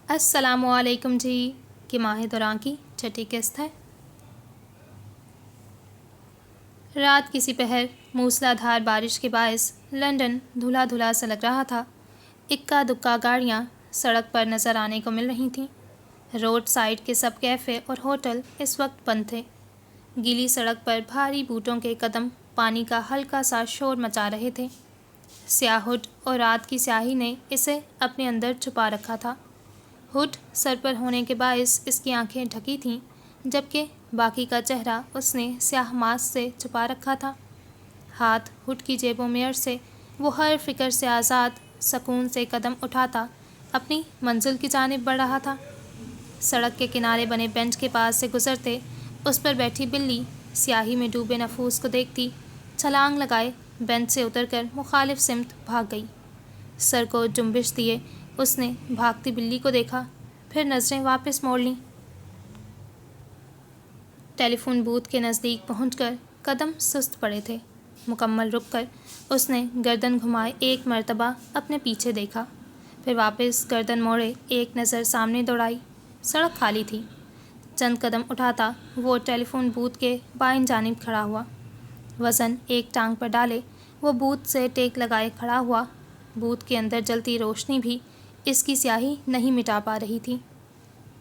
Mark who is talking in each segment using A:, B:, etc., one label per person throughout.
A: السلام علیکم جی کہ ماہ دوران کی چھٹی قسط ہے۔ رات کسی پہر موسلا دھار بارش کے باعث لندن دھلا دھلا سا لگ رہا تھا۔ اکا دکا گاڑیاں سڑک پر نظر آنے کو مل رہی تھیں۔ روڈ سائڈ کے سب کیفے اور ہوٹل اس وقت بند تھے۔ گیلی سڑک پر بھاری بوٹوں کے قدم پانی کا ہلکا سا شور مچا رہے تھے۔ سیاہ ہڈ اور رات کی سیاہی نے اسے اپنے اندر چھپا رکھا تھا۔ ہڈ سر پر ہونے کے باعث اس کی آنکھیں ڈھکی تھیں، جبکہ باقی کا چہرہ اس نے سیاہ ماسک سے چھپا رکھا تھا۔ ہاتھ ہڈ کی جیبوں میں سے وہ ہر فکر سے آزاد سکون سے قدم اٹھاتا اپنی منزل کی جانب بڑھ رہا تھا۔ سڑک کے کنارے بنے بینچ کے پاس سے گزرتے اس پر بیٹھی بلی سیاہی میں ڈوبے نفوس کو دیکھتی چھلانگ لگائے بینچ سے اتر کر مخالف سمت بھاگ گئی۔ سر کو جنبش دیے اس نے بھاگتی بلی کو دیکھا، پھر نظریں واپس موڑ لیں۔ ٹیلی فون بوتھ کے نزدیک پہنچ کر قدم سست پڑے تھے۔ مکمل رک کر اس نے گردن گھمائے ایک مرتبہ اپنے پیچھے دیکھا، پھر واپس گردن موڑے ایک نظر سامنے دوڑائی۔ سڑک خالی تھی۔ چند قدم اٹھاتا وہ ٹیلی فون بوتھ کے بائیں جانب کھڑا ہوا۔ وزن ایک ٹانگ پر ڈالے وہ بوتھ سے ٹیک لگائے کھڑا ہوا۔ بوتھ کے اندر جلتی روشنی بھی اس کی سیاہی نہیں مٹا پا رہی تھی۔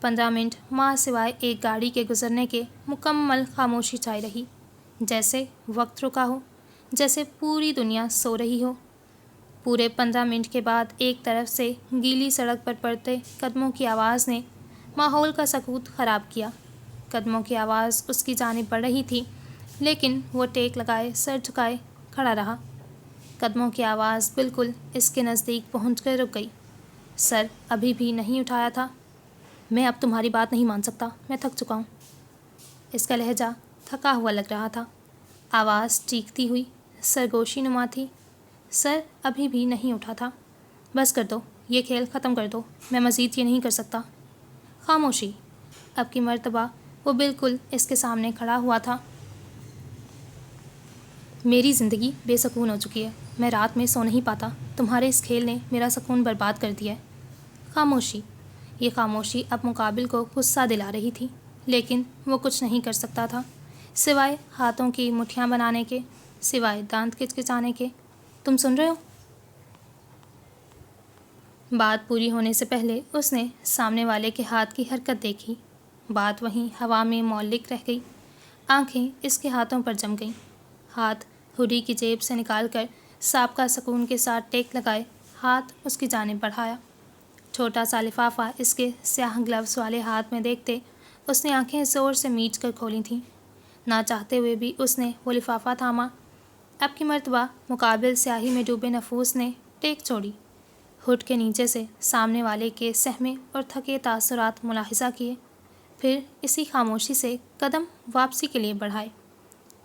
A: 15 منٹ ماں سوائے ایک گاڑی کے گزرنے کے مکمل خاموشی چھائی رہی، جیسے وقت رکا ہو، جیسے پوری دنیا سو رہی ہو۔ پورے 15 منٹ کے بعد ایک طرف سے گیلی سڑک پر پڑتے قدموں کی آواز نے ماحول کا سکوت خراب کیا۔ قدموں کی آواز اس کی جانب بڑھ رہی تھی، لیکن وہ ٹیک لگائے سر جھکائے کھڑا رہا۔ قدموں کی آواز بالکل اس کے نزدیک پہنچ کر رک گئی۔ سر ابھی بھی نہیں اٹھایا تھا۔ میں اب تمہاری بات نہیں مان سکتا، میں تھک چکا ہوں۔ اس کا لہجہ تھکا ہوا لگ رہا تھا۔ آواز چیختی ہوئی سرگوشی نما تھی۔ سر ابھی بھی نہیں اٹھا تھا۔ بس کر دو، یہ کھیل ختم کر دو، میں مزید یہ نہیں کر سکتا۔ خاموشی۔ اب کی مرتبہ وہ بالکل اس کے سامنے کھڑا ہوا تھا۔ میری زندگی بے سکون ہو چکی ہے، میں رات میں سو نہیں پاتا، تمہارے اس کھیل نے میرا سکون برباد کر دیا ہے۔ خاموشی۔ یہ خاموشی اب مقابل کو غصہ دلا رہی تھی، لیکن وہ کچھ نہیں کر سکتا تھا سوائے ہاتھوں کی مٹھیاں بنانے کے، سوائے دانت کچکچانے کے۔ تم سن رہے ہو؟ بات پوری ہونے سے پہلے اس نے سامنے والے کے ہاتھ کی حرکت دیکھی۔ بات وہیں ہوا میں معلق رہ گئی۔ آنکھیں اس کے ہاتھوں پر جم گئیں۔ ہاتھ ہوڈی کی جیب سے نکال کر سابقہ سکون کے ساتھ ٹیک لگائے ہاتھ اس کی جانب بڑھایا۔ چھوٹا سا لفافہ اس کے سیاہ گلوز والے ہاتھ میں دیکھتے اس نے آنکھیں زور سے میچ کر کھولی تھیں۔ نہ چاہتے ہوئے بھی اس نے وہ لفافہ تھاما۔ اب کی مرتبہ مقابل سیاہی میں ڈوبے نفوس نے ٹیک چھوڑی۔ ہڈ کے نیچے سے سامنے والے کے سہمے اور تھکے تاثرات ملاحظہ کیے، پھر اسی خاموشی سے قدم واپسی کے لیے بڑھائے۔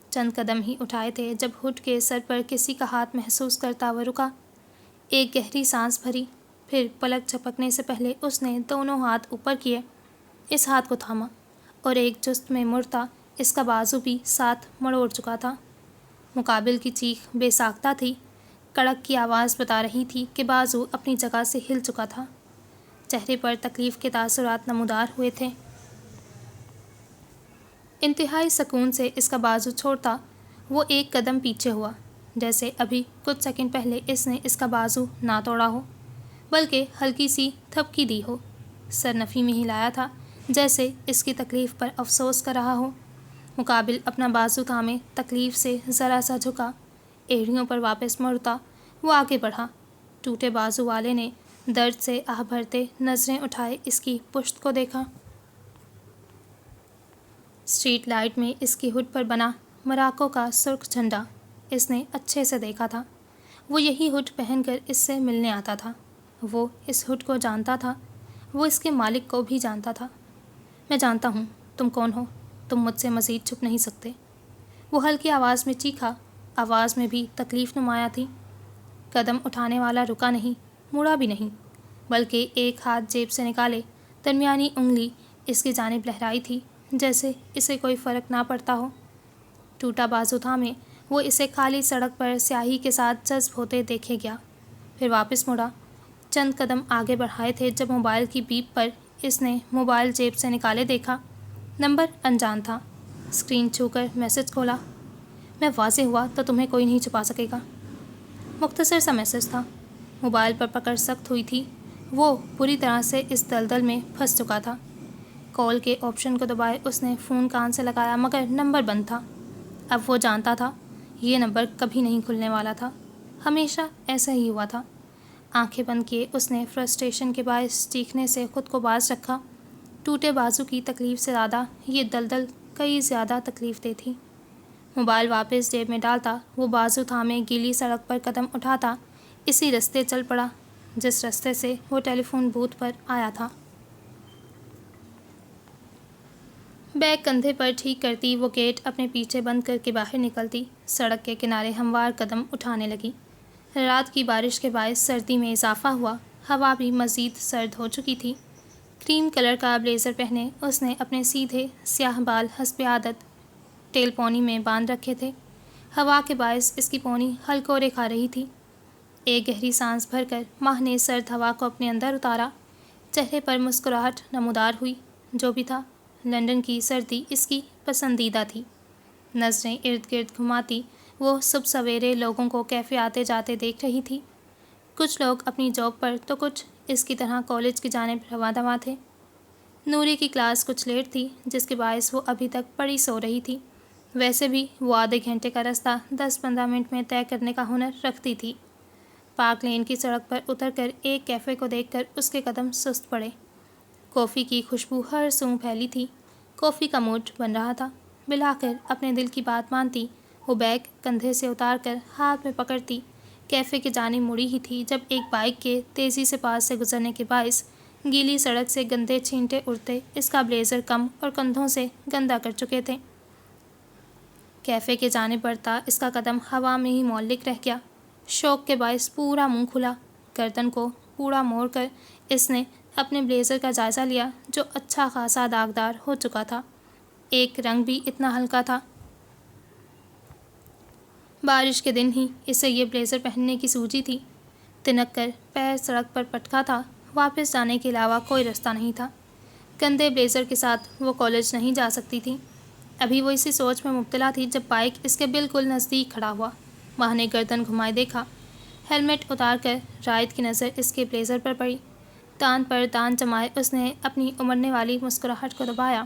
A: چند قدم ہی اٹھائے تھے جب ہڈ کے سر پر کسی کا ہاتھ محسوس کرتا وہ رکا۔ ایک گہری سانس بھری، پھر پلک جھپکنے سے پہلے اس نے دونوں ہاتھ اوپر کیے، اس ہاتھ کو تھاما، اور ایک جست میں مڑتا اس کا بازو بھی ساتھ مڑوڑ چکا تھا۔ مقابل کی چیخ بے ساختہ تھی۔ کڑک کی آواز بتا رہی تھی کہ بازو اپنی جگہ سے ہل چکا تھا۔ چہرے پر تکلیف کے تاثرات نمودار ہوئے تھے۔ انتہائی سکون سے اس کا بازو چھوڑتا وہ ایک قدم پیچھے ہوا، جیسے ابھی کچھ سیکنڈ پہلے اس نے اس کا بازو نہ توڑا ہو، بلکہ ہلکی سی تھپکی دی ہو۔ سر نفی میں ہلایا تھا، جیسے اس کی تکلیف پر افسوس کر رہا ہو۔ مقابل اپنا بازو تھامے تکلیف سے ذرا سا جھکا، ایڑیوں پر واپس مڑتا وہ آگے بڑھا۔ ٹوٹے بازو والے نے درد سے آہ بھرتے نظریں اٹھائے اس کی پشت کو دیکھا۔ اسٹریٹ لائٹ میں اس کی ہڈ پر بنا مراکو کا سرخ جھنڈا اس نے اچھے سے دیکھا تھا۔ وہ یہی ہڈ پہن کر اس سے ملنے آتا تھا۔ وہ اس ہڈ کو جانتا تھا، وہ اس کے مالک کو بھی جانتا تھا۔ میں جانتا ہوں تم کون ہو، تم مجھ سے مزید چھپ نہیں سکتے، وہ ہلکی آواز میں چیخا۔ آواز میں بھی تکلیف نمایاں تھی۔ قدم اٹھانے والا رکا نہیں، مڑا بھی نہیں، بلکہ ایک ہاتھ جیب سے نکالے درمیانی انگلی اس کی جانب لہرائی تھی، جیسے اسے کوئی فرق نہ پڑتا ہو۔ ٹوٹا بازو تھامے وہ اسے خالی سڑک پر سیاہی کے ساتھ جذب ہوتے دیکھے گیا، پھر واپس مڑا۔ چند قدم آگے بڑھائے تھے جب موبائل کی بیپ پر اس نے موبائل جیب سے نکالے دیکھا۔ نمبر انجان تھا۔ اسکرین چھو کر میسج کھولا۔ میں واضح ہوا تو تمہیں کوئی نہیں چھپا سکے گا۔ مختصر سا میسج تھا۔ موبائل پر پکڑ سخت ہوئی تھی۔ وہ پوری طرح سے اس دلدل میں پھنس چکا تھا۔ کال کے آپشن کو دبائے اس نے فون کان سے لگایا مگر نمبر بند تھا۔ اب وہ جانتا تھا یہ نمبر کبھی نہیں کھلنے والا تھا۔ ہمیشہ ایسا ہی ہوا تھا۔ آنکھیں بند کیے اس نے فرسٹریشن کے باعث چیخنے سے خود کو باز رکھا۔ ٹوٹے بازو کی تکلیف سے زیادہ یہ دلدل کئی زیادہ تکلیف دہ تھی۔ موبائل واپس جیب میں ڈالتا وہ بازو تھامے گیلی سڑک پر قدم اٹھاتا اسی رستے چل پڑا جس رستے سے وہ ٹیلی فون بوتھ پر آیا تھا۔ بیگ کندھے پر ٹھیک کرتی وہ گیٹ اپنے پیچھے بند کر کے باہر نکلتی سڑک کے کنارے ہموار قدم اٹھانے لگی۔ رات کی بارش کے باعث سردی میں اضافہ ہوا۔ ہوا بھی مزید سرد ہو چکی تھی۔ کریم کلر کا بلیزر پہنے اس نے اپنے سیدھے سیاہ بال حسب عادت ٹیل پونی میں باندھ رکھے تھے۔ ہوا کے باعث اس کی پونی ہلکورے کھا رہی تھی۔ ایک گہری سانس بھر کر ماہ نے سرد ہوا کو اپنے اندر اتارا۔ چہرے پر مسکراہٹ نمودار ہوئی۔ جو بھی تھا لندن کی سردی اس کی پسندیدہ تھی۔ نظریں ارد گرد گھماتی وہ صبح سویرے لوگوں کو کیفے آتے جاتے دیکھ رہی تھی۔ کچھ لوگ اپنی جاب پر تو کچھ اس کی طرح کالج کی جانب رواں دواں تھے۔ نوری کی کلاس کچھ لیٹ تھی جس کے باعث وہ ابھی تک پڑھی سو رہی تھی۔ ویسے بھی وہ آدھے گھنٹے کا راستہ 10-15 منٹ میں طے کرنے کا ہنر رکھتی تھی۔ پارک لین کی سڑک پر اتر کر ایک کیفے کو دیکھ کر اس کے قدم سست پڑے۔ کافی کی خوشبو ہر سوں پھیلی تھی۔ کافی کا موڈ بن رہا تھا۔ بالآخر اپنے دل کی بات مانتی وہ بیگ کندھے سے اتار کر ہاتھ میں پکڑتی کیفے کی جانب مڑی ہی تھی جب ایک بائک کے تیزی سے پاس سے گزرنے کے باعث گیلی سڑک سے گندے چھینٹے اڑتے اس کا بلیزر کم اور کندھوں سے گندا کر چکے تھے۔ کیفے کے جانب بڑھتا اس کا قدم ہوا میں ہی معلق رہ گیا۔ شوق کے باعث پورا منہ کھلا۔ گردن کو پورا موڑ کر اس نے اپنے بلیزر کا جائزہ لیا جو اچھا خاصا داغدار ہو چکا تھا۔ ایک رنگ بھی اتنا ہلکا تھا۔ بارش کے دن ہی اسے یہ بلیزر پہننے کی سوجی تھی۔ تنک کر پیر سڑک پر پٹکا تھا۔ واپس جانے کے علاوہ کوئی رستہ نہیں تھا۔ گندے بلیزر کے ساتھ وہ کالج نہیں جا سکتی تھی۔ ابھی وہ اسی سوچ میں مبتلا تھی جب بائک اس کے بالکل نزدیک کھڑا ہوا۔ ماہ نے گردن گھمائے دیکھا۔ ہیلمٹ اتار کر رائد کی نظر اس کے بلیزر پر پڑی۔ دان پر دان جمائے اس نے اپنی امڑنے والی مسکراہٹ کو دبایا۔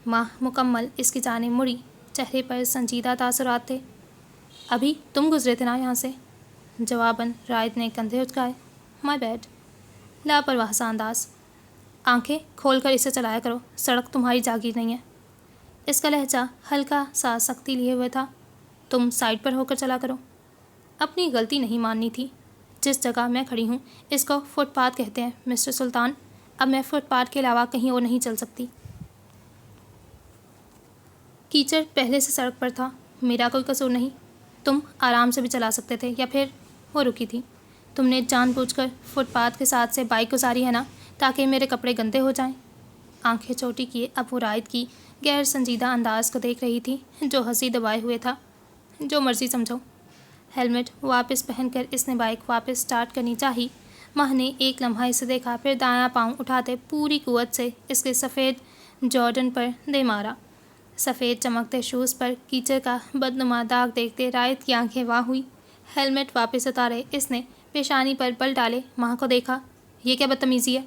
A: ماہ مکمل اس کی جانب مڑی۔ چہرے پر سنجیدہ تاثرات تھے۔ ابھی تم گزرے تھے نا یہاں سے؟ جواباً رائد نے کندھے اچکائے۔ مائی بیڈ۔ لاپرواہ سا انداز۔ آنکھیں کھول کر اسے چلایا کرو، سڑک تمہاری جاگیر نہیں ہے۔ اس کا لہجہ ہلکا سا سختی لیے ہوئے تھا۔ تم سائڈ پر ہو کر چلا کرو۔ اپنی غلطی نہیں ماننی تھی۔ جس جگہ میں کھڑی ہوں اس کو فٹ پاتھ کہتے ہیں مسٹر سلطان۔ اب میں فٹ پاتھ کے علاوہ کہیں اور نہیں چل سکتی۔ کیچڑ پہلے سے سڑک پر تھا۔ میرا کوئی قصور نہیں۔ تم آرام سے بھی چلا سکتے تھے یا پھر وہ رکی تھی۔ تم نے جان بوجھ کر فٹ پاتھ کے ساتھ سے بائک گزاری ہے نا تاکہ میرے کپڑے گندے ہو جائیں۔ آنکھیں چھوٹی کیے اب وہ رائد کی غیر سنجیدہ انداز کو دیکھ رہی تھی جو ہنسی دبائے ہوئے تھا۔ جو مرضی سمجھو۔ ہیلمٹ واپس پہن کر اس نے بائک واپس سٹارٹ کرنی چاہی۔ ماہ نے ایک لمحہ اسے دیکھا پھر دایاں پاؤں اٹھاتے پوری قوت سے اس کے سفید جارڈن پر دے مارا۔ سفید چمکتے شوز پر کیچڑ کا بدنما داغ دیکھتے رائد کی آنکھیں واہ ہوئی۔ ہیلمٹ واپس اتارے اس نے پیشانی پر بل ڈالے ماہ کو دیکھا۔ یہ کیا بدتمیزی ہے؟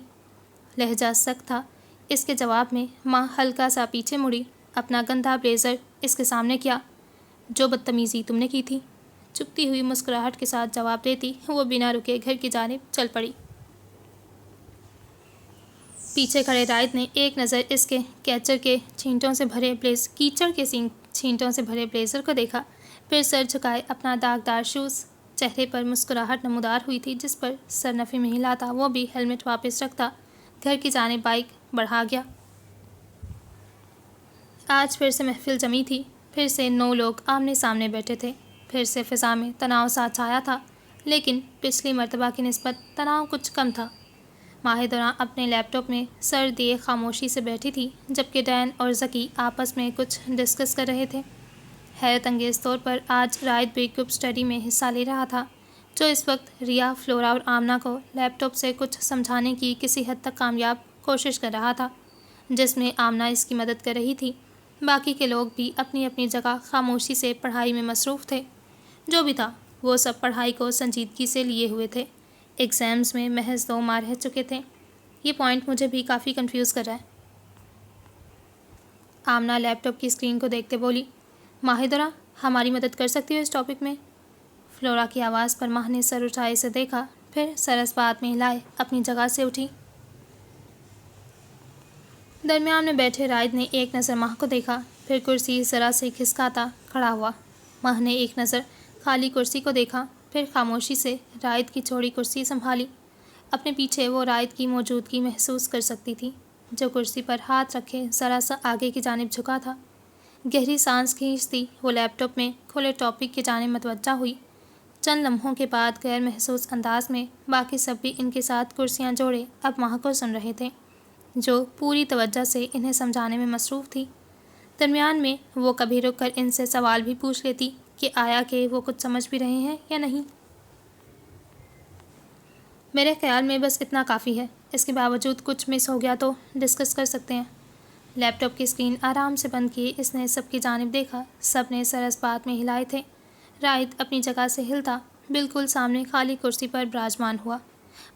A: لہجہ سخت تھا۔ اس کے جواب میں ماہ ہلکا سا پیچھے مڑی۔ اپنا گندھا بلیزر اس کے سامنے کیا۔ جو بدتمیزی تم نے کی تھی۔ چپتی ہوئی مسکراہٹ کے ساتھ جواب دیتی وہ بنا رکے گھر کی جانب چل پڑی۔ پیچھے کھڑے رائد نے ایک نظر اس کے کیچڑ کے چھینٹوں سے بھرے بلیزر کو دیکھا پھر سر جھکائے اپنا داغدار شوز۔ چہرے پر مسکراہٹ نمودار ہوئی تھی جس پر سر نفی میں ہلاتا وہ بھی ہیلمٹ واپس رکھتا گھر کی جانب بائک بڑھا گیا۔ آج پھر سے محفل جمی تھی۔ پھر سے 9 لوگ آمنے سامنے بیٹھے تھے۔ پھر سے فضا میں تناؤ سا چھایا تھا لیکن پچھلی مرتبہ کی نسبت تناؤ کچھ کم تھا۔ ماہ دوران اپنے لیپ ٹاپ میں سر دیے خاموشی سے بیٹھی تھی جبکہ ڈین اور ذکی آپس میں کچھ ڈسکس کر رہے تھے۔ حیرت انگیز طور پر آج رائد بھی گروپ اسٹڈی میں حصہ لے رہا تھا جو اس وقت ریا، فلورا اور آمنہ کو لیپ ٹاپ سے کچھ سمجھانے کی کسی حد تک کامیاب کوشش کر رہا تھا، جس میں آمنہ اس کی مدد کر رہی تھی۔ باقی کے لوگ بھی اپنی اپنی جگہ خاموشی سے پڑھائی میں مصروف تھے۔ جو بھی تھا وہ سب پڑھائی کو سنجیدگی سے لیے ہوئے تھے۔ ایگزامز میں محض 2 ماہ رہ چکے تھے۔ یہ پوائنٹ مجھے بھی کافی کنفیوز کر رہا ہے۔ آمنہ لیپ ٹاپ کی اسکرین کو دیکھتے بولی، ماہدرہ ہماری مدد کر سکتی ہو اس ٹاپک میں؟ فلورا کی آواز پر ماہ نے سر اٹھائے سے دیکھا، پھر سر اس بات میں ہلائے اپنی جگہ سے اٹھی۔ درمیان میں بیٹھے رائد نے ایک نظر ماہ کو دیکھا، پھر کرسی ذرا سے کھسکاتا کھڑا ہوا۔ ماہ نے ایک نظر خالی کرسی کو دیکھا، پھر خاموشی سے رائد کی چھوڑی کرسی سنبھالی۔ اپنے پیچھے وہ رائد کی موجودگی محسوس کر سکتی تھی، جو کرسی پر ہاتھ رکھے ذرا سا آگے کی جانب جھکا تھا۔ گہری سانس کھینچتی وہ لیپ ٹاپ میں کھلے ٹاپک کی جانب متوجہ ہوئی۔ چند لمحوں کے بعد غیر محسوس انداز میں باقی سب بھی ان کے ساتھ کرسیاں جوڑے اب ماہ کو سن رہے تھے، جو پوری توجہ سے انہیں سمجھانے میں مصروف تھی۔ درمیان میں وہ کبھی رک کر ان سے سوال بھی پوچھ لیتی کہ آیا کہ وہ کچھ سمجھ بھی رہے ہیں یا نہیں۔ میرے خیال میں بس اتنا کافی ہے، اس کے باوجود کچھ مس ہو گیا تو ڈسکس کر سکتے ہیں۔ لیپ ٹاپ کی اسکرین آرام سے بند کیے اس نے سب کی جانب دیکھا۔ سب نے سر اس بات میں ہلائے تھے۔ رائد اپنی جگہ سے ہلتا بالکل سامنے خالی کرسی پر براجمان ہوا۔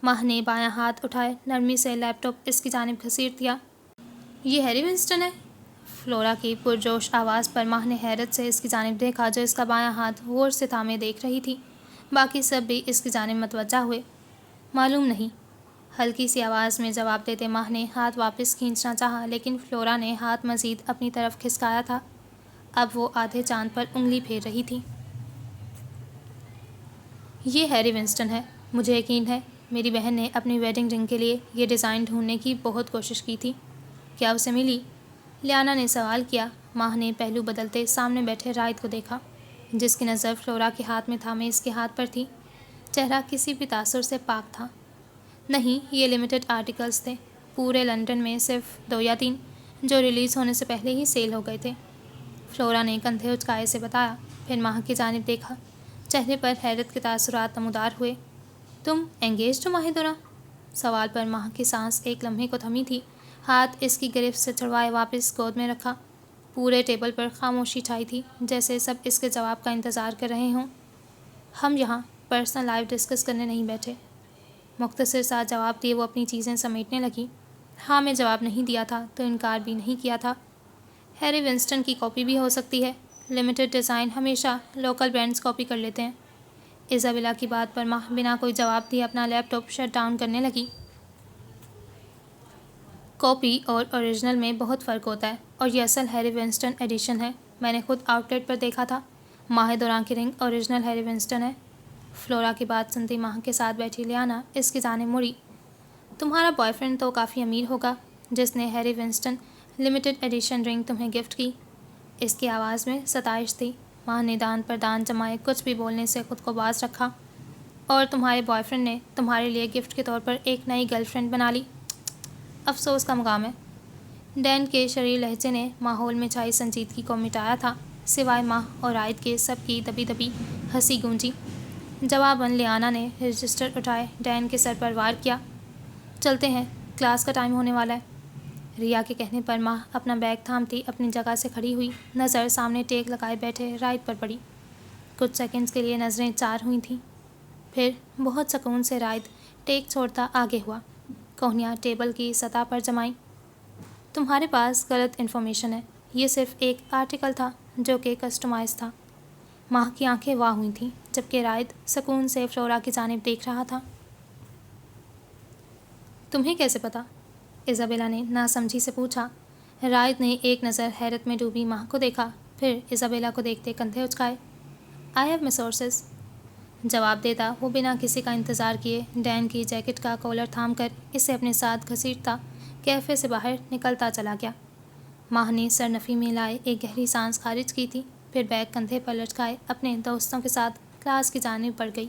A: ماہ نے بایاں ہاتھ اٹھائے نرمی سے لیپ ٹاپ اس کی جانب گھسیٹ دیا۔ یہ ہیری ونسٹن ہے؟ فلورا کی پرجوش آواز پر ماہ نے حیرت سے اس کی جانب دیکھا، جو اس کا بایاں ہاتھ غور سے تھامے دیکھ رہی تھی۔ باقی سب بھی اس کی جانب متوجہ ہوئے۔ معلوم نہیں، ہلکی سی آواز میں جواب دیتے ماہ نے ہاتھ واپس کھینچنا چاہا، لیکن فلورا نے ہاتھ مزید اپنی طرف کھسکایا تھا۔ اب وہ آدھے چاند پر انگلی پھیر رہی تھی۔ یہ ہیری ونسٹن ہے، مجھے یقین ہے۔ میری بہن نے اپنی ویڈنگ رنگ کے لیے یہ ڈیزائن ڈھونڈنے کی بہت کوشش کی تھی۔ کیا اسے ملی؟ لیانا نے سوال کیا۔ ماہ نے پہلو بدلتے سامنے بیٹھے رائد کو دیکھا، جس کی نظر فلورا کے ہاتھ میں تھامے اس کے ہاتھ پر تھی۔ چہرہ کسی بھی تاثر سے پاک تھا۔ نہیں، یہ لمیٹڈ آرٹیکلز تھے، پورے لندن میں صرف 2 یا 3، جو ریلیز ہونے سے پہلے ہی سیل ہو گئے تھے۔ فلورا نے کندھے اچکائے سے بتایا، پھر ماہ کی جانب دیکھا۔ چہرے پر حیرت کے تاثرات نمودار ہوئے۔ تم انگیجڈ ہو ماہدرہ؟ سوال پر ماہ کی سانس ایک لمحے کو تھمی تھی۔ ہاتھ اس کی گرفت سے چھڑوائے واپس گود میں رکھا۔ پورے ٹیبل پر خاموشی چھائی تھی، جیسے سب اس کے جواب کا انتظار کر رہے ہوں۔ ہم یہاں پرسنل لائف ڈسکس کرنے نہیں بیٹھے۔ مختصر سا جواب دیے وہ اپنی چیزیں سمیٹنے لگی۔ ہاں میں جواب نہیں دیا تھا تو انکار بھی نہیں کیا تھا۔ ہیری ونسٹن کی کاپی بھی ہو سکتی ہے، لمیٹڈ ڈیزائن ہمیشہ لوکل برانڈز کاپی کر لیتے ہیں۔ ایزابیلا کی بات پر ماہ بنا کوئی جواب دیے اپنا لیپ ٹاپ شٹ ڈاؤن کرنے لگی۔ کاپی اور اوریجنل میں بہت فرق ہوتا ہے، اور یہ اصل ہیری ونسٹن ایڈیشن ہے۔ میں نے خود آؤٹ لیٹ پر دیکھا تھا۔ ماہدرہ کی رنگ اوریجنل ہیری ونسٹن ہے۔ فلورا کی بات سنتی ماہ کے ساتھ بیٹھی لیانا اس کی جانب مڑی۔ تمہارا بوائے فرینڈ تو کافی امیر ہوگا، جس نے ہیری ونسٹن لمیٹڈ ایڈیشن رنگ تمہیں گفٹ کی۔ اس کی آواز میں ستائش تھی۔ ماہ نے دان پر دان جمائے کچھ بھی بولنے سے خود کو باز رکھا۔ اور تمہارے بوائے فرینڈ نے تمہارے لیے گفٹ کے طور پر ایک نئی گرل فرینڈ بنا لی۔ افسوس کا مقام ہے۔ ڈین کے شریر لہجے نے ماحول میں چھائی سنجیدگی کو مٹایا تھا۔ سوائے ماہ اور رائد کے سب کی دبی دبی ہنسی گونجی۔ جواباً لیانا نے رجسٹر اٹھائے ڈین کے سر پر وار کیا۔ چلتے ہیں، کلاس کا ٹائم ہونے والا ہے۔ ریا کے کہنے پر ماہ اپنا بیگ تھامتی اپنی جگہ سے کھڑی ہوئی، نظر سامنے ٹیک لگائے بیٹھے رائد پر پڑی۔ کچھ سیکنڈز کے لیے نظریں چار ہوئی تھیں، پھر بہت سکون سے رائد ٹیک چھوڑتا آگے ہوا، کوہنیاں ٹیبل کی سطح پر جمائیں۔ تمہارے پاس غلط انفارمیشن ہے، یہ صرف ایک آرٹیکل تھا جو کہ کسٹمائز تھا۔ ماہ کی آنکھیں واہ ہوئی تھیں، جبکہ رائد سکون سے فلورا کی جانب دیکھ رہا تھا۔ تمہیں کیسے پتا؟ ایزابیلا نے ناسمجھی سے پوچھا۔ رائد نے ایک نظر حیرت میں ڈوبی ماہ کو دیکھا، پھر ایزابیلا کو دیکھتے کندھے اچکائے۔ آئی ہیو مائی سورسز، جواب دیتا وہ بنا کسی کا انتظار کیے ڈین کی جیکٹ کا کالر تھام کر اسے اپنے ساتھ گھسیٹتا کیفے سے باہر نکلتا چلا گیا۔ ماہ نے سر نفی میں لائے ایک گہری سانس خارج کی تھی، پھر بیگ کندھے پر لٹکائے اپنے دوستوں کے ساتھ کلاس کی جانب بڑھ گئی۔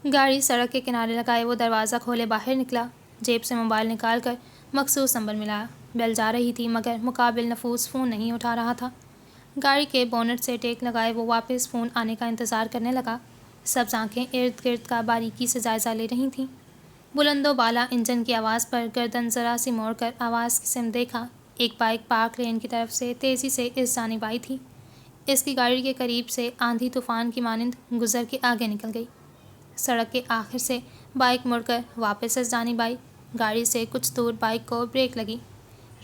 A: گاڑی سڑک کے کنارے لگائے وہ دروازہ کھولے باہر نکلا، جیب سے موبائل نکال کر مخصوص نمبر ملایا۔ بیل جا رہی تھی مگر مقابل نفوذ فون نہیں اٹھا رہا تھا۔ گاڑی کے بونٹ سے ٹیک لگائے وہ واپس فون آنے کا انتظار کرنے لگا۔ سبز آنکھیں ارد گرد کا باریکی سے جائزہ لے رہی تھیں۔ بلند و بالا انجن کی آواز پر گردن ذرا سی موڑ کر آواز کی سمت دیکھا۔ ایک بائک پارک لین کی طرف سے تیزی سے اس جانب آئی تھی۔ اس کی گاڑی کے قریب سے آندھی طوفان کی مانند گزر کے آگے نکل گئی۔ سڑک کے آخر سے بائک مڑ کر واپس اس جانب آئی۔ گاڑی سے کچھ دور بائک کو بریک لگی۔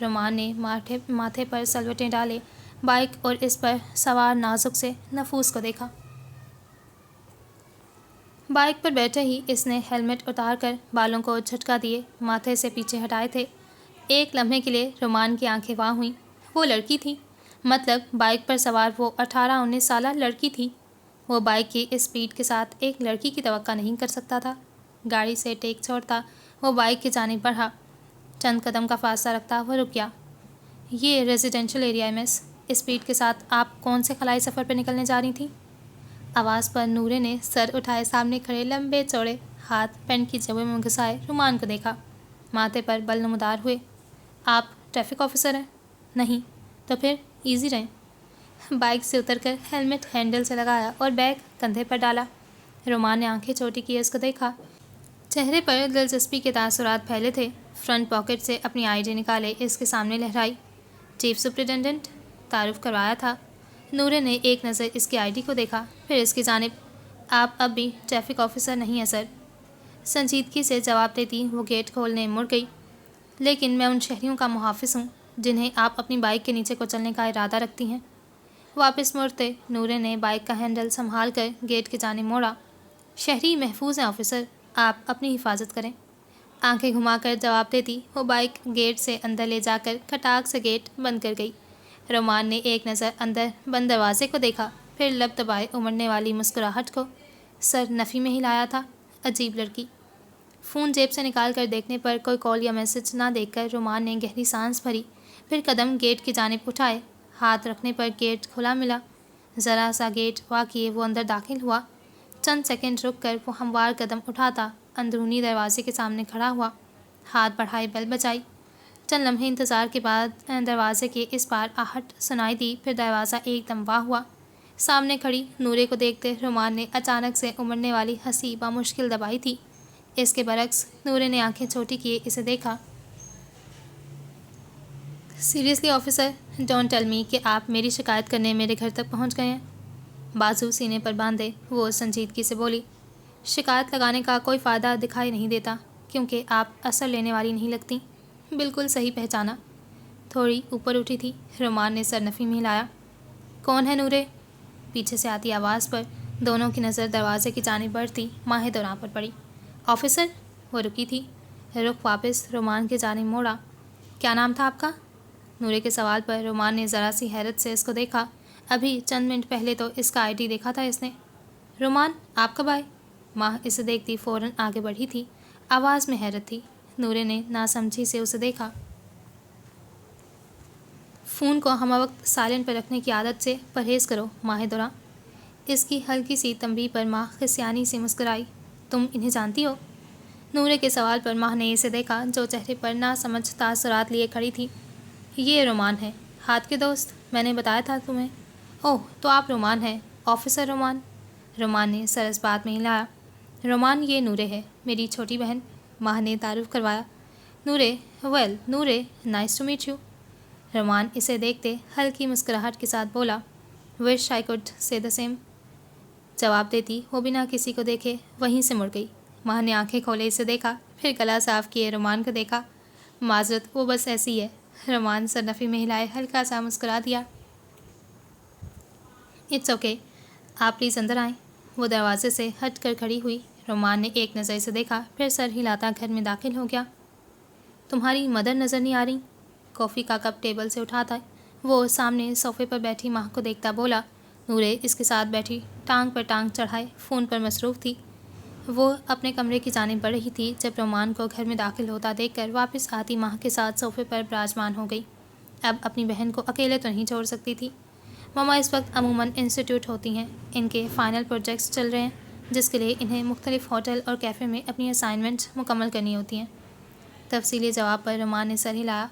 A: رومان نے ماتھے پر سلوٹیں ڈالے بائک اور اس پر سوار نازک سے نفوس کو دیکھا۔ بائک پر بیٹھے ہی اس نے ہیلمٹ اتار کر بالوں کو جھٹکا دیے ماتھے سے پیچھے ہٹائے تھے۔ ایک لمحے کے لیے رومان کی آنکھیں واہ ہوئیں۔ وہ لڑکی تھی، مطلب بائک پر سوار وہ 18-19 سالہ لڑکی تھی۔ وہ بائک کی اسپیڈ کے ساتھ ایک لڑکی کی توقع نہیں کر سکتا تھا۔ گاڑی سے ٹیک چھوڑتا وہ بائک کی جانب بڑھا۔ چند قدم کا فاصلہ رکھتا وہ رک گیا۔ یہ ریزیڈینشل ایریا ہے مس، اسپیڈ کے ساتھ آپ کون سے خلائی سفر پر نکلنے جا رہی تھیں؟ آواز پر نورے نے سر اٹھائے سامنے کھڑے لمبے چوڑے ہاتھ پینٹ کی جیبوں میں گھسائے رومان کو دیکھا۔ ماتھے پر بل نمودار ہوئے۔ آپ ٹریفک آفیسر ہیں؟ نہیں تو پھر ایزی رہیں۔ بائک سے اتر کر ہیلمٹ ہینڈل سے لگایا اور بیگ کندھے پر ڈالا۔ رومان نے آنکھیں چھوٹی کیے اس کو دیکھا۔ چہرے پر دلچسپی کے تاثرات پھیلے تھے۔ فرنٹ پاکٹ سے اپنی آئی ڈی نکالے اس کے سامنے لہرائی۔ چیف سپرنٹینڈنٹ تعارف کروایا تھا۔ نورے نے ایک نظر اس کی آئی ڈی کو دیکھا، پھر اس کی جانب۔ آپ اب بھی ٹریفک آفیسر نہیں ہیں سر۔ سنجیدگی سے جواب دیتی وہ گیٹ کھولنے مڑ گئی۔ لیکن میں ان شہریوں کا محافظ ہوں جنہیں آپ اپنی بائک کے نیچے کچلنے کا ارادہ رکھتی ہیں۔ واپس مڑتے نورے نے بائک کا ہینڈل سنبھال کر گیٹ کی جانب موڑا۔ شہری محفوظ ہیں آفیسر، آپ اپنی حفاظت کریں۔ آنکھیں گھما کر جواب دیتی وہ بائک گیٹ سے اندر لے جا کر کھٹاک سے گیٹ بند کر گئی۔ رومان نے ایک نظر اندر بند دروازے کو دیکھا، پھر لب دبائے امڑنے والی مسکراہٹ کو۔ سر نفی میں ہلایا تھا۔ عجیب لڑکی۔ فون جیب سے نکال کر دیکھنے پر کوئی کال یا میسج نہ دیکھ کر رومان نے گہری سانس بھری، پھر قدم گیٹ کی جانب اٹھائے۔ ہاتھ رکھنے پر گیٹ کھلا ملا۔ ذرا سا گیٹ وا کیے وہ اندر داخل ہوا۔ چند سیکنڈ رک کر وہ ہموار قدم اٹھاتا اندرونی دروازے کے سامنے کھڑا ہوا۔ ہاتھ بڑھائے بیل بجائی۔ چند لمحے انتظار کے بعد دروازے کے اس پار آہٹ سنائی دی، پھر دروازہ ایک دم واہ ہوا۔ سامنے کھڑی نورے کو دیکھتے رومان نے اچانک سے امڑنے والی ہنسی بامشکل دبائی تھی۔ اس کے برعکس نورے نے آنکھیں چھوٹی کیے اسے دیکھا۔ Seriously officer, don't tell me کہ آپ میری شکایت کرنے میرے گھر تک پہنچ گئے ہیں۔ بازو سینے پر باندھے وہ سنجیدگی سے بولی۔ شکایت لگانے کا کوئی فائدہ دکھائی نہیں دیتا کیونکہ آپ اثر لینے والی نہیں لگتی۔ بالکل صحیح پہچانا۔ تھوڑی اوپر اٹھی تھی۔ رومان نے سر نفی میں ہلایا۔ کون ہے نورے؟ پیچھے سے آتی آواز پر دونوں کی نظر دروازے کی جانب بڑھتی ماہ دوراں پر پڑی۔ آفیسر؟ وہ رکی تھی۔ رخ واپس رومان کی جانب موڑا۔ کیا نام تھا آپ کا؟ نورے کے سوال پر رومان نے ذرا سی حیرت سے اس کو دیکھا۔ ابھی چند منٹ پہلے تو اس کا آئی ڈی دیکھا تھا اس نے۔ رومان آپ کب آئے؟ ماہ اسے دیکھتی فوراً آگے بڑھی تھی۔ آواز میں حیرت تھی۔ نورے نے ناسمجھی سے اسے دیکھا۔ فون کو ہمہ وقت سائلنٹ پر رکھنے کی عادت سے پرہیز کرو ماہ دوراں۔ اس کی ہلکی سی تنبیہ پر ماہ خسیانی سے مسکرائی۔ تم انہیں جانتی ہو؟ نورے کے سوال پر ماہ نے اسے دیکھا جو چہرے پر ناسمجھ تاثرات لیے کھڑی تھی۔ یہ رومان ہے، ہاتھ کے دوست، میں نے بتایا تھا تمہیں۔ اوہ تو آپ رومان ہیں، آفیسر رومان۔ رومان نے سر اس بات میں ہلایا۔ رومان یہ نورے ہے، میری چھوٹی بہن، ماہ نے تعارف کروایا۔ نورے، ویل نورے، nice to meet you. Rumaan اسے دیکھتے ہلکی مسکراہٹ کے ساتھ بولا، وش آئی کوڈ سے دا سیم۔ جواب دیتی وہ بنا کسی کو دیکھے وہیں سے مڑ گئی۔ ماہ نے آنکھیں کھولے اسے دیکھا، پھر گلا صاف کیے رومان کو دیکھا۔ معذرت، وہ بس ایسی ہے۔ رومان سر نفی میں ہلائے ہلکا سا مسکرا دیا۔ اٹس اوکے، آپ پلیز اندر آئیں۔ وہ دروازے سے ہٹ کر کھڑی ہوئی۔ رومان نے ایک نظر اسے دیکھا، پھر سر ہلاتا گھر میں داخل ہو گیا۔ تمہاری مدر نظر نہیں آ رہی؟ کافی کا کپ ٹیبل سے اٹھاتا وہ سامنے صوفے پر بیٹھی ماہ کو دیکھتا بولا۔ نورے اس کے ساتھ بیٹھی ٹانگ پر ٹانگ چڑھائے فون پر مصروف تھی۔ وہ اپنے کمرے کی جانب بڑھ رہی تھی جب رومان کو گھر میں داخل ہوتا دیکھ کر واپس آتی ماہ کے ساتھ صوفے پر براجمان ہو گئی۔ اب اپنی بہن کو اکیلے تو نہیں چھوڑ سکتی تھی۔ ماما اس وقت عموماً انسٹیٹیوٹ ہوتی ہیں، ان کے فائنل پروجیکٹس چل رہے ہیں جس کے لیے انہیں مختلف ہوٹل اور کیفے میں اپنی اسائنمنٹ مکمل کرنی ہوتی ہیں۔ تفصیلی جواب پر رومان نے سر ہلایا۔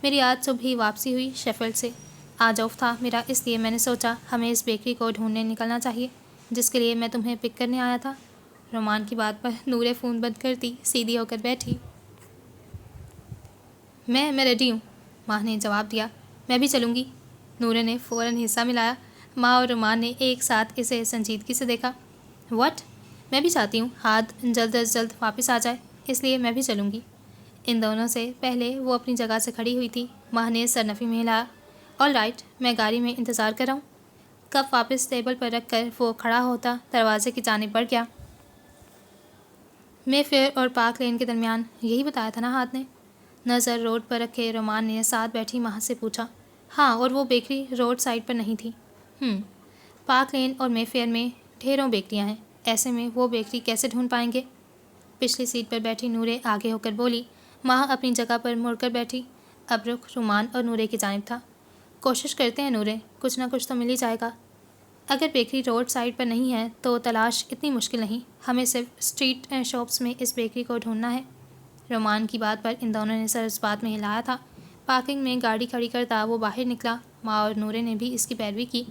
A: میری آج صبح ہی واپسی ہوئی شیفیلڈ سے۔ آج آف تھا میرا، اس لیے میں نے سوچا ہمیں اس بیکری کو ڈھونڈنے نکلنا چاہیے جس کے لیے میں تمہیں پک کرنے آیا تھا۔ رومان کی بات پر نورے فون بند کرتی سیدھی ہو کر بیٹھی۔ میں ریڈی ہوں، ماں نے جواب دیا۔ میں بھی چلوں گی، نورے نے فوراً حصہ ملایا۔ ماں اور رومان نے ایک ساتھ اسے سنجیدگی سے دیکھا۔ واٹ؟ میں بھی چاہتی ہوں ہاتھ جلد از جلد واپس آ جائے، اس لیے میں بھی چلوں گی۔ ان دونوں سے پہلے وہ اپنی جگہ سے کھڑی ہوئی تھی۔ ماں نے سرنفی میں ہلایا۔ آل رائٹ، میں گاڑی میں انتظار کر رہا ہوں۔ کپ واپس ٹیبل پر رکھ کر وہ کھڑا ہوتا دروازے کی جانب بڑھ گیا۔ مے فیئر اور پارک لین کے درمیان، یہی بتایا تھا نا ہاتھ نے؟ نظر روڈ پر رکھے رومان نے ساتھ بیٹھی ماں سے پوچھا۔ ہاں، اور وہ بیکری روڈ سائڈ پر نہیں تھی۔ پارک لین اور مے فیئر میں ڈھیروں بیکریاں ہیں، ایسے میں وہ بیکری کیسے ڈھونڈ پائیں گے؟ پچھلی سیٹ پر بیٹھی نورے آگے ہو کر بولی۔ ماں اپنی جگہ پر مڑ کر بیٹھی۔ اب رخ رومان اور نورے کی جانب تھا۔ کوشش کرتے ہیں نورے، کچھ نہ کچھ تو مل ہی جائے گا۔ اگر بیکری روڈ سائڈ پر نہیں ہے تو تلاش اتنی مشکل نہیں، ہمیں صرف اسٹریٹ شاپس میں اس بیکری کو ڈھونڈنا ہے۔ رومان کی بات پر ان دونوں نے سر اس بات میں ہلایا تھا۔ پارکنگ میں گاڑی کھڑی کرتا وہ باہر نکلا۔ ماں اور نورے نے بھی اس کی پیروی کی۔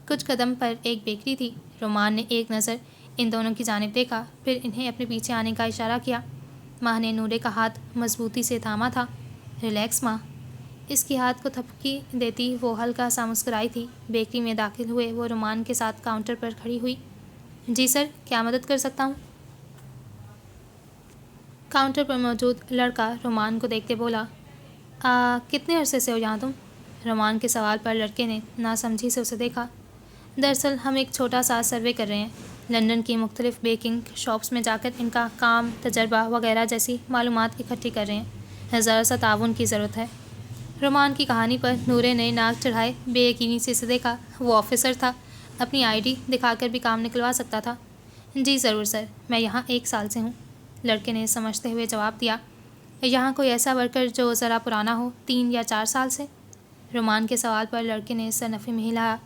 A: کچھ قدم پر ایک بیکری تھی۔ رومان نے ایک نظر ان دونوں کی جانب دیکھا، پھر انہیں اپنے پیچھے آنے کا اشارہ کیا۔ ماں نے نورے کا ہاتھ مضبوطی سے تھاما تھا۔ ریلیکس ماں۔ اس کی ہاتھ کو تھپکی دیتی وہ ہلکا سا مسکرائی تھی۔ بیکری میں داخل ہوئے وہ رومان کے ساتھ کاؤنٹر پر کھڑی ہوئی۔ جی سر، کیا مدد کر سکتا ہوں؟ کاؤنٹر پر موجود لڑکا رومان کو دیکھتے بولا۔ کتنے عرصے سے ہو یہاں تم؟ رومان کے سوال پر لڑکے نے ناسمجھی سے اسے دیکھا۔ دراصل ہم ایک چھوٹا سا سروے کر رہے ہیں، لندن کی مختلف بیکنگ شاپس میں جا کر ان کا کام، تجربہ وغیرہ جیسی معلومات اکٹھی کر رہے ہیں۔ ذرا سا تعاون کی ضرورت ہے۔ رومان کی کہانی پر نورے نے ناک چڑھائے بے یقینی سے اسے دیکھا۔ وہ آفیسر تھا، اپنی آئی ڈی دکھا کر بھی کام نکلوا سکتا تھا۔ جی ضرور سر، میں یہاں 1 سال سے ہوں، لڑکے نے سمجھتے ہوئے جواب دیا۔ یہاں کوئی ایسا ورکر جو ذرا پرانا ہو، 3 یا 4 سال سے؟ رومان کے سوال پر لڑکے نے سر نفی میں ہلایا۔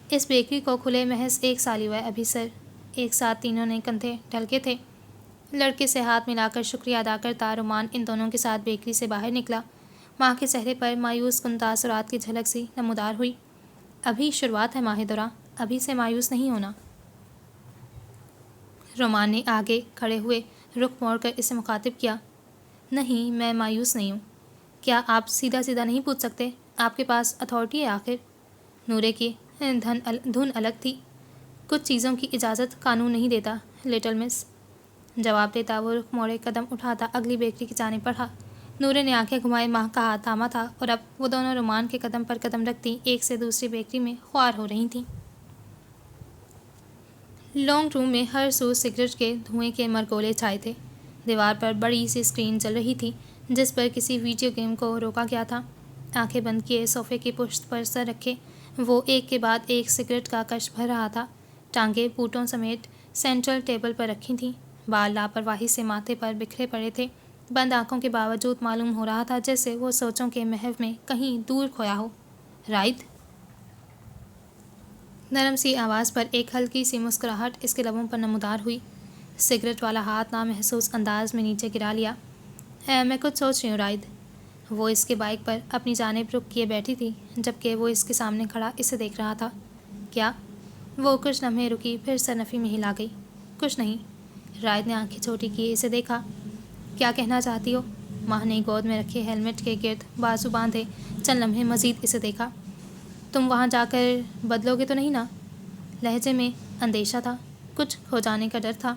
A: اس بیکری کو کھلے محض 1 سال ہی ہوا ہے ابھی سر۔ ایک ساتھ تینوں نے کندھے ڈھلکے تھے۔ لڑکے سے ہاتھ ملا کر شکریہ ادا کرتا رومان ان دونوں کے ساتھ بیکری سے باہر نکلا۔ ماں کے چہرے پر مایوس کن تاثرات کی جھلک سی نمودار ہوئی۔ ابھی شروعات ہے ماہدرہ، ابھی سے مایوس نہیں ہونا۔ رومان نے آگے کھڑے ہوئے رخ موڑ کر اسے مخاطب کیا۔ نہیں، میں مایوس نہیں ہوں۔ کیا آپ سیدھا سیدھا نہیں پوچھ سکتے؟ آپ کے پاس اتھارٹی ہے آخر؟ نورے کی دھن الگ تھی۔ کچھ چیزوں کی اجازت قانون نہیں دیتا لٹل مس۔ جواب دیتا وہ رخ موڑے قدم اٹھاتا اگلی بیکری کی جانب بڑھا۔ نورے نے آنکھیں گھمائے ماں کا ہاتھ تھاما تھا اور اب وہ دونوں رومان کے قدم پر قدم رکھتی ایک سے دوسری بیکری میں خوار ہو رہی تھیں۔ لانگ روم میں ہر سو سگریٹ کے دھوئیں کے مرگولے چھائے تھے۔ دیوار پر بڑی سی اسکرین چل رہی تھی جس پر کسی ویڈیو گیم کو روکا گیا تھا۔ آنکھیں بند کیے صوفے کی پشت پر سر رکھے وہ ایک کے بعد ایک سگریٹ کا کش بھر رہا تھا۔ ٹانگیں بوٹوں سمیت سینٹرل ٹیبل پر رکھی تھیں۔ بال لاپرواہی سے ماتھے پر بکھرے پڑے تھے۔ بند آنکھوں کے باوجود معلوم ہو رہا تھا جیسے وہ سوچوں کے محو میں کہیں دور کھویا ہو۔ رائد؟ نرم سی آواز پر ایک ہلکی سی مسکراہٹ اس کے لبوں پر نمودار ہوئی۔ سگریٹ والا ہاتھ نامحسوس انداز میں نیچے گرا لیا۔ میں کچھ سوچ رہی ہوں رائد۔ وہ اس کے بائک پر اپنی جانب رخ کیے بیٹھی تھی جبکہ وہ اس کے سامنے کھڑا اسے دیکھ رہا تھا۔ کیا؟ وہ کچھ لمحے رکی پھر سرنفی میں ہلا گئی۔ کچھ نہیں۔ رائد نے آنکھیں چھوٹی کیے اسے دیکھا۔ کیا کہنا چاہتی ہو؟ ماں نے گود میں رکھے ہیلمٹ کے گرد بازو باندھے چند لمحے مزید اسے دیکھا۔ تم وہاں جا کر بدلو گے تو نہیں نا؟ لہجے میں اندیشہ تھا، کچھ کھو جانے کا ڈر تھا۔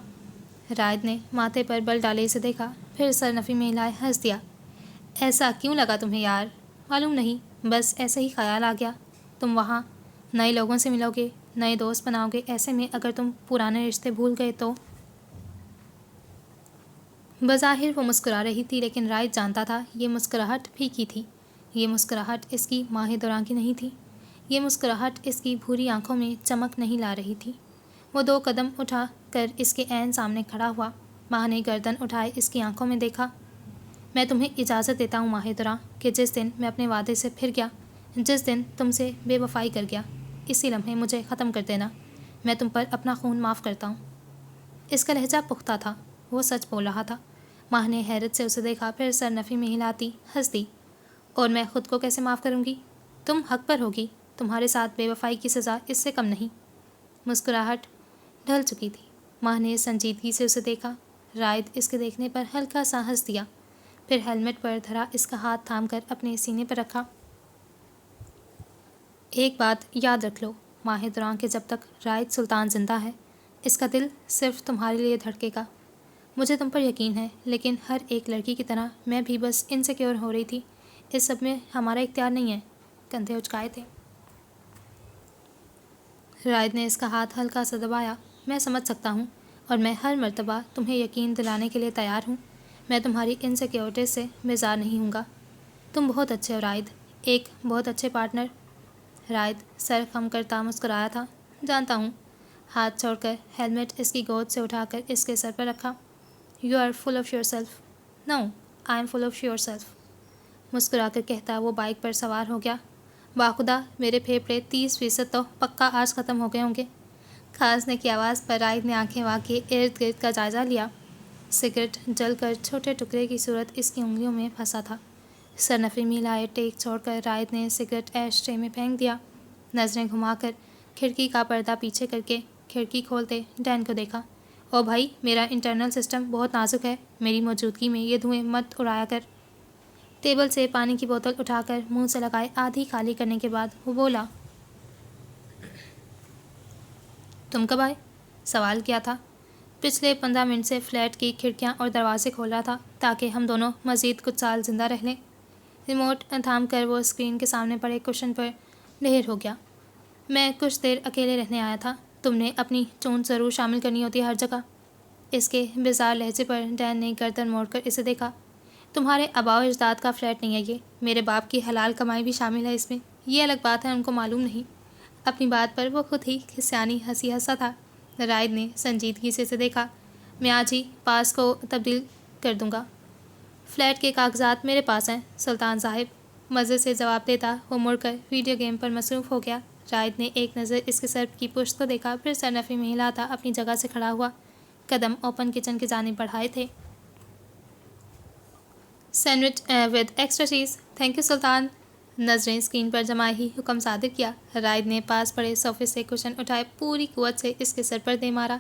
A: رائد نے ماتھے پر بل ڈالے اسے دیکھا، پھر سر نفی میں ہلائے ہنس دیا۔ ایسا کیوں لگا تمہیں یار؟ معلوم نہیں، بس ایسے ہی خیال آ گیا۔ تم وہاں نئے لوگوں سے ملو گے، نئے دوست بناؤ گے، ایسے میں اگر تم پرانے رشتے بھول گئے تو؟ بظاہر وہ مسکرا رہی تھی لیکن رائد جانتا تھا یہ مسکراہٹ پھیکی تھی۔ یہ مسکراہٹ اس کی ماہ دوران کی نہیں تھی۔ یہ مسکراہٹ اس کی بھوری آنکھوں میں چمک نہیں لا رہی تھی۔ وہ 2 قدم اٹھا کر اس کے عین سامنے کھڑا ہوا۔ ماں نے گردن اٹھائے اس کی آنکھوں میں دیکھا۔ میں تمہیں اجازت دیتا ہوں ماہدرہ کہ جس دن میں اپنے وعدے سے پھر گیا، جس دن تم سے بے وفائی کر گیا، اسی لمحے مجھے ختم کر دینا۔ میں تم پر اپنا خون معاف کرتا ہوں۔ اس کا لہجہ پختہ تھا، وہ سچ بول رہا تھا۔ ماں نے حیرت سے اسے دیکھا، پھر سر نفی میں ہلاتی ہنس دی۔ اور میں خود کو کیسے معاف کروں گی؟ تم حق پر ہوگی، تمہارے ساتھ بے وفائی کی سزا اس سے کم نہیں۔ مسکراہٹ ڈھل چکی تھی۔ ماہ نے سنجیدگی سے اسے دیکھا۔ رائد اس کے دیکھنے پر ہلکا سا ہنس دیا، پھر ہیلمٹ پر دھرا اس کا ہاتھ تھام کر اپنے سینے پر رکھا۔ ایک بات یاد رکھ لو ماہ دوران کہ جب تک رائد سلطان زندہ ہے، اس کا دل صرف تمہارے لیے دھڑکے گا۔ مجھے تم پر یقین ہے، لیکن ہر ایک لڑکی کی طرح میں بھی بس انسیکیور ہو رہی تھی۔ اس سب میں ہمارا اختیار نہیں ہے۔ کندھے اچکائے تھے۔ رائد نے اس کا ہاتھ ہلکا سا دبایا۔ میں سمجھ سکتا ہوں، اور میں ہر مرتبہ تمہیں یقین دلانے کے لیے تیار ہوں۔ میں تمہاری انسیکیورٹی سے بیزار نہیں ہوں گا۔ تم بہت اچھے ہو رائد، ایک بہت اچھے پارٹنر۔ رائد سر خم کرتا مسکرایا تھا۔ جانتا ہوں۔ ہاتھ چھوڑ کر ہیلمٹ اس کی گود سے اٹھا کر اس کے سر پر رکھا۔ You are full of yourself. No, I am full of yourself, مسکرا کر کہتا وہ بائک پر سوار ہو گیا۔ باخدا میرے پھیپھڑے 30% تو پکا آج ختم ہو گئے ہوں گے۔ کھانسنے کی آواز پر رائد نے آنکھیں وا کے ارد گرد کا جائزہ لیا۔ سگریٹ جل کر چھوٹے ٹکڑے کی صورت اس کی انگلیوں میں پھنسا تھا۔ سرنفی میلائے ٹیک چھوڑ کر رائد نے سگریٹ ایش ٹرے میں پھینک دیا۔ نظریں گھما کر کھڑکی کا پردہ پیچھے کر کے کھڑکی کھولتے ڈین کو دیکھا۔ او بھائی، میرا انٹرنل سسٹم بہت نازک ہے، میری موجودگی میں یہ دھوئیں مت اڑایا کر۔ ٹیبل سے پانی کی بوتل اٹھا کر منہ سے لگائے آدھی خالی کرنے کے بعد وہ بولا، تم کب آئے؟ سوال کیا تھا۔ پچھلے 15 منٹ سے فلیٹ کی کھڑکیاں اور دروازے کھول رہا تھا تاکہ ہم دونوں مزید کچھ سال زندہ رہ لیں۔ ریموٹ تھام کر وہ اسکرین کے سامنے پڑے کشن پر ڈھیر ہو گیا۔ میں کچھ دیر اکیلے رہنے آیا تھا۔ تم نے اپنی چونچ ضرور شامل کرنی ہوتی ہے ہر جگہ۔ اس کے بیزار لہجے پر ڈین نے گردن موڑ کر اسے دیکھا۔ تمہارے آباء و اجداد کا فلیٹ نہیں ہے یہ، میرے باپ کی حلال کمائی بھی شامل ہے اس میں۔ یہ الگ بات ہے ان کو معلوم نہیں۔ اپنی بات پر وہ خود ہی کھسیانی ہنسی ہنسا تھا۔ رائد نے سنجیدگی سے اسے دیکھا۔ میں آج ہی پاس کو تبدیل کر دوں گا۔ فلیٹ کے کاغذات میرے پاس ہیں سلطان صاحب، مزے سے جواب دیتا وہ مڑ کر ویڈیو گیم پر مصروف ہو گیا۔ رائد نے ایک نظر اس کے سر کی پشت کو دیکھا، پھر سرنفی میں ہلاتا اپنی جگہ سے کھڑا ہوا، قدم اوپن کچن کی جانب بڑھائے تھے۔ سینڈوچ ود ایکسٹرا چیز، تھینک یو سلطان۔ نظریں اسکرین پر جمائے ہی حکم صادر کیا۔ رائد نے پاس پڑے صوفے سے کشن اٹھائے پوری قوت سے اس کے سر پر دے مارا۔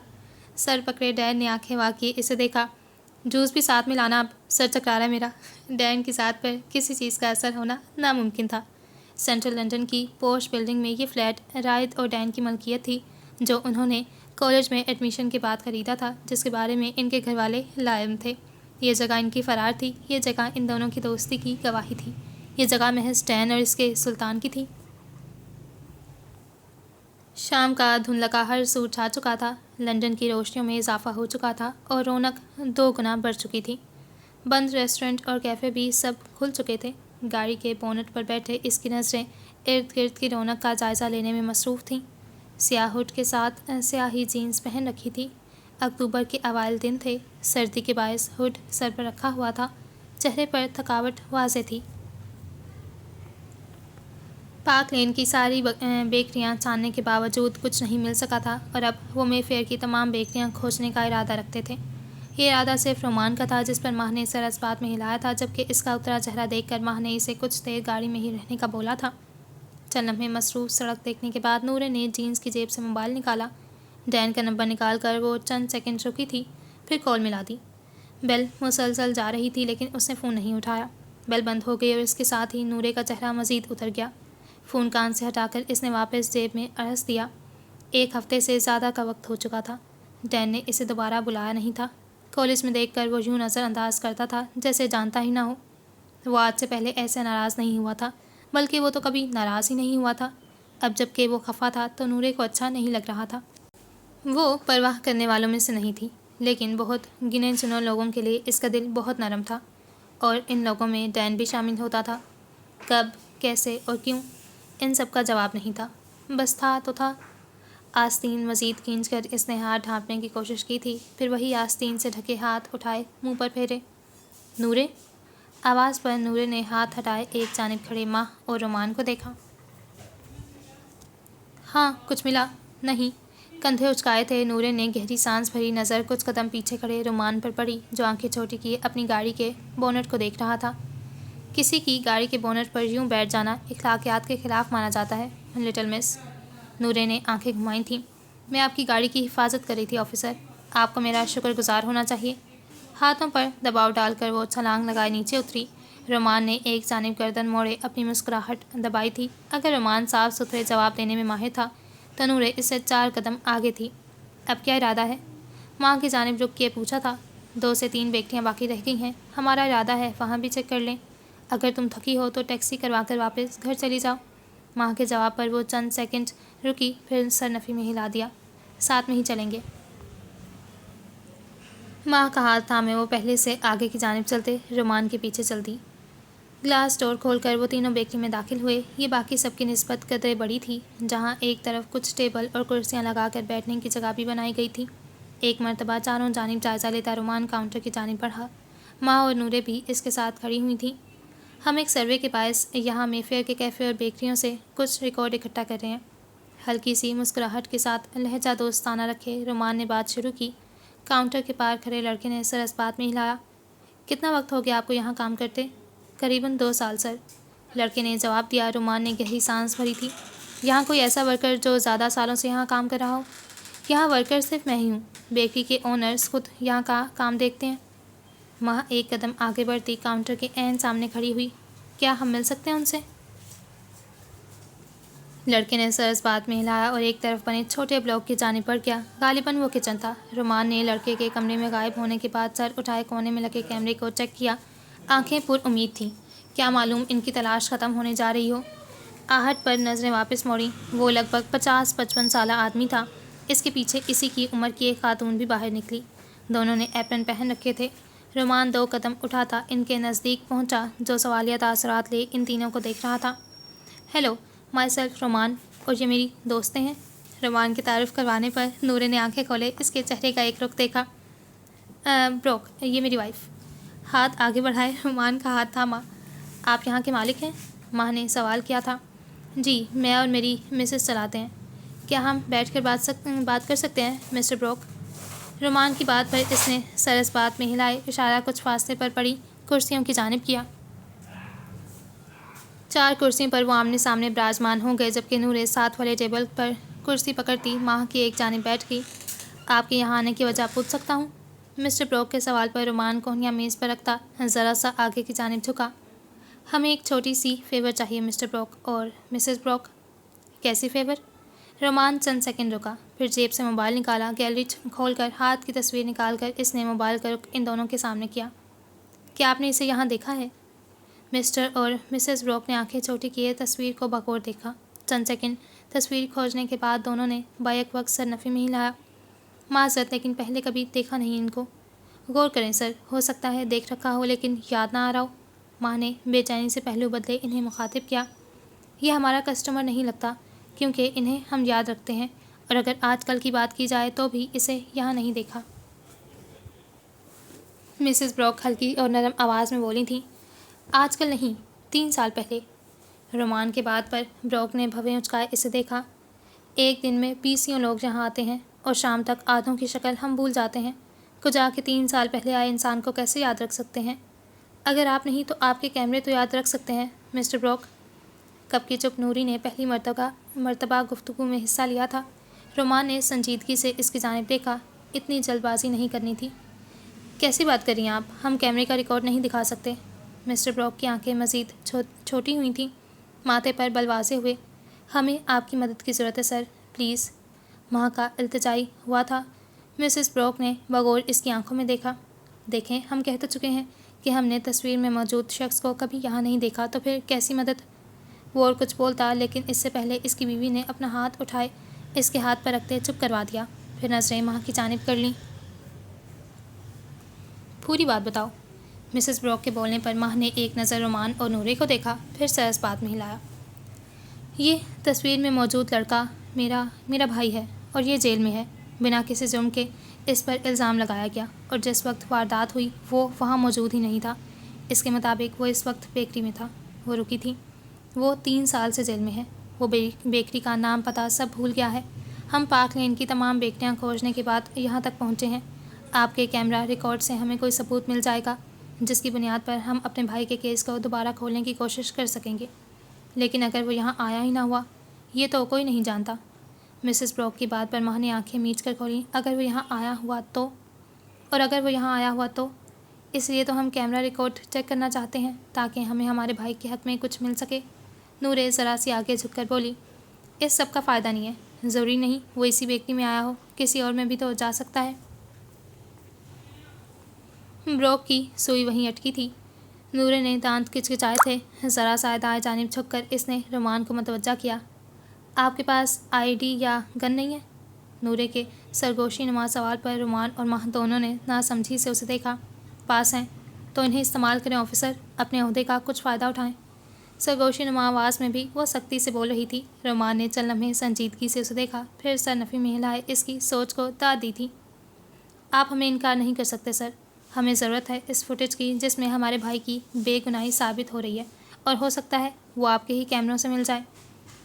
A: سر پکڑے ڈین نے آنکھیں وا کیے اسے دیکھا۔ جوس بھی ساتھ میں لانا، اب سر چکرا رہا ہے میرا۔ ڈین کی ذات پر کسی چیز کا اثر ہونا ناممکن تھا۔ سینٹرل لندن کی پوش بلڈنگ میں یہ فلیٹ رائد اور ڈین کی ملکیت تھی، جو انہوں نے کالج میں ایڈمیشن کے بعد خریدا تھا، جس کے بارے میں ان کے گھر والے لا علم تھے۔ یہ جگہ ان کی فرار تھی، یہ جگہ ان دونوں کی دوستی کی گواہی تھی، یہ جگہ محض ڈین اور اس کے سلطان کی تھی۔ شام کا دھندلکا ہر سو چھا چکا تھا، لندن کی روشنیوں میں اضافہ ہو چکا تھا اور رونق 2 گنا بڑھ چکی تھی۔ بند ریسٹورنٹ اور کیفے بھی سب کھل چکے تھے۔ گاڑی کے بونٹ پر بیٹھے اس کی نظریں ارد گرد کی رونق کا جائزہ لینے میں مصروف تھیں۔ سیاہ ہوڈ کے ساتھ سیاہی جینز پہن رکھی تھی۔ اکتوبر کے اوائل دن تھے، سردی کے باعث ہوڈ سر پر رکھا ہوا تھا، چہرے پر تھکاوٹ واضح تھی۔ پارک لین کی ساری بیکریاں چھاننے کے باوجود کچھ نہیں مل سکا تھا، اور اب وہ مے فیئر کی تمام بیکریاں کھوجنے کا ارادہ رکھتے تھے۔ یہ ارادہ صرف رومان کا تھا، جس پر ماہ نے سر اس بات میں ہلایا تھا، جبکہ اس کا اترا چہرہ دیکھ کر ماہ نے اسے کچھ دیر گاڑی میں ہی رہنے کا بولا تھا۔ چند لمحے مصروف سڑک دیکھنے کے بعد نورے نے جینز کی جیب سے موبائل نکالا۔ ڈین کا نمبر نکال کر وہ چند سیکنڈ رکی تھی، پھر کال ملا دی۔ بیل مسلسل جا رہی تھی لیکن اس نے فون نہیں اٹھایا۔ بیل بند ہو گئی اور اس کے ساتھ ہی نورے کا چہرہ مزید اتر گیا۔ فون کان سے ہٹا کر اس نے واپس جیب میں ارس دیا۔ 1 ہفتے سے زیادہ کا وقت ہو چکا تھا۔ ڈین نے اسے دوبارہ بلایا نہیں تھا۔ کالج میں دیکھ کر وہ یوں نظر انداز کرتا تھا جیسے جانتا ہی نہ ہو۔ وہ آج سے پہلے ایسے ناراض نہیں ہوا تھا، بلکہ وہ تو کبھی ناراض ہی نہیں ہوا تھا۔ اب جب کہ وہ خفا تھا تو نورے کو اچھا نہیں لگ رہا تھا۔ وہ پرواہ کرنے والوں میں سے نہیں تھی، لیکن بہت گنے چنے لوگوں کے لیے اس کا دل بہت نرم تھا، اور ان لوگوں میں ڈین بھی شامل ہوتا تھا۔ کب، کیسے اور کیوں، ان سب کا جواب نہیں تھا، بس تھا تو تھا۔ آستین مزید کھینچ کر اس نے ہاتھ ڈھانپنے کی کوشش کی تھی، پھر وہی آستین سے ڈھکے ہاتھ اٹھائے منہ پر پھیرے۔ نورے، آواز پر نورے نے ہاتھ ہٹائے ایک جانب کھڑے ماہ اور رومان کو دیکھا۔ ہاں، کچھ ملا؟ نہیں۔ کندھے اچکائے تھے نورے نے گہری سانس بھری نظر کچھ قدم پیچھے کھڑے رومان پر پڑی، جو آنکھیں چھوٹی کیے اپنی گاڑی کے بونٹ کو دیکھ رہا تھا۔ کسی کی گاڑی کے بونٹ پر یوں بیٹھ جانا اخلاقیات کے خلاف مانا جاتا ہے لٹل مس۔ نورے نے آنکھیں گھمائی تھیں۔ میں آپ کی گاڑی کی حفاظت کر رہی تھی آفیسر، آپ کو میرا شکر گزار ہونا چاہیے۔ ہاتھوں پر دباؤ ڈال کر وہ چھلانگ لگائے نیچے اتری۔ رومان نے ایک جانب گردن موڑے اپنی مسکراہٹ دبائی تھی۔ اگر رومان صاف ستھرے جواب دینے میں ماہر تھا تو نورے اس سے 4 قدم آگے تھی۔ اب کیا ارادہ ہے؟ ماں کی جانب رک کے پوچھا تھا۔ 2 سے 3 بیکٹیاں باقی رہ گئی ہیں، ہمارا ارادہ ہے وہاں بھی چیک کر لیں۔ اگر تم تھکی ہو تو ٹیکسی کروا کر واپس گھر چلی جاؤ۔ ماں کے جواب پر وہ چند سیکنڈ رکی، پھر سر نفی میں ہلا دیا۔ ساتھ میں ہی چلیں گے۔ ماں کا ہاتھ تھامے وہ پہلے سے آگے کی جانب چلتے رومان کے پیچھے چل دی۔ گلاس ڈور کھول کر وہ تینوں بیکری میں داخل ہوئے۔ یہ باقی سب کی نسبت قدرے بڑی تھی، جہاں ایک طرف کچھ ٹیبل اور کرسیاں لگا کر بیٹھنے کی جگہ بھی بنائی گئی تھی۔ ایک مرتبہ چاروں جانب جائزہ لیتا رومان کاؤنٹر کی جانب بڑھا۔ ماں اور نورے بھی اس کے ساتھ کھڑی ہوئی تھیں۔ ہم ایک سروے کے باعث یہاں مے فیئر کے کیفے اور بیکریوں سے کچھ ریکارڈ اکٹھا کر رہے ہیں۔ ہلکی سی مسکراہٹ کے ساتھ لہجہ دوستانہ رکھے رومان نے بات شروع کی۔ کاؤنٹر کے پار کھڑے لڑکے نے سر اس بات میں ہلایا۔ کتنا وقت ہو گیا آپ کو یہاں کام کرتے؟ قریباً 2 سال سر، لڑکے نے جواب دیا۔ رومان نے گہری سانس بھری تھی۔ یہاں کوئی ایسا ورکر جو زیادہ سالوں سے یہاں کام کر رہا ہو؟ یہاں ورکر صرف میں ہی ہوں، بیکری کے اونرز خود یہاں کا کام دیکھتے ہیں۔ ماں ایک قدم آگے بڑھتی کاؤنٹر کے عین سامنے کھڑی ہوئی۔ کیا ہم مل سکتے ہیں ان سے؟ لڑکے نے سر اس بات میں ہلایا اور ایک طرف بنے چھوٹے بلاک کی جانب بڑھ گیا۔ غالباً وہ کچن تھا۔ رومان نے لڑکے کے کمرے میں غائب ہونے کے بعد سر اٹھائے کونے میں لگے کیمرے کو چیک کیا۔ آنکھیں پر امید تھیں، کیا معلوم ان کی تلاش ختم ہونے جا رہی ہو۔ آہٹ پر نظریں واپس موڑیں۔ وہ لگ بھگ 50-55 سالہ آدمی تھا۔ اس کے پیچھے اسی کی عمر کی ایک خاتون بھی باہر نکلی۔ دونوں نے ایپرن پہن رکھے تھے۔ رومان 2 قدم اٹھاتا ان کے نزدیک پہنچا، جو سوالیہ تاثرات لے ان تینوں کو دیکھ رہا تھا۔ ہیلو، مائی سیلف رومان، اور یہ میری دوستیں ہیں۔ رومان کی تعارف کروانے پر نورے نے آنکھیں کھولے اس کے چہرے کا ایک رخ دیکھا۔ بروک، یہ میری وائف۔ ہاتھ آگے بڑھائے رومان کا ہاتھ تھاما۔ آپ یہاں کے مالک ہیں؟ ماں نے سوال کیا تھا۔ جی، میں اور میری مسز چلاتے ہیں۔ کیا ہم بیٹھ کر بات کر سکتے ہیں مسٹر بروک؟ رومان کی بات پر اس نے سر اس بات میں ہلائے، اشارہ کچھ فاصلے پر پڑی کرسیوں کی جانب کیا۔ 4 کرسیوں پر وہ آمنے سامنے براجمان ہو گئے، جبکہ نورے ساتھ والے ٹیبل پر کرسی پکڑتی ماں کی ایک جانب بیٹھ گئی۔ آپ کے یہاں آنے کی وجہ پوچھ سکتا ہوں؟ مسٹر بروک کے سوال پر رومان کوہنیاں میز پر رکھتا ذرا سا آگے کی جانب جھکا۔ ہمیں ایک چھوٹی سی فیور چاہیے مسٹر بروک اور مسز بروک۔ کیسی فیور؟ رومان چند سیکنڈ رکا، پھر جیب سے موبائل نکالا۔ گیلری کھول کر ہاتھ کی تصویر نکال کر اس نے موبائل کا رخ ان دونوں کے سامنے کیا۔ کیا آپ نے اسے یہاں دیکھا ہے؟ مسٹر اور مسز بروک نے آنکھیں چھوٹی کیے تصویر کو بغور دیکھا۔ چند سیکنڈ تصویر کھوجنے کے بعد دونوں نے بیک وقت سر نفی میں ہلایا۔ معذرت، لیکن پہلے کبھی دیکھا نہیں ان کو۔ غور کریں سر، ہو سکتا ہے دیکھ رکھا ہو لیکن یاد نہ آ رہا ہو۔ ماں نے بے چینی سے پہلو بدلے انہیں مخاطب کیا۔ یہ ہمارا کسٹمر نہیں لگتا، کیونکہ انہیں ہم یاد رکھتے ہیں، اور اگر آج کل کی بات کی جائے تو بھی اسے یہاں نہیں دیکھا۔ مسز بروک ہلکی اور نرم آواز میں بولی تھیں۔ آج کل نہیں، 3 سال پہلے۔ رومان کے بات پر بروک نے بھویں اچکائے اسے دیکھا۔ ایک دن میں 20 لوگ یہاں آتے ہیں اور شام تک آدھوں کی شکل ہم بھول جاتے ہیں، کجا کے 3 سال پہلے آئے انسان کو کیسے یاد رکھ سکتے ہیں؟ اگر آپ نہیں تو آپ کے کیمرے تو یاد رکھ سکتے ہیں مسٹر بروک۔ کب کی چپ نوری نے پہلی مرتبہ گفتگو میں حصہ لیا تھا۔ رومان نے سنجیدگی سے اس کی جانب دیکھا۔ اتنی جلد بازی نہیں کرنی تھی۔ کیسی بات کر رہی ہیں آپ؟ ہم کیمرے کا ریکارڈ نہیں دکھا سکتے۔ مسٹر بروک کی آنکھیں مزید چھوٹی ہوئی تھیں، ماتھے پر بل واضح ہوئے۔ ہمیں آپ کی مدد کی ضرورت ہے سر، پلیز۔ ماں کا التجائی ہوا تھا۔ مسز بروک نے بغور اس کی آنکھوں میں دیکھا۔ دیکھیں، ہم کہہ تو چکے ہیں کہ ہم نے تصویر میں موجود شخص کو کبھی یہاں نہیں دیکھا، تو پھر کیسی مدد؟ وہ اور کچھ بولتا، لیکن اس سے پہلے اس کی بیوی نے اپنا ہاتھ اٹھائے اس کے ہاتھ پر رکھتے چپ کروا دیا، پھر نظریں ماں کی جانب کر لیں۔ پوری بات بتاؤ۔ مسز بروک کے بولنے پر ماں نے ایک نظر رومان اور نورے کو دیکھا، پھر سر اس بات میں ہلایا۔ یہ تصویر میں موجود لڑکا میرا بھائی ہے، اور یہ جیل میں ہے۔ بنا کسی جرم کے اس پر الزام لگایا گیا، اور جس وقت واردات ہوئی وہ وہاں موجود ہی نہیں تھا۔ اس کے مطابق وہ اس وقت بیکری میں تھا۔ وہ رکی تھی۔ وہ 3 سال سے جیل میں ہے۔ وہ بیکری کا نام پتہ سب بھول گیا ہے۔ ہم پارک لین کی تمام بیکریاں کھوجنے کے بعد یہاں تک پہنچے ہیں۔ آپ کے کیمرہ ریکارڈ سے ہمیں کوئی ثبوت مل جائے گا جس کی بنیاد پر ہم اپنے بھائی کے کیس کو دوبارہ کھولنے کی کوشش کر سکیں گے۔ لیکن اگر وہ یہاں آیا ہی نہ ہوا، یہ تو کوئی نہیں جانتا۔ مسز بروک کی بات پر ماں نے آنکھیں میچ کر کھولیں۔ اگر وہ یہاں آیا ہوا تو؟ اور اگر وہ یہاں آیا ہوا تو؟ اس لیے تو ہم کیمرہ ریکارڈ چیک کرنا چاہتے ہیں تاکہ ہمیں ہمارے بھائی کے حق میں کچھ مل سکے۔ نورے ذرا سی آگے جھک کر بولی، اس سب کا فائدہ نہیں ہے، ضروری نہیں وہ اسی بیکری میں آیا ہو، کسی اور میں بھی تو جا سکتا ہے۔ بروک کی سوئی وہیں اٹکی تھی۔ نورے نے دانت کچکچائے تھے۔ ذرا سا دائیں جانب جھک کر اس نے رومان کو متوجہ کیا۔ آپ کے پاس ID یا گن نہیں ہے؟ نورے کے سرگوشی نما سوال پر رومان اور ماہ دونوں نے ناسمجھی سے اسے دیکھا۔ پاس ہیں تو انہیں استعمال کریں آفیسر، اپنے عہدے کا کچھ فائدہ اٹھائیں۔ سرگوشی نما آواز میں بھی وہ سختی سے بول رہی تھی۔ رومان نے چند لمحے سنجیدگی سے اسے دیکھا، پھر سر نفی میں ہلائے اس کی سوچ کو داد دی تھی۔ آپ ہمیں انکار نہیں کر سکتے سر، ہمیں ضرورت ہے اس فوٹیج کی جس میں ہمارے بھائی کی بے گناہی ثابت ہو رہی ہے، اور ہو سکتا ہے وہ آپ کے ہی کیمروں سے مل جائے۔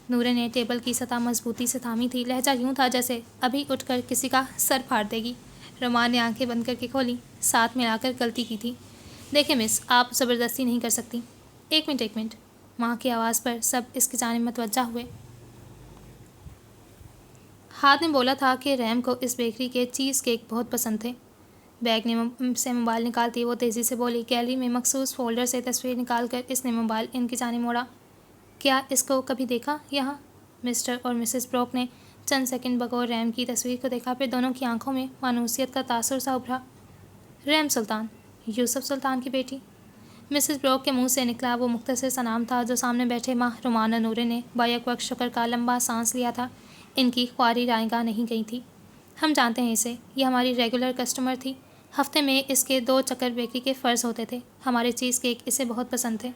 A: نورے نے ٹیبل کی سطح مضبوطی سے تھامی تھی، لہجہ یوں تھا جیسے ابھی اٹھ کر کسی کا سر پھاڑ دے گی۔ رومان نے آنکھیں بند کر کے کھولی، ساتھ ملا کر غلطی کی تھی۔ دیکھیں مس، آپ زبردستی نہیں کر سکتی۔ ایک منٹ، ماں کی آواز پر سب اس کی جانب متوجہ ہوئے۔ ہاتھ نے بولا تھا کہ ریم کو اس بیکری کے چیز کیک بہت پسند تھے۔ بیگ سے موبائل نکالتی وہ تیزی سے بولی۔ گیلری میں مخصوص فولڈر سے تصویر نکال کر اس نے موبائل ان کی جانب موڑا۔ کیا اس کو کبھی دیکھا یہاں؟ مسٹر اور مسز بروک نے چند سیکنڈ بغور ریم کی تصویر کو دیکھا، پھر دونوں کی آنکھوں میں مانوسیت کا تاثر سا ابھرا۔ ریم سلطان، یوسف سلطان کی بیٹی؟ مسز بروک کے منہ سے نکلا وہ مختصر سا نام تھا جو سامنے بیٹھے ماہ رومان اور نورے نے بیک وقت شکر کا لمبا سانس لیا تھا۔ ان کی خواری رائیگاں نہیں گئی تھی۔ ہم جانتے ہیں اسے، یہ ہماری ریگولر کسٹمر تھی۔ ہفتے میں اس کے 2 چکر بیکری کے فرض ہوتے تھے۔ ہمارے چیز کیک اسے بہت پسند تھے۔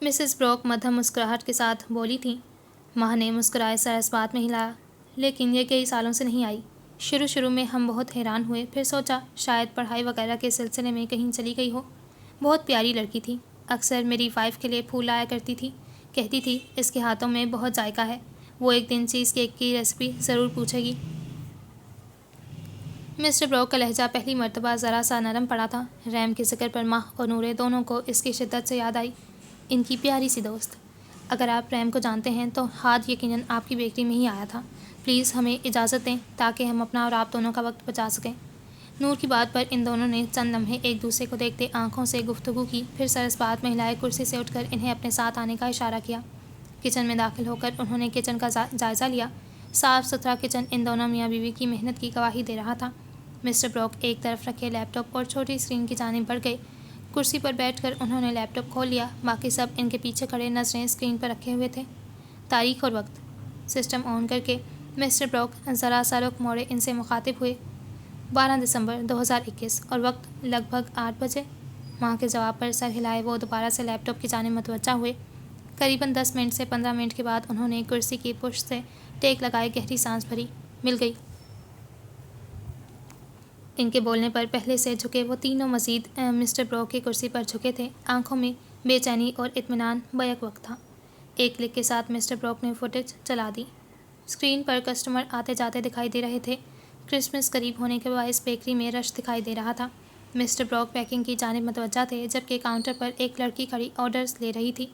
A: مسز بروک مدھم مسکراہٹ کے ساتھ بولی تھیں۔ ماہ نے مسکرائے سر اس بات میں ہلایا، لیکن یہ کئی سالوں سے نہیں آئی۔ شروع میں ہم بہت حیران ہوئے، پھر سوچا شاید پڑھائی وغیرہ کے سلسلے میں کہیں چلی گئی ہو۔ بہت پیاری لڑکی تھی، اکثر میری وائف کے لیے پھول لایا کرتی تھی، کہتی تھی اس کے ہاتھوں میں بہت ذائقہ ہے، وہ ایک دن چیز کیک کی ریسپی ضرور پوچھے گی۔ مسٹر بروک کا لہجہ پہلی مرتبہ ذرا سا نرم پڑا تھا۔ ریم کے ذکر پر ماہ اور نورے دونوں کو اس کی شدت سے یاد آئی، ان کی پیاری سی دوست۔ اگر آپ ریم کو جانتے ہیں تو ہاتھ یقیناً آپ کی بیکری میں ہی آیا تھا۔ پلیز ہمیں اجازت دیں تاکہ ہم اپنا اور آپ دونوں کا وقت بچا سکیں۔ نور کی بات پر ان دونوں نے چند لمحے ایک دوسرے کو دیکھتے آنکھوں سے گفتگو کی، پھر سر اس بات میں ہلائے کرسی سے اٹھ کر انہیں اپنے ساتھ آنے کا اشارہ کیا۔ کچن میں داخل ہو کر انہوں نے کچن کا جائزہ لیا۔ صاف ستھرا کچن ان دونوں میاں بیوی کی محنت کی گواہی دے رہا تھا۔ مسٹر بروک ایک طرف رکھے لیپ ٹاپ اور چھوٹی اسکرین کی جانب بڑھ گئے۔ کرسی پر بیٹھ کر انہوں نے لیپ ٹاپ کھول لیا، باقی سب ان کے پیچھے کھڑے نظریں اسکرین پر رکھے ہوئے تھے۔ تاریخ اور وقت سسٹم آن کر کے مسٹر بروک ذرا سا رخ موڑے ان سے مخاطب ہوئے۔ 12 دسمبر 2021 اور وقت لگ بھگ 8 بجے۔ ماں کے جواب پر سر ہلائے وہ دوبارہ سے لیپ ٹاپ کی جانب متوجہ ہوئے۔ قریباً 10 منٹ سے 15 منٹ کے بعد انہوں نے کرسی کی پشت سے ٹیک لگائے گہری سانس بھری۔ مل گئی۔ ان کے بولنے پر پہلے سے جھکے وہ تینوں مزید مسٹر بروک کی کرسی پر جھکے تھے، آنکھوں میں بے چینی اور اطمینان بیک وقت تھا۔ ایک کلک کے ساتھ مسٹر بروک نے فوٹیج چلا دی۔ اسکرین پر کسٹمر آتے جاتے دکھائی دے رہے تھے۔ کرسمس قریب ہونے کے باعث بیکری میں رش دکھائی دے رہا تھا۔ مسٹر بروک پیکنگ کی جانب متوجہ تھے، جبکہ کاؤنٹر پر ایک لڑکی کھڑی آرڈرز لے رہی تھی۔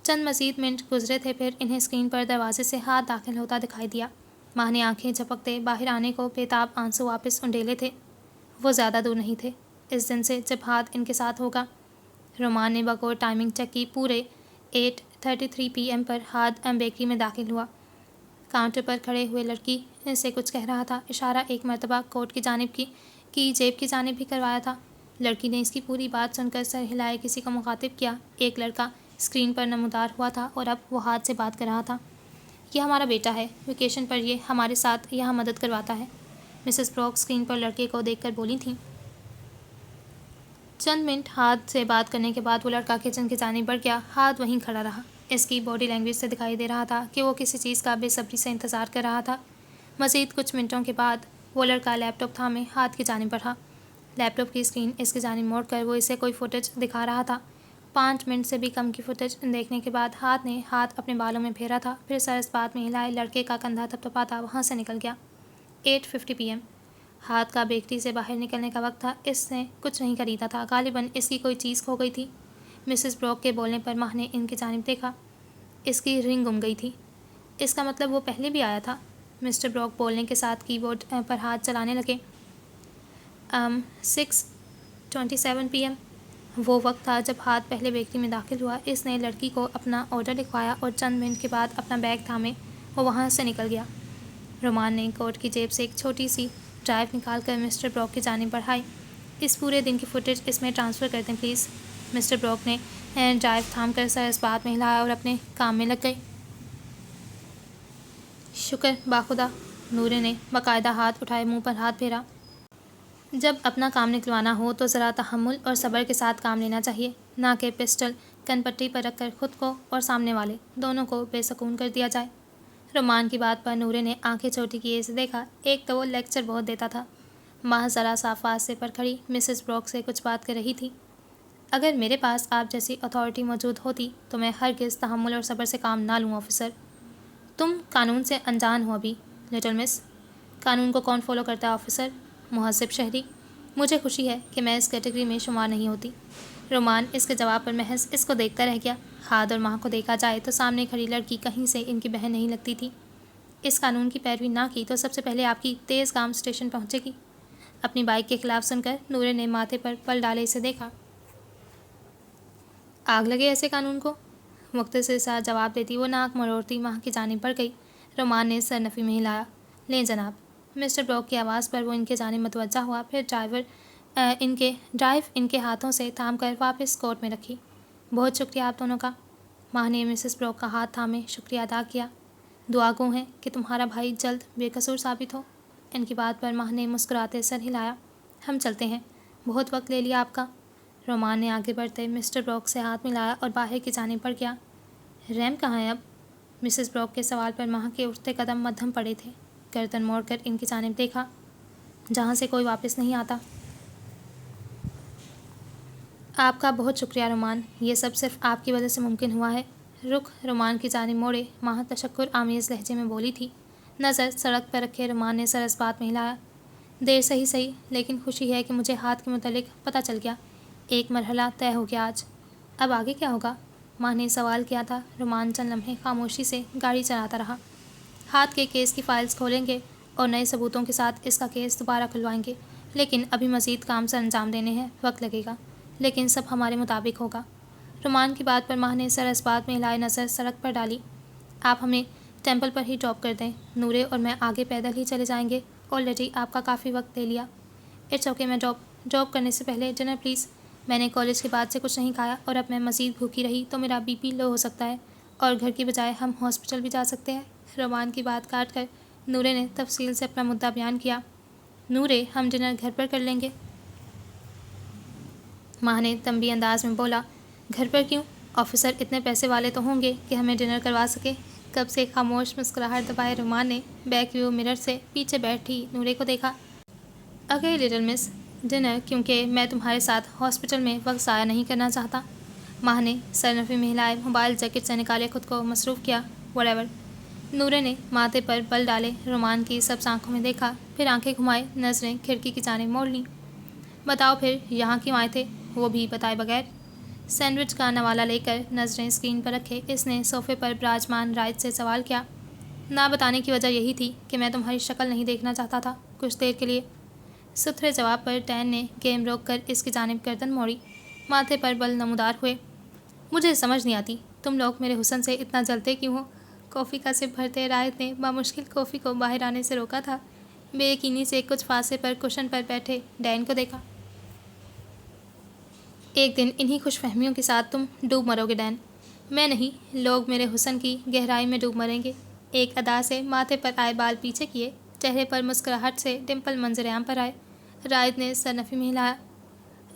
A: چند مزید منٹ گزرے تھے، پھر انہیں اسکرین پر دروازے سے ہاتھ داخل ہوتا دکھائی دیا۔ ماہ نے آنکھیں جھپکتے باہر آنے کو بےتاب آنسو واپس انڈیلے تھے۔ وہ زیادہ دور نہیں تھے، اس دن سے جب ہاتھ ان کے ساتھ ہوگا۔ رومان نے بغور ٹائمنگ چیک کی پورے 8:33 PM پر ہاتھ بیکری میں داخل ہوا۔ کاؤنٹر پر کھڑے ہوئے لڑکی سے کچھ کہہ رہا تھا، اشارہ ایک مرتبہ کوٹ کی جانب کی جیب کی جانب بھی کروایا تھا۔ لڑکی نے اس کی پوری بات سن کر سر ہلائے کسی کو مخاطب کیا۔ ایک لڑکا اسکرین پر نمودار ہوا تھا اور اب وہ ہاتھ سے بات کر رہا تھا۔ یہ ہمارا بیٹا ہے، ویکیشن پر یہ ہمارے ساتھ یہاں مدد کرواتا ہے۔ مسز بروک اسکرین پر لڑکے کو دیکھ کر بولی تھیں۔ چند منٹ ہاتھ سے بات کرنے کے بعد وہ لڑکا کچن کی جانب بڑھ گیا۔ ہاتھ وہیں کھڑا رہا۔ اس کی باڈی لینگویج سے دکھائی دے رہا تھا کہ وہ کسی چیز کا بے صبری سے انتظار کر رہا تھا۔ مزید کچھ منٹوں کے بعد وہ لڑکا لیپ ٹاپ تھامے ہاتھ کی جانب بڑھا۔ لیپ ٹاپ کی اسکرین اس کی جانب موڑ کر وہ اسے کوئی فوٹیج دکھا رہا تھا۔ 5 منٹ سے بھی کم کی فوٹیج دیکھنے کے بعد ہاتھ نے ہاتھ اپنے بالوں میں پھیرا تھا، پھر سر اس بات میں ہلائے لڑکے کا کندھا تھپتھپاتا وہاں سے نکل گیا۔ 8:50 PM ہاتھ کا بیکری سے باہر نکلنے کا وقت تھا. اس نے کچھ نہیں خریدا تھا. غالباً اس کی کوئی چیز کھو گئی تھی. مسز بروک کے بولنے پر ماہ نے ان کی جانب دیکھا. اس کی رنگ گم گئی تھی. اس کا مطلب وہ پہلے بھی آیا تھا. مسٹر بروک بولنے کے ساتھ کی بورڈ پر ہاتھ چلانے لگے. 6:27 PM. وہ وقت تھا جب ہاتھ پہلے بیکری میں داخل ہوا. اس نے لڑکی کو اپنا آرڈر لکھوایا اور چند منٹ کے بعد اپنا بیگ تھامے وہ وہاں سے نکل گیا. رومان نے کوٹ کی جیب سے ایک چھوٹی سی ڈرائیو نکال کر مسٹر بروک کی جانب بڑھائی. اس پورے دن کی فوٹیج اس میں ٹرانسفر کر دیں پلیز. مسٹر بروک نے ڈرائیو تھام کر سر اس بات میں ہلایا اور اپنے کام میں لگ گئی. شکر باخدا. نورے نے باقاعدہ ہاتھ اٹھائے منہ پر ہاتھ پھیرا. جب اپنا کام نکلوانا ہو تو ذرا تحمل اور صبر کے ساتھ کام لینا چاہیے، نہ کہ پسٹل کن پٹی پر رکھ کر خود کو اور سامنے والے دونوں کو بے سکون کر دیا جائے. رومان کی بات پر نورے نے آنکھیں چھوٹی کیے اسے دیکھا. ایک تو وہ لیکچر بہت دیتا تھا. ماہ ذرا صافات سے پر کھڑی مسز بروک سے کچھ بات کر رہی تھی. اگر میرے پاس آپ جیسی اتھارٹی موجود ہوتی تو میں ہرگز تحمل اور صبر سے کام نہ لوں آفیسر. تم قانون سے انجان ہو ابھی لٹل مس. قانون کو کون فالو کرتا ہے آفیسر؟ مہذب شہری. مجھے خوشی ہے کہ میں اس کیٹیگری میں شمار نہیں ہوتی. رومان اس کے جواب پر محض اس کو دیکھتا رہ گیا. ہاتھ اور ماہ کو دیکھا جائے تو سامنے کھڑی لڑکی کہیں سے ان کی بہن نہیں لگتی تھی. اس قانون کی پیروی نہ کی تو سب سے پہلے آپ کی تیز گام اسٹیشن پہنچے گی. اپنی بائک کے خلاف سن کر نورے نے ماتھے پر پل ڈالے اسے دیکھا. آگ لگے ایسے قانون کو. مختصر سا جواب دیتی وہ ناک مروڑتی ماہ کی جانب بڑھ گئی. رومان نے سر نفی میں ہلایا. لیں جناب. مسٹر بروک کی آواز پر وہ ان کے جانب متوجہ ہوا. پھر ڈرائیو ان کے ہاتھوں سے تھام کر واپس کوٹ میں رکھی. بہت شکریہ آپ دونوں کا. ماہ نے مسز بروک کا ہاتھ تھامے شکریہ ادا کیا. دعا گو ہیں کہ تمہارا بھائی جلد بے قصور ثابت ہو. ان کی بات پر ماہ نے مسکراتے سر ہلایا. ہم چلتے ہیں. بہت وقت لے لیا آپ کا. رومان نے آگے بڑھتے مسٹر بروک سے ہاتھ ملایا اور باہر کی جانب بڑھ گیا. ریم کہاں ہے اب؟ مسز بروک کے سوال پر ماہ کے اٹھتے قدم مدھم پڑے تھے. گردن موڑ کر ان کی جانب دیکھا. جہاں سے کوئی واپس نہیں آتا. آپ کا بہت شکریہ رومان. یہ سب صرف آپ کی وجہ سے ممکن ہوا ہے. رخ رومان کی جانب موڑے ماہ تشکر آمیز لہجے میں بولی تھی. نظر سڑک پر رکھے رومان نے سر اس بات میں ہلایا. دیر صحیح لیکن خوشی ہے کہ مجھے ہاتھ کے متعلق پتہ چل گیا. ایک مرحلہ طے ہو گیا آج. اب آگے کیا ہوگا؟ ماہ نے سوال کیا تھا. رومان چند لمحے خاموشی سے گاڑی چلاتا رہا. ہاتھ کے کیس کی فائلز کھولیں گے اور نئے ثبوتوں کے ساتھ اس کا کیس دوبارہ کھلوائیں گے. لیکن ابھی مزید کام سر انجام دینے ہیں. وقت لگے گا لیکن سب ہمارے مطابق ہوگا. رومان کی بات پر ماہ نے سر اس بات میں ہلائے نظر سڑک پر ڈالی. آپ ہمیں ٹیمپل پر ہی ڈراپ کر دیں. نورے اور میں آگے پیدل ہی چلے جائیں گے. آلریڈی آپ کا کافی وقت لے لیا. It's okay. میں ڈراپ کرنے سے پہلے ڈنر پلیز. میں نے کالج کے بعد سے کچھ نہیں کھایا اور اب میں مزید بھوکی رہی تو میرا BP لو ہو سکتا ہے اور گھر کی بجائے ہم ہاسپٹل بھی جا سکتے ہیں. رومان کی بات کاٹ کر نورے نے تفصیل سے اپنا مدعا بیان کیا. نورے ہم ڈنر گھر پر کر لیں گے. ماہ نے تنبیہ انداز میں بولا. گھر پر کیوں؟ آفیسر اتنے پیسے والے تو ہوں گے کہ ہمیں ڈنر کروا سکے. کب سے خاموش مسکراہٹ دبائے رومان نے بیک ویو مرر سے پیچھے بیٹھی نورے کو دیکھا. اوکے لٹل مس. ڈنر کیونکہ میں تمہارے ساتھ ہاسپٹل میں وقت ضائع نہیں کرنا چاہتا. ماہ نے سر نفی میں ہلائے موبائل جیکٹ سے نکالے خود کو مصروف کیا. What ever. نورے نے ماتھے پر بل ڈالے رومان کی سبز آنکھوں میں دیکھا. پھر آنکھیں گھمائے نظریں کھڑکی کی جانب موڑ لیں. بتاؤ پھر یہاں کیوں آئے تھے؟ وہ بھی بتائے بغیر. سینڈوچ کا نوالہ لے کر نظریں اسکرین پر رکھے اس نے صوفے پر براجمان رائت سے سوال کیا. نہ بتانے کی وجہ یہی تھی کہ میں تمہاری شکل نہیں دیکھنا چاہتا تھا کچھ دیر کے لیے. ستھرے جواب پر ڈین نے گیم روک کر اس کی جانب گردن موڑی. ماتھے پر بل نمودار ہوئے. مجھے سمجھ نہیں آتی تم لوگ میرے حسن سے اتنا جلتے کیوں ہو. کافی کا سپ بھرتے رائت نے بامشکل کافی کو باہر آنے سے روکا تھا. بے یقینی سے کچھ فاصلے پر کشن پر بیٹھے ڈین کو دیکھا. ایک دن انہی خوش فہمیوں کے ساتھ تم ڈوب مرو گے ڈین. میں نہیں لوگ میرے حسن کی گہرائی میں ڈوب مریں گے. ایک ادا سے ماتھے پر آئے بال پیچھے کیے چہرے پر مسکراہٹ سے ڈمپل منظر عام پر آئے. رائت نے سر نفی میں ہلایا.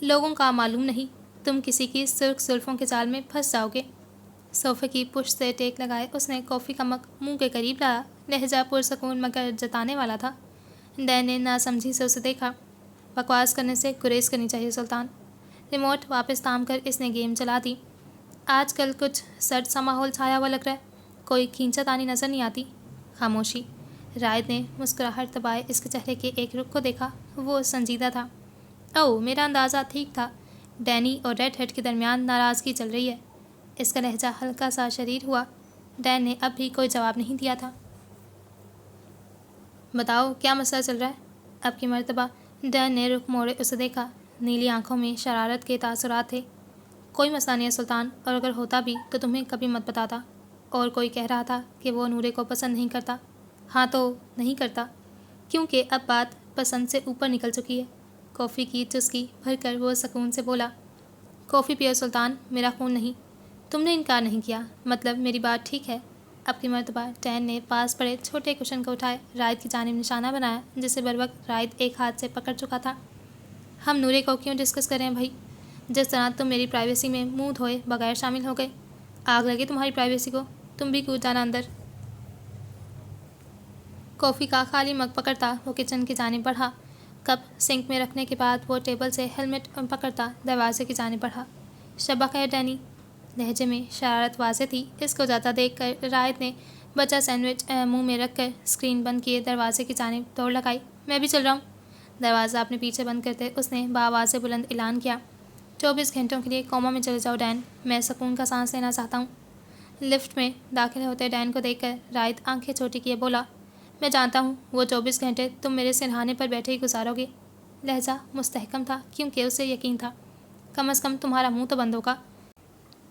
A: لوگوں کا معلوم نہیں تم کسی کی سرخ زلفوں کے جال میں پھنس جاؤ گے. صوفے کی پشت سے ٹیک لگائے اس نے کافی کا مگ منہ کے قریب لایا. لہجہ پرسکون مگر جتانے والا تھا. ڈین نے ناسمجھی سے اسے دیکھا. بکواس کرنے سے گریز کرنی چاہیے سلطان. ریموٹ واپس تام کر اس نے گیم چلا دی. آج کل کچھ سرد سا ماحول چھایا ہوا لگ رہا ہے. کوئی کھینچا تانی نظر نہیں آتی. خاموشی. راحت نے مسکراہٹ دبائے اس کے چہرے کے ایک رخ کو دیکھا۔ وہ سنجیدہ تھا۔ اوہ، میرا اندازہ ٹھیک تھا۔ ڈینی اور ریڈ ہیڈ کے درمیان ناراضگی چل رہی ہے۔ اس کا لہجہ ہلکا سا شریر ہوا۔ ڈین نے اب بھی کوئی جواب نہیں دیا تھا۔ بتاؤ، کیا مسئلہ چل رہا ہے؟ اب کی مرتبہ ڈین نے رخ موڑے اسے دیکھا۔ نیلی آنکھوں میں شرارت کے تاثرات تھے۔ کوئی مسئلہ نہیں ہے سلطان، اور اگر ہوتا بھی تو تمہیں کبھی مت بتاتا۔ اور کوئی کہہ رہا تھا کہ وہ نورے کو پسند نہیں کرتا۔ ہاں تو نہیں کرتا، کیونکہ اب بات پسند سے اوپر نکل چکی ہے۔ کافی کی چسکی بھر کر وہ سکون سے بولا۔ کافی پیو سلطان، میرا خون نہیں۔ تم نے انکار نہیں کیا، مطلب میری بات ٹھیک ہے۔ اب کی مرتبہ ڈین نے پاس پڑے چھوٹے کشن کو اٹھائے، راحت کی جانب نشانہ بنایا جسے بروقت راحت ایک ہاتھ سے پکڑ چکا تھا۔ ہم نورے کو کیوں ڈسکس کریں بھائی؟ جس طرح تم میری پرائیویسی میں منہ دھوئے بغیر شامل ہو گئے۔ آگ لگے تمہاری پرائیویسی کو، تم بھی کود جانا اندر۔ کافی کا خالی مگ پکڑتا وہ کچن کی جانب بڑھا۔ کپ سنک میں رکھنے کے بعد وہ ٹیبل سے ہیلمٹ پکڑتا دروازے کی جانب بڑھا۔ شب بخیر ڈینی۔ لہجے میں شرارت واضح تھی۔ اس کو جاتا دیکھ کر راحت نے بچا سینڈوچ منہ میں رکھ کر اسکرین بند کیے دروازے کی جانب دوڑ لگائی۔ میں بھی چل رہا ہوں۔ دروازہ اپنے پیچھے بند کرتے اس نے بآواز بلند اعلان کیا۔ 24 گھنٹوں کے لیے کوما میں چلے جاؤ ڈین، میں سکون کا سانس لینا چاہتا ہوں۔ لفٹ میں داخل ہوتے ڈین کو دیکھ کر راحت آنکھیں چھوٹی کیے بولا، میں جانتا ہوں وہ 24 گھنٹے تم میرے سرہانے پر بیٹھے ہی گزارو گے۔ لہجہ مستحکم تھا کیونکہ اسے یقین تھا کم از کم تمہارا منہ تو بند ہوگا۔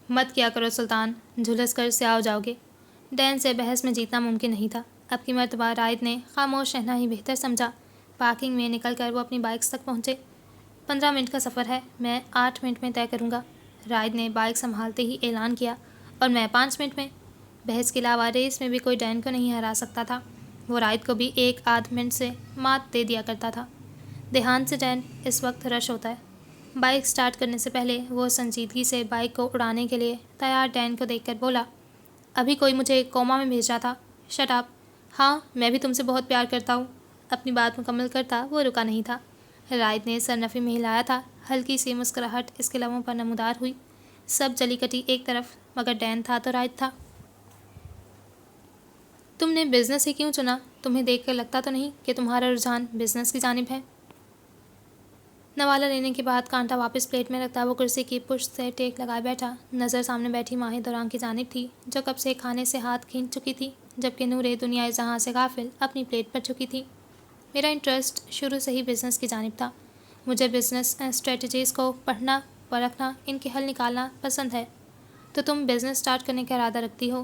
A: مت کیا کرو سلطان، جھلس کر سیاہ ہو جاؤ گے۔ ڈین سے بحث میں جیتنا ممکن نہیں تھا۔ اب کی مرتبہ راحت نے خاموش رہنا ہی بہتر سمجھا۔ پارکنگ میں نکل کر وہ اپنی بائکس تک پہنچے۔ 15 منٹ کا سفر ہے، میں 8 منٹ میں طے کروں گا، راحت نے بائک سنبھالتے ہی اعلان کیا۔ اور میں 5 منٹ میں؟ بحث کے علاوہ ریس میں بھی کوئی ڈین کو نہیں ہرا سکتا تھا۔ وہ راحت کو بھی 1 آدھ منٹ سے مات دے دیا کرتا تھا۔ دیہانت سے ڈین اس وقت رش ہوتا ہے۔ بائک سٹارٹ کرنے سے پہلے وہ سنجیدگی سے بائک کو اڑانے کے لیے تیار ڈین کو دیکھ کر بولا، ابھی کوئی مجھے کوما میں بھیج رہا تھا۔ Shut up. ہاں، میں بھی تم سے بہت پیار کرتا ہوں۔ اپنی بات مکمل کرتا وہ رکا نہیں تھا۔ راحت نے سر نفی میں ہلایا تھا۔ ہلکی سی مسکراہٹ اس کے لبوں پر نمودار ہوئی۔ سب جلی کٹی ایک طرف، مگر ڈین تھا تو راحت تھا۔ تم نے بزنس ہی کیوں چنا؟ تمہیں دیکھ کر لگتا تو نہیں کہ تمہارا رجحان بزنس کی جانب ہے؟ نوالہ لینے کے بعد کانٹا واپس پلیٹ میں رکھتا وہ کرسی کی پشت سے ٹیک لگائے بیٹھا۔ نظر سامنے بیٹھی ماہ دوران کی جانب تھی جو کب سے کھانے سے ہاتھ کھینچ چکی تھی، جبکہ نورے دنیا جہاں سے غافل اپنی پلیٹ پر جھکی تھی۔ میرا انٹرسٹ شروع سے ہی بزنس کی جانب تھا۔ مجھے بزنس اسٹریٹجیز کو پڑھنا، پرکھنا، ان کے حل نکالنا پسند ہے۔ تو تم بزنس سٹارٹ کرنے کا ارادہ رکھتی ہو؟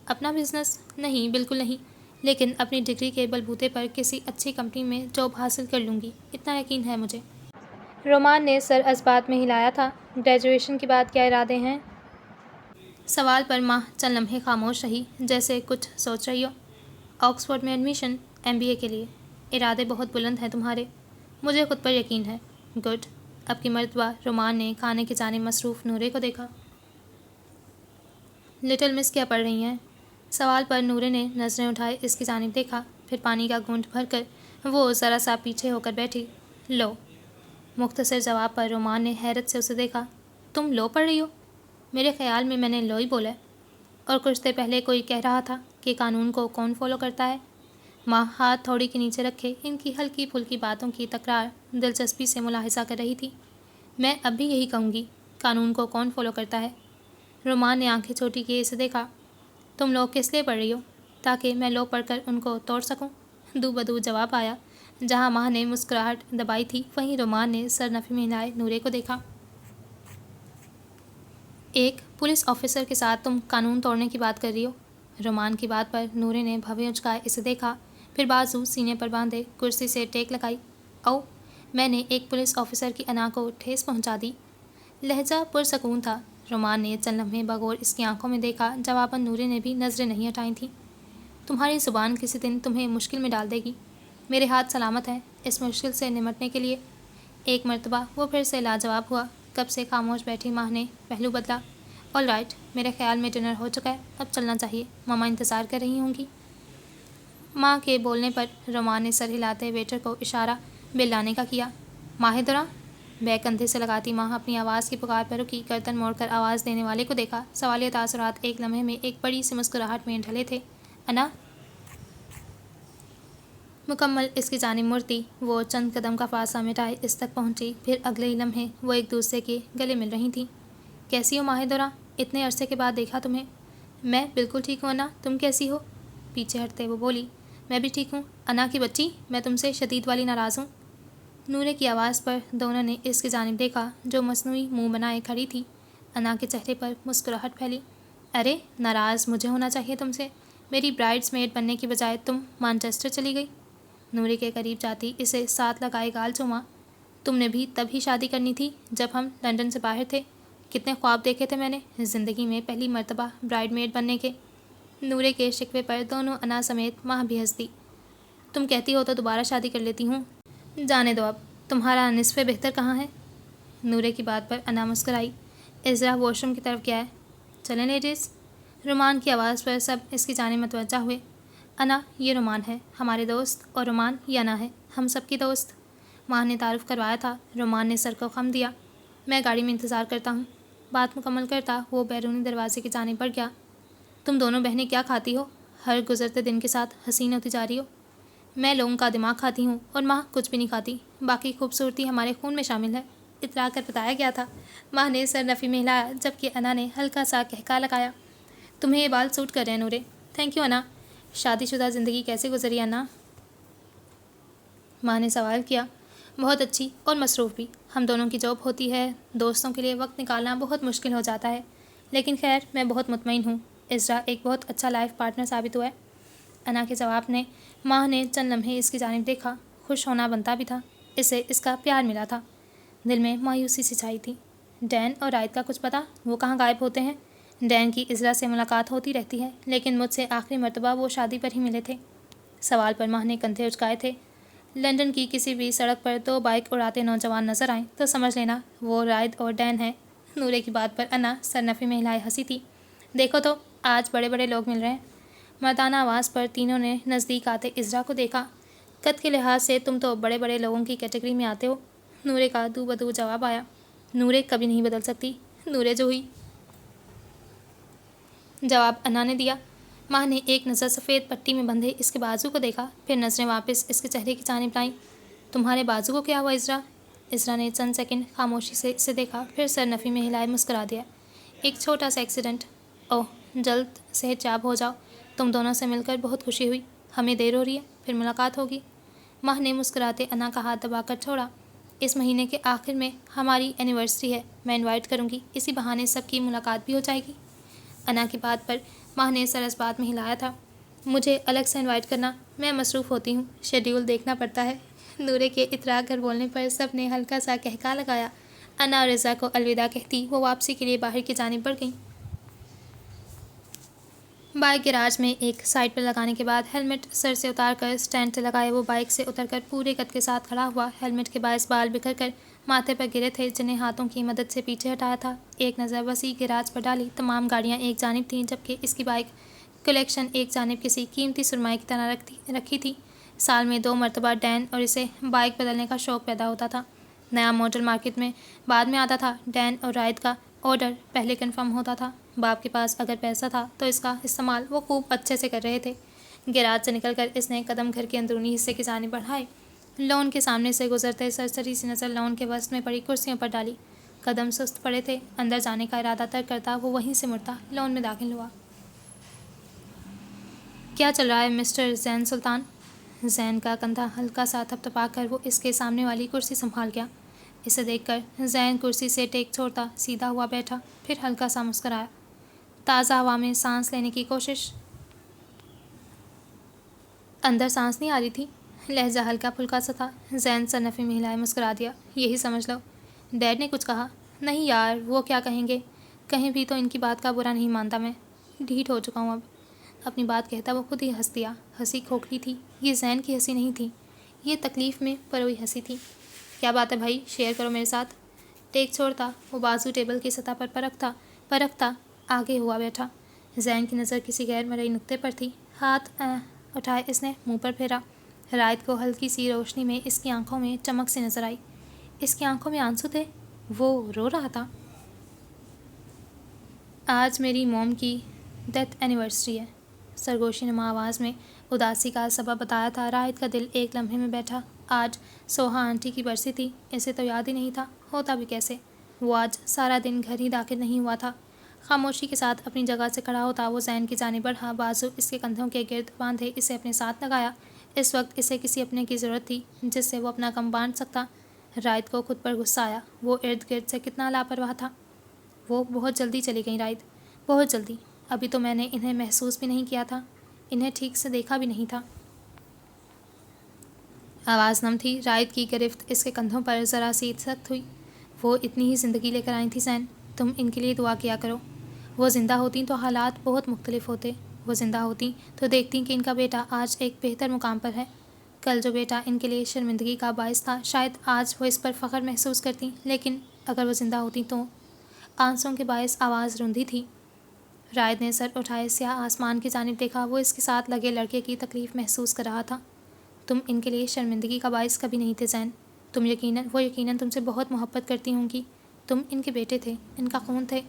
A: اپنا بزنس؟ نہیں، بالکل نہیں، لیکن اپنی ڈگری کے بلبوتے پر کسی اچھی کمپنی میں جاب حاصل کر لوں گی، اتنا یقین ہے مجھے۔ رومان نے سر اس بات میں ہلایا تھا۔ گریجویشن کے بعد کیا ارادے ہیں؟ سوال پر ماہ چند لمحے خاموش رہی، جیسے کچھ سوچ رہی ہو۔ آکسفورڈ میں ایڈمیشن، MBA کے لیے۔ ارادے بہت بلند ہیں تمہارے۔ مجھے خود پر یقین ہے۔ گڈ۔ اب کی مرتبہ رومان نے کھانے کی جانب مصروف نورے کو دیکھا۔ لٹل مس کیا پڑھ رہی ہیں؟ سوال پر نورے نے نظریں اٹھائے اس کی جانب دیکھا، پھر پانی کا گھونٹ بھر کر وہ ذرا سا پیچھے ہو کر بیٹھی۔ لو۔ مختصر جواب پر رومان نے حیرت سے اسے دیکھا۔ تم لو پڑھ رہی ہو؟ میرے خیال میں نے لو ہی بولا ہے۔ اور کچھ دیر پہلے کوئی کہہ رہا تھا کہ قانون کو کون فالو کرتا ہے؟ ماں ہاتھ تھوڑی کے نیچے رکھے ان کی ہلکی پھلکی باتوں کی تکرار دلچسپی سے ملاحظہ کر رہی تھی۔ میں اب بھی یہی کہوں گی، قانون کو کون فالو کرتا ہے؟ رومان نے آنکھیں چھوٹی کیے اسے دیکھا۔ تم لو کس لیے پڑھ رہی ہو؟ تاکہ میں لو پڑھ کر ان کو توڑ سکوں؟ دو بدو جواب آیا۔ جہاں ماہ نے مسکراہٹ دبائی تھی وہیں رومان نے سر نفی میں ہلائے نورے کو دیکھا۔ ایک پولیس آفیسر کے ساتھ تم قانون توڑنے کی بات کر رہی ہو؟ رومان کی بات پر نورے نے بھویں اچکائے اسے دیکھا، پھر بازو سینے پر باندھے کرسی سے ٹیک لگائی۔ او، میں نے ایک پولیس آفیسر کی انا کو ٹھیس پہنچا دی۔ لہجہ پرسکون تھا۔ رومان نے چند لمحے بغور اس کی آنکھوں میں دیکھا، جواباً نورے نے بھی نظریں نہیں ہٹائی تھیں۔ تمہاری زبان کسی دن تمہیں مشکل میں ڈال دے گی۔ میرے ہاتھ سلامت ہیں اس مشکل سے نمٹنے کے لیے۔ ایک مرتبہ وہ پھر سے لاجواب ہوا۔ کب سے خاموش بیٹھی ماہ نے پہلو بدلا۔ آل رائٹ، میرے خیال میں ڈنر ہو چکا ہے، اب چلنا چاہیے، ماما انتظار کر رہی ہوں گی۔ ماں کے بولنے پر رومان نے سر ہلاتے ویٹر کو اشارہ بل لانے کا کیا۔ ماہ دورہ؟ بیگ کندھے سے لگاتی ماہ اپنی آواز کی پکار پر رکی، گردن موڑ کر آواز دینے والے کو دیکھا۔ سوالیہ تاثرات ایک لمحے میں ایک بڑی سی مسکراہٹ میں ڈھلے تھے۔ انا؟ مکمل اس کی جانب مڑتی وہ چند قدم کا فاصلہ مٹائے اس تک پہنچی، پھر اگلے ہی لمحے وہ ایک دوسرے کے گلے مل رہی تھیں۔ کیسی ہو ماہدرہ؟ اتنے عرصے کے بعد دیکھا تمہیں۔ میں بالکل ٹھیک ہوں انا، تم کیسی ہو؟ پیچھے ہٹتے وہ بولی، میں بھی ٹھیک ہوں انا کی بچی، میں تم سے شدید والی ناراض ہوں۔ نورے کی آواز پر دونوں نے اس کی جانب دیکھا جو مصنوعی منہ بنائے کھڑی تھی۔ انا کے چہرے پر مسکراہٹ پھیلی۔ ارے ناراض مجھے ہونا چاہیے تم سے، میری برائڈس میڈ بننے کی بجائے تم مانچسٹر چلی گئی۔ نورے کے قریب جاتی اسے ساتھ لگائے گال چوما۔ تم نے بھی تب ہی شادی کرنی تھی جب ہم لندن سے باہر تھے، کتنے خواب دیکھے تھے میں نے زندگی میں پہلی مرتبہ برائڈ میڈ بننے کے۔ نورے کے شکوے پر دونوں انا سمیت ماں بھی ہنس دی۔ تم کہتی ہو تو دوبارہ شادی کر لیتی ہوں، جانے دو اب، تمہارا نصف بہتر کہاں ہے؟ نورے کی بات پر انا مسکرائی۔ عزرا واش روم کی طرف گیا ہے، چلیں لیڈیز؟ رومان کی آواز پر سب اس کی جانب متوجہ ہوئے۔ انا یہ رومان ہے ہمارے دوست، اور رومان یہ انا ہے ہم سب کی دوست۔ ماں نے تعارف کروایا تھا۔ رومان نے سر کو خم دیا۔ میں گاڑی میں انتظار کرتا ہوں۔ بات مکمل کرتا وہ بیرونی دروازے کی جانب بڑھ گیا۔ تم دونوں بہنیں کیا کھاتی ہو؟ ہر گزرتے دن کے ساتھ حسین ہوتی جا رہی ہو۔ میں لوگوں کا دماغ کھاتی ہوں اور ماں کچھ بھی نہیں کھاتی، باقی خوبصورتی ہمارے خون میں شامل ہے، اطلاع کر بتایا گیا تھا۔ ماں نے سر نفی میں ہلایا جبکہ انا نے ہلکا سا کہکا لگایا۔ تمہیں یہ بال سوٹ کر رہے ہیں نورے۔ تھینک یو انا۔ شادی شدہ زندگی کیسے گزری انا؟ ماں نے سوال کیا۔ بہت اچھی اور مصروف بھی، ہم دونوں کی جاب ہوتی ہے، دوستوں کے لیے وقت نکالنا بہت مشکل ہو جاتا ہے، لیکن خیر میں بہت مطمئن ہوں، عزرا ایک بہت اچھا لائف پارٹنر ثابت ہوا ہے۔ انا کے جواب نے ماں نے چند لمحے اس کی جانب دیکھا۔ خوش ہونا بنتا بھی تھا، اسے اس کا پیار ملا تھا۔ دل میں مایوسی سی چھائی تھی۔ ڈین اور رائد کا کچھ پتا؟ وہ کہاں غائب ہوتے ہیں؟ ڈین کی عزرا سے ملاقات ہوتی رہتی ہے، لیکن مجھ سے آخری مرتبہ وہ شادی پر ہی ملے تھے۔ سوال پر ماں نے کندھے اچکائے تھے۔ لندن کی کسی بھی سڑک پر 2 بائک اڑاتے نوجوان نظر آئیں تو سمجھ لینا وہ رائد اور ڈین ہیں۔ نورے کی بات پر انا سر نفی میں ہلائے ہنسی تھی۔ دیکھو تو آج بڑے بڑے لوگ مل رہے ہیں۔ مردانہ آواز پر تینوں نے نزدیک آتے عزرا کو دیکھا۔ قد کے لحاظ سے تم تو بڑے بڑے لوگوں کی کیٹیگری میں آتے ہو، نورے کا دو بدو جواب آیا۔ نورے کبھی نہیں بدل سکتی، نورے جو ہوئی، جواب انا نے دیا۔ ماں نے ایک نظر سفید پٹی میں بندھے اس کے بازو کو دیکھا، پھر نظریں واپس اس کے چہرے کی جانب لائیں۔ تمہارے بازو کو کیا ہوا عزرا؟ عزرا نے چند سیکنڈ خاموشی سے اسے دیکھا، پھر سر نفی میں ہلائے مسکرا دیا۔ ایک چھوٹا سا ایکسیڈنٹ۔ اوہ جلد صحت یاب ہو جاؤ، تم دونوں سے مل کر بہت خوشی ہوئی، ہمیں دیر ہو رہی ہے، پھر ملاقات ہوگی۔ ماں نے مسکراتے انا کا ہاتھ دبا کر چھوڑا۔ اس مہینے کے آخر میں ہماری اینیورسری ہے، میں انوائٹ کروں گی، اسی بہانے سب کی ملاقات بھی ہو جائے گی۔ انا کی بات پر ماں نے سر اس بات میں ہلایا تھا۔ مجھے الگ سے انوائٹ کرنا، میں مصروف ہوتی ہوں، شیڈیول دیکھنا پڑتا ہے۔ نورے کے اتراک کر بولنے پر سب نے ہلکا سا کہکا لگایا۔ انا اور عزرا کو الوداع کہتی وہ واپسی کے لیے باہر کی جانب بڑھ گئیں۔ بائک گیراج میں ایک سائڈ پر لگانے کے بعد ہیلمٹ سر سے اتار کر اسٹینڈ سے لگائے وہ بائک سے اتر کر پورے قد کے ساتھ کھڑا ہوا۔ ہیلمٹ کے باعث بال بکھر کر ماتھے پر گرے تھے جنہیں ہاتھوں کی مدد سے پیچھے ہٹایا تھا۔ ایک نظر وسیع گیراج پر ڈالی، تمام گاڑیاں ایک جانب تھیں جبکہ اس کی بائک کلیکشن ایک جانب کسی قیمتی سرمایے کی طرح رکھی تھی۔ سال میں 2 مرتبہ ڈین اور اسے بائک بدلنے کا شوق پیدا ہوتا تھا۔ نیا ماڈل مارکیٹ میں بعد میں آتا تھا، ڈین اور رائد کا آرڈر پہلے کنفرم ہوتا تھا۔ باپ کے پاس اگر پیسہ تھا تو اس کا استعمال وہ خوب اچھے سے کر رہے تھے۔ گیراج سے نکل کر اس نے قدم گھر کے اندرونی حصے کی جانب بڑھائے۔ لون کے سامنے سے گزرتے سرسری سی نظر لون کے وسط میں پڑی کرسیوں پر ڈالی۔ قدم سست پڑے تھے، اندر جانے کا ارادہ ترک کرتا وہ وہیں سے مڑتا لون میں داخل ہوا۔ کیا چل رہا ہے مسٹر زین سلطان؟ زین کا کندھا ہلکا سا تھپتھپا کر وہ اس کے سامنے والی کرسی سنبھال گیا۔ اسے دیکھ کر زین کرسی سے ٹیک چھوڑتا سیدھا ہوا بیٹھا، پھر ہلکا سا مسکرایا۔ تازہ ہوا میں سانس لینے کی کوشش۔ اندر سانس نہیں آ رہی تھی؟ لہجہ ہلکا پھلکا سا تھا۔ زین سر نفی میں ہلائے مسکرا دیا۔ یہی سمجھ لو۔ ڈیڈ نے کچھ کہا؟ نہیں یار، وہ کیا کہیں گے، کہیں بھی تو ان کی بات کا برا نہیں مانتا میں، ڈھیٹ ہو چکا ہوں اب۔ اپنی بات کہتا وہ خود ہی ہنس دیا۔ ہنسی کھوکھلی تھی، یہ زین کی ہنسی نہیں تھی، یہ تکلیف میں پروئی ہنسی تھی۔ کیا بات ہے بھائی، شیئر کرو میرے ساتھ۔ ٹیک چھوڑتا وہ بازو ٹیبل کی سطح پر پرکھتا آگے ہوا بیٹھا۔ زین کی نظر کسی غیر مرئی نقطے پر تھی۔ ہاتھ اٹھائے اس نے منہ پر پھیرا۔ رائد کو ہلکی سی روشنی میں اس کی آنکھوں میں چمک سی نظر آئی۔ اس کی آنکھوں میں آنسو تھے، وہ رو رہا تھا۔ آج میری موم کی ڈیتھ اینیورسری ہے، سرگوشی نما آواز میں اداسی کا سبب بتایا تھا۔ راحت کا دل ایک لمحے میں بیٹھا۔ آج سوہا آنٹی کی برسی تھی، اسے تو یاد ہی نہیں تھا، ہوتا بھی کیسے؟ وہ آج سارا دن گھر ہی داخل نہیں ہوا تھا۔ خاموشی کے ساتھ اپنی جگہ سے کھڑا ہوتا وہ زین کی جانب بڑھا، بازو اس کے کندھوں کے گرد باندھے اسے اپنے ساتھ لگایا۔ اس وقت اسے کسی اپنے کی ضرورت تھی جس سے وہ اپنا غم بانٹ سکتا۔ راحت کو خود پر غصہ آیا، وہ ارد گرد سے کتنا لاپرواہ تھا۔ وہ بہت جلدی چلی گئیں راحت، بہت جلدی۔ ابھی تو میں نے انہیں محسوس بھی نہیں کیا تھا، انہیں ٹھیک سے دیکھا بھی نہیں تھا۔ آواز نم تھی، راحت کی گرفت اس کے کندھوں پر ذرا سی سخت ہوئی۔ وہ اتنی ہی زندگی لے کر آئی تھی زین، تم ان کے لیے دعا کیا کرو۔ وہ زندہ ہوتیں تو حالات بہت مختلف ہوتے۔ وہ زندہ ہوتیں تو دیکھتیں کہ ان کا بیٹا آج ایک بہتر مقام پر ہے۔ کل جو بیٹا ان کے لیے شرمندگی کا باعث تھا، شاید آج وہ اس پر فخر محسوس کرتیں، لیکن اگر وہ زندہ ہوتیں تو… آنسوؤں کے باعث آواز روندھی تھی۔ راحت نے سر اٹھائے سیاہ آسمان کی جانب دیکھا، وہ اس کے ساتھ لگے لڑکے کی تکلیف محسوس کر رہا تھا۔ تم ان کے لیے شرمندگی کا باعث کبھی نہیں تھے زین، وہ یقیناً تم سے بہت محبت کرتی ہوں گی۔ تم ان کے بیٹے تھے، ان کا خون تھے۔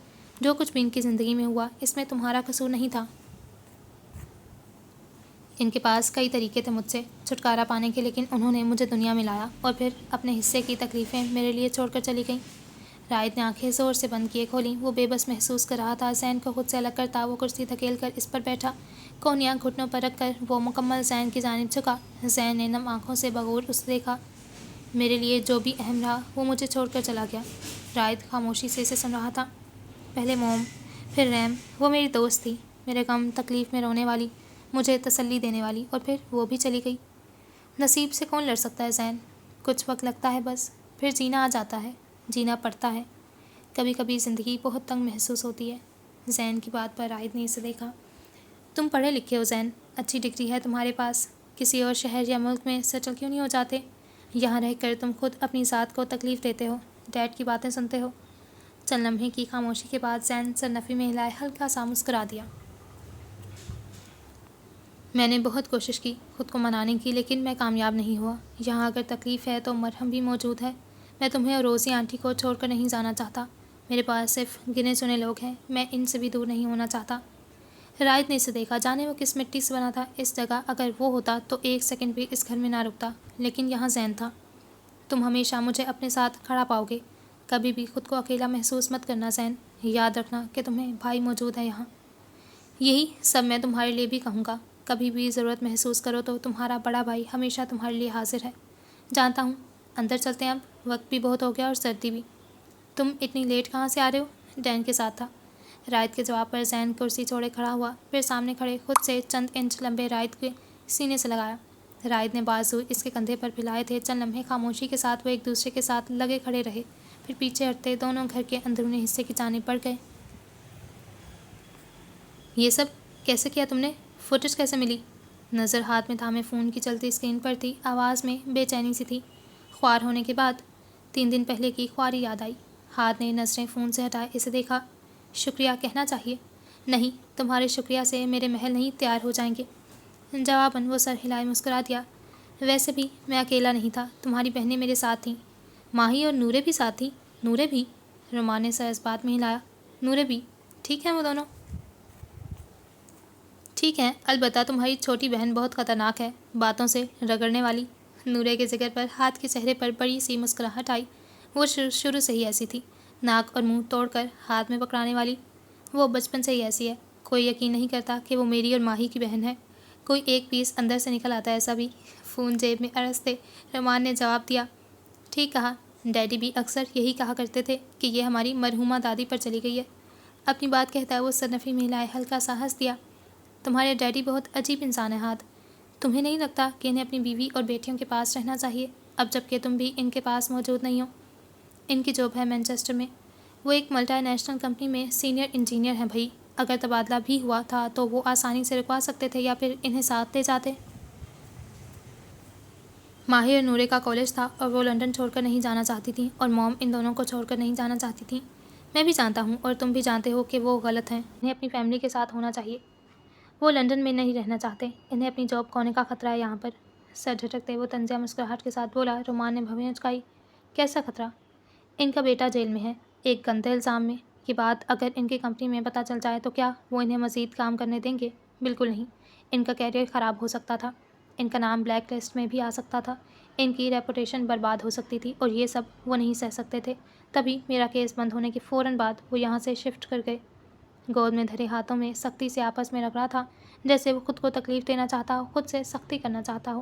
A: جو کچھ بھی ان کی زندگی میں ہوا اس میں تمہارا قصور نہیں تھا۔ ان کے پاس کئی طریقے تھے مجھ سے چھٹکارا پانے کے، لیکن انہوں نے مجھے دنیا میں لایا اور پھر اپنے حصے کی تکلیفیں میرے لیے چھوڑ کر چلی گئیں۔ راحت نے آنکھیں زور سے بند کیے کھولیں، وہ بے بس محسوس کر رہا تھا۔ زین کو خود سے الگ کرتا وہ کرسی دھکیل کر اس پر بیٹھا، کونیاں گھٹنوں پر رکھ کر وہ مکمل زین کی جانب جھکا۔ زین نے نم آنکھوں سے بغور اسے دیکھا۔ میرے لیے جو بھی اہم رہا وہ مجھے چھوڑ کر چلا گیا۔ راحت خاموشی سے اسے سن رہا تھا۔ پہلے موم، پھر ریم، وہ میری دوست تھی، میرے غم تکلیف میں رونے والی، مجھے تسلی دینے والی، اور پھر وہ بھی چلی گئی۔ نصیب سے کون لڑ سکتا ہے زین؟ کچھ وقت لگتا ہے بس، پھر جینا آ جاتا ہے، جینا پڑتا ہے۔ کبھی کبھی زندگی بہت تنگ محسوس ہوتی ہے۔ زین کی بات پر راحت نے اسے دیکھا۔ تم پڑھے لکھے ہو زین، اچھی ڈگری ہے تمہارے پاس، کسی اور شہر یا ملک میں سیٹل کیوں نہیں ہو جاتے؟ یہاں رہ کر تم خود اپنی ذات کو تکلیف دیتے ہو، ڈیڈ کی باتیں سنتے ہو۔ چند لمحے کی خاموشی کے بعد زین سر نفی میں ہلائے ہلکا سا مسکرا دیا۔ میں نے بہت کوشش کی خود کو منانے کی، لیکن میں کامیاب نہیں ہوا۔ یہاں اگر تکلیف ہے تو مرہم بھی موجود ہے۔ میں تمہیں اور روزی آنٹی کو چھوڑ کر نہیں جانا چاہتا۔ میرے پاس صرف گنے چنے لوگ ہیں، میں ان سے بھی دور نہیں ہونا چاہتا۔ راحت نے اسے دیکھا، جانے وہ کس مٹی سے بنا تھا۔ اس جگہ اگر وہ ہوتا تو ایک سیکنڈ بھی اس گھر میں نہ رکتا، لیکن یہاں زین تھا۔ تم ہمیشہ مجھے اپنے ساتھ کھڑا پاؤ گے، کبھی بھی خود کو اکیلا محسوس مت کرنا زین۔ یاد رکھنا کہ تمہیں بھائی موجود ہے یہاں۔ یہی سب میں تمہارے لیے بھی کہوں گا، کبھی بھی ضرورت محسوس کرو تو تمہارا بڑا بھائی ہمیشہ تمہارے لیے حاضر ہے۔ جانتا ہوں، اندر چلتے ہیں، اب وقت بھی بہت ہو گیا اور سردی بھی۔ تم اتنی لیٹ کہاں سے آ رہے ہو؟ ڈین کے ساتھ تھا۔ راحت کے جواب پر زین کرسی چھوڑے کھڑا ہوا، پھر سامنے کھڑے خود سے چند انچ لمبے راحت کے سینے سے لگایا۔ راحت نے بازو اس کے کندھے پر پھیلائے تھے۔ چند لمحے خاموشی کے ساتھ وہ ایک دوسرے کے ساتھ لگے کھڑے رہے، پھر پیچھے ہٹتے دونوں گھر کے اندرونی حصے کی جانب بڑھ گئے۔ یہ سب کیسے کیا تم نے؟ فوٹیج کیسے ملی؟ نظر ہاتھ میں تھامے فون کی چلتی اسکرین پر تھی، آواز میں بے چینی سی تھی۔ خوار ہونے کے بعد 3 دن پہلے کی خواری یاد آئی۔ ہاتھ نے نظریں فون سے ہٹائے اسے دیکھا۔ شکریہ کہنا چاہیے۔ نہیں، تمہارے شکریہ سے میرے محل نہیں تیار ہو جائیں گے۔ جواباً وہ سر ہلائے مسکرا دیا۔ ویسے بھی میں اکیلا نہیں تھا، تمہاری بہنیں میرے ساتھ تھیں، ماہی اور نورے بھی ساتھ تھیں۔ نورے بھی؟ رومان نے سر اس بات میں ہلایا۔ نورے بھی ٹھیک ہیں وہ دونوں؟ ٹھیک ہیں، البتہ تمہاری چھوٹی بہن بہت خطرناک ہے، باتوں سے رگڑنے والی۔ نورے کے ذکر پر ہاتھ کے چہرے پر بڑی سی مسکراہٹ آئی۔ وہ شروع سے ہی ایسی تھی، ناک اور منہ توڑ کر ہاتھ میں پکڑانے والی۔ وہ بچپن سے ہی ایسی ہے، کوئی یقین نہیں کرتا کہ وہ میری اور ماہی کی بہن ہے۔ کوئی ایک پیس اندر سے نکل آتا ہے ایسا بھی۔ فون جیب میں ارستے رومان نے جواب دیا۔ ٹھیک کہا، ڈیڈی بھی اکثر یہی کہا کرتے تھے کہ یہ ہماری مرحومہ دادی پر چلی گئی ہے۔ اپنی بات کہتا ہے وہ سر نفی میں ہلائے ہلکا سا ہنس دیا۔ تمہارے ڈیڈی بہت عجیب انسان ہے ہاتھ، تمہیں نہیں لگتا کہ انہیں اپنی بیوی اور بیٹیوں کے پاس رہنا چاہیے، اب جب کہ تم بھی ان کے پاس موجود نہیں ہو؟ ان کی جاب ہے مینچسٹر میں، وہ ایک ملٹی نیشنل کمپنی میں سینئر انجینئر ہیں بھائی۔ اگر تبادلہ بھی ہوا تھا تو وہ آسانی سے رکوا سکتے تھے یا پھر انہیں ساتھ لے جاتے۔ ماہی اور نورے کا کالج تھا اور وہ لنڈن چھوڑ کر نہیں جانا چاہتی تھیں، اور موم ان دونوں کو چھوڑ کر نہیں جانا چاہتی تھیں۔ میں بھی جانتا ہوں اور تم بھی جانتے ہو کہ وہ غلط ہیں، انہیں اپنی فیملی کے ساتھ ہونا چاہیے۔ وہ لنڈن میں نہیں رہنا چاہتے، انہیں اپنی جاب کھونے کا خطرہ ہے یہاں پر۔ سر جھٹکتے وہ طنزیہ مسکراہٹ کے ساتھ بولا۔ رومان نے بھویں اچکائی۔ کیسا خطرہ؟ ان کا بیٹا جیل میں ہے، ایک گندے الزام میں۔ یہ بات اگر ان کی کمپنی میں پتہ چل جائے تو کیا وہ انہیں مزید کام کرنے دیں گے؟ بالکل نہیں، ان کا کیریئر خراب ہو سکتا تھا، ان کا نام بلیک لسٹ میں بھی آ سکتا تھا، ان کی ریپوٹیشن برباد ہو سکتی تھی، اور یہ سب وہ نہیں سہ سکتے تھے۔ تبھی میرا کیس بند ہونے کے فوراً بعد وہ یہاں سے شفٹ کر گئے۔ گود میں دھرے ہاتھوں میں سختی سے آپس میں رگڑا تھا، جیسے وہ خود کو تکلیف دینا چاہتا ہو، خود سے سختی کرنا چاہتا ہو۔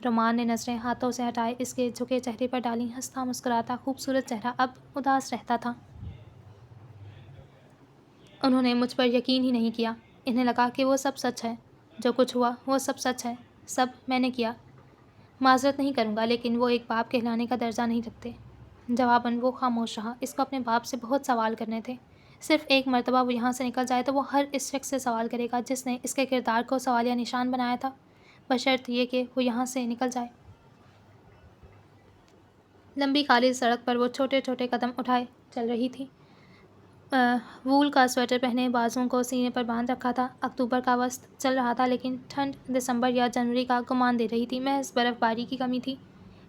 A: رومان نے نظریں ہاتھوں سے ہٹائے اس کے جھکے چہرے پر ڈالیں۔ ہنستا مسکراتا خوبصورت چہرہ اب اداس رہتا تھا۔ انہوں نے مجھ پر یقین ہی نہیں کیا۔ انہیں لگا کہ وہ سب سچ ہے، جو کچھ ہوا وہ سب سچ ہے، سب میں نے کیا۔ معذرت نہیں کروں گا، لیکن وہ ایک باپ کہلانے کا درجہ نہیں رکھتے۔ جواباً وہ خاموش رہا۔ اس کو اپنے باپ سے بہت سوال کرنے تھے۔ صرف ایک مرتبہ وہ یہاں سے نکل جائے تو وہ ہر اس شخص سے سوال کرے گا جس نے اس کے کردار کو سوالیہ نشان بنایا تھا، بشرط یہ کہ وہ یہاں سے نکل جائے۔ لمبی کالی سڑک پر وہ چھوٹے چھوٹے قدم اٹھائے چل رہی تھی۔ وول کا سویٹر پہنے، بازوؤں کو سینے پر باندھ رکھا تھا۔ اکتوبر کا وسط چل رہا تھا، لیکن ٹھنڈ دسمبر یا جنوری کا گمان دے رہی تھی۔ محض برف باری کی کمی تھی۔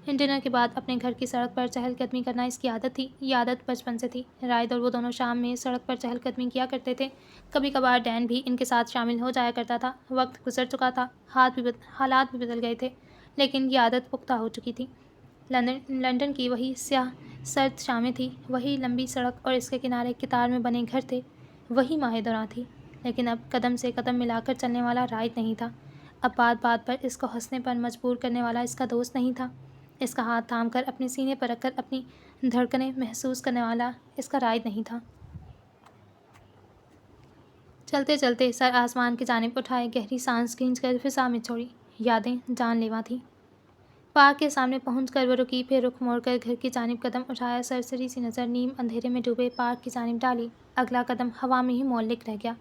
A: ڈنر کے بعد اپنے گھر کی سڑک پر چہل قدمی کرنا اس کی عادت تھی۔ یہ عادت بچپن سے تھی۔ رائد اور وہ دونوں شام میں سڑک پر چہل قدمی کیا کرتے تھے۔ کبھی کبھار ڈین بھی ان کے ساتھ شامل ہو جایا کرتا تھا۔ وقت گزر چکا تھا، حالات بھی بدل گئے تھے، لیکن یہ عادت پختہ ہو چکی تھی۔ لندن کی وہی سیاہ سرد شامیں تھیں، وہی لمبی سڑک اور اس کے کنارے قطار میں بنے گھر تھے، وہی ماہ دوراں تھی، لیکن اب قدم سے قدم ملا کر چلنے والا رائد نہیں تھا۔ اب بات بات پر اس کو ہنسنے پر مجبور کرنے والا اس کا دوست نہیں تھا۔ اس کا ہاتھ تھام کر اپنے سینے پر رکھ کر اپنی دھڑکنیں محسوس کرنے والا اس کا رائد نہیں تھا۔ چلتے چلتے سر آسمان کی جانب اٹھائے، گہری سانس کھینچ کر فضا میں چھوڑی۔ یادیں جان لیوا تھیں۔ پارک کے سامنے پہنچ کر وہ رکی، پھر رخ موڑ کر گھر کی جانب قدم اٹھایا۔ سرسری سی نظر نیم اندھیرے میں ڈوبے پارک کی جانب ڈالی۔ اگلا قدم ہوا میں ہی معلق رہ گیا۔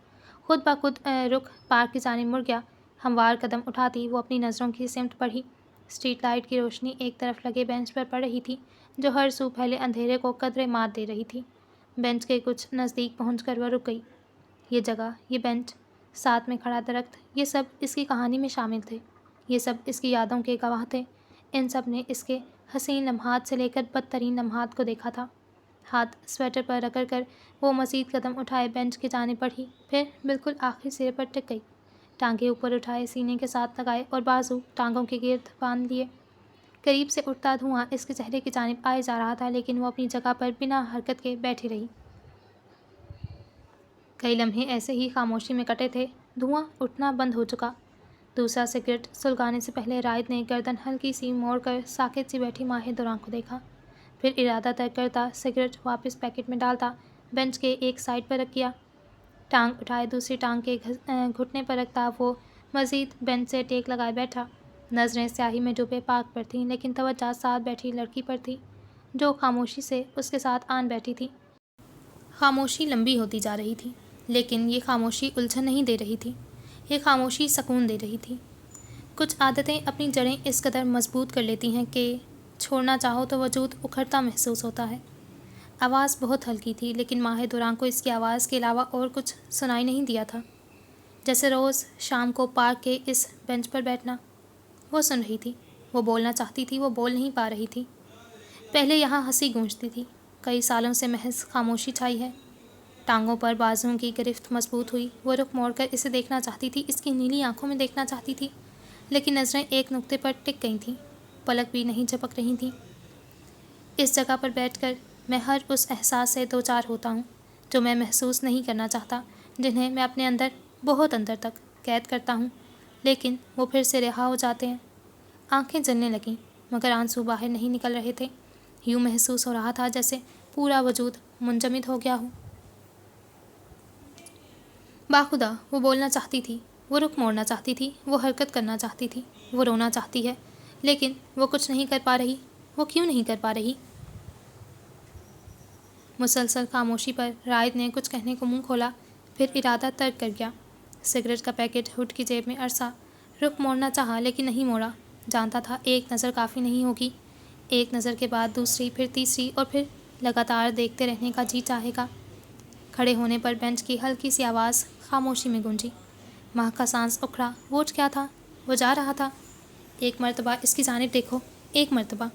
A: خود بخود رخ پارک کی جانب مڑ گیا۔ ہموار قدم اٹھاتی وہ اپنی نظروں کی سمت بڑھی۔ اسٹریٹ لائٹ کی روشنی ایک طرف لگے بینچ پر پڑ رہی تھی، جو ہر سو پھیلے اندھیرے کو قدرے مات دے رہی تھی۔ بینچ کے کچھ نزدیک پہنچ کر وہ رک گئی۔ یہ جگہ، یہ بینچ، ساتھ میں کھڑا درخت، یہ سب اس کی کہانی میں شامل تھے۔ یہ سب اس کی یادوں کے گواہ تھے۔ ان سب نے اس کے حسین لمحات سے لے کر بدترین لمحات کو دیکھا تھا۔ ہاتھ سویٹر پر رگڑ کر وہ مزید قدم اٹھائے بینچ کی جانب بڑھی، پھر بالکل آخری سرے پر ٹک گئی۔ ٹانگیں اوپر اٹھائے، سینے کے ساتھ لگائے اور بازو ٹانگوں کے گرد باندھ لیے۔ قریب سے اٹھتا دھواں اس کے چہرے کی جانب آئے جا رہا تھا، لیکن وہ اپنی جگہ پر بنا حرکت کے بیٹھی رہی۔ کئی لمحے ایسے ہی خاموشی میں کٹے تھے۔ دھواں اٹھنا بند ہو چکا۔ دوسرا سگریٹ سلگانے سے پہلے رائد نے گردن ہلکی سی موڑ کر ساکت سی بیٹھی ماہ دوراں کو دیکھا، پھر ارادہ ترک کرتا سگریٹ واپس پیکٹ میں ڈالتا، بینچ کے ایک سائڈ پر رکھ کیا۔ ٹانگ اٹھائے دوسری ٹانگ کے گھٹنے پر رکھتا وہ مزید بینچ سے ٹیک لگائے بیٹھا۔ نظریں سیاہی میں ڈوبے پارک پر تھیں، لیکن توجہ ساتھ بیٹھی لڑکی پر تھی، جو خاموشی سے اس کے ساتھ آن بیٹھی تھی۔ خاموشی لمبی ہوتی جا رہی تھی، لیکن یہ خاموشی الجھن نہیں دے رہی تھی، یہ خاموشی سکون دے رہی تھی۔ کچھ عادتیں اپنی جڑیں اس قدر مضبوط کر لیتی ہیں کہ چھوڑنا چاہو تو وجود اکھڑتا محسوس ہوتا ہے۔ آواز بہت ہلکی تھی، لیکن ماہ دوراں کو اس کی آواز کے علاوہ اور کچھ سنائی نہیں دیا تھا۔ جیسے روز شام کو پارک کے اس بینچ پر بیٹھنا۔ وہ سن رہی تھی، وہ بولنا چاہتی تھی، وہ بول نہیں پا رہی تھی۔ پہلے یہاں ہنسی گونجتی تھی، کئی سالوں سے محض خاموشی چھائی ہے۔ ٹانگوں پر بازوؤں کی گرفت مضبوط ہوئی۔ وہ رخ موڑ کر اسے دیکھنا چاہتی تھی، اس کی نیلی آنکھوں میں دیکھنا چاہتی تھی، لیکن نظریں ایک نقطے پر ٹک گئی تھیں، پلک بھی نہیں جھپک رہی تھیں۔ اس جگہ پر بیٹھ کر میں ہر اس احساس سے دوچار ہوتا ہوں جو میں محسوس نہیں کرنا چاہتا، جنہیں میں اپنے اندر، بہت اندر تک قید کرتا ہوں، لیکن وہ پھر سے رہا ہو جاتے ہیں۔ آنکھیں جلنے لگیں، مگر آنسو باہر نہیں نکل رہے تھے۔ یوں محسوس ہو رہا تھا جیسے پورا وجود منجمد ہو گیا ہو۔ باخدا وہ بولنا چاہتی تھی، وہ رخ موڑنا چاہتی تھی، وہ حرکت کرنا چاہتی تھی، وہ رونا چاہتی ہے، لیکن وہ کچھ نہیں کر پا رہی۔ وہ کیوں نہیں کر پا رہی؟ مسلسل خاموشی پر رائد نے کچھ کہنے کو منہ کھولا، پھر ارادہ ترک کر گیا۔ سگریٹ کا پیکٹ ہڈ کی جیب میں ارسا، رخ موڑنا چاہا لیکن نہیں موڑا۔ جانتا تھا ایک نظر کافی نہیں ہوگی، ایک نظر کے بعد دوسری، پھر تیسری، اور پھر لگاتار دیکھتے رہنے کا جی چاہے گا۔ کھڑے ہونے پر بینچ کی ہلکی سی آواز خاموشی میں گونجی۔ ماہ کا سانس اکھڑا۔ وہ اٹھ گیا تھا، وہ جا رہا تھا۔ ایک مرتبہ اس کی جانب دیکھو، ایک مرتبہ۔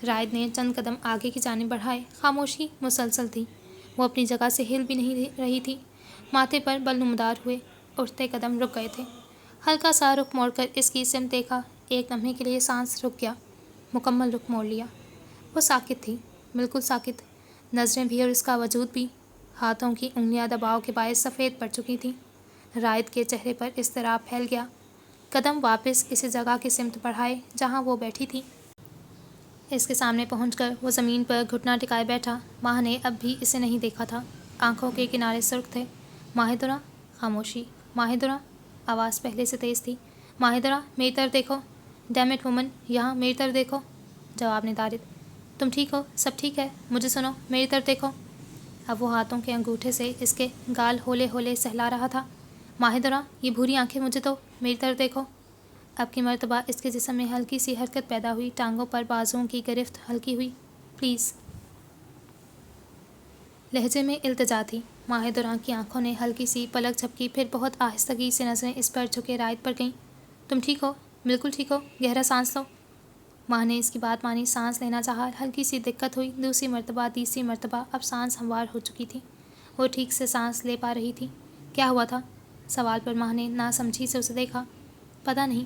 A: رائد نے چند قدم آگے کی جانب بڑھائے۔ خاموشی مسلسل تھی، وہ اپنی جگہ سے ہل بھی نہیں رہی تھی۔ ماتھے پر بل نمودار ہوئے، اٹھتے قدم رک گئے تھے۔ ہلکا سا رخ موڑ کر اس کی سمت دیکھا۔ ایک لمحے کے لیے سانس رک گیا، مکمل رخ موڑ لیا۔ وہ ساکت تھی، بالکل ساکت، نظریں بھی اور اس کا وجود بھی۔ ہاتھوں کی انگلیاں دباؤ کے باعث سفید پڑ چکی تھیں۔ رائد کے چہرے پر اضطراب پھیل گیا۔ قدم واپس اسی جگہ کی سمت بڑھائے جہاں وہ بیٹھی تھی۔ اس کے سامنے پہنچ کر وہ زمین پر گھٹنا ٹکائے بیٹھا۔ ماہ نے اب بھی اسے نہیں دیکھا تھا۔ آنکھوں کے کنارے سرخ تھے۔ ماہدرہ، خاموشی۔ ماہدرہ، آواز پہلے سے تیز تھی۔ ماہدرہ، میری طرف دیکھو۔ ڈیم اٹ وومن، یہاں میری طرف دیکھو۔ جواب ندارد۔ تم ٹھیک ہو؟ سب ٹھیک ہے؟ مجھے سنو، میری طرف دیکھو۔ اب وہ ہاتھوں کے انگوٹھے سے اس کے گال ہولے ہولے سہلا رہا تھا۔ ماہدرہ، یہ بھوری آنکھیں مجھے دو، میری طرف دیکھو۔ اب کی مرتبہ اس کے جسم میں ہلکی سی حرکت پیدا ہوئی، ٹانگوں پر بازوؤں کی گرفت ہلکی ہوئی۔ پلیز۔ لہجے میں التجا تھی۔ ماہدرہ کی آنکھوں نے ہلکی سی پلک جھپکی، پھر بہت آہستگی سے نظریں اس پر جھکے رائد پر گئیں۔ تم ٹھیک ہو؟ بالکل ٹھیک ہو، گہرا سانس لو۔ ماہ نے اس کی بات مانی، سانس لینا چاہا، ہلکی سی دقت ہوئی۔ دوسری مرتبہ، تیسری مرتبہ، اب سانس ہموار ہو چکی تھی۔ وہ ٹھیک سے سانس لے پا رہی تھی۔ کیا ہوا تھا؟ سوال پر ماہ نے ناسمجھی سے اسے دیکھا۔ پتہ نہیں۔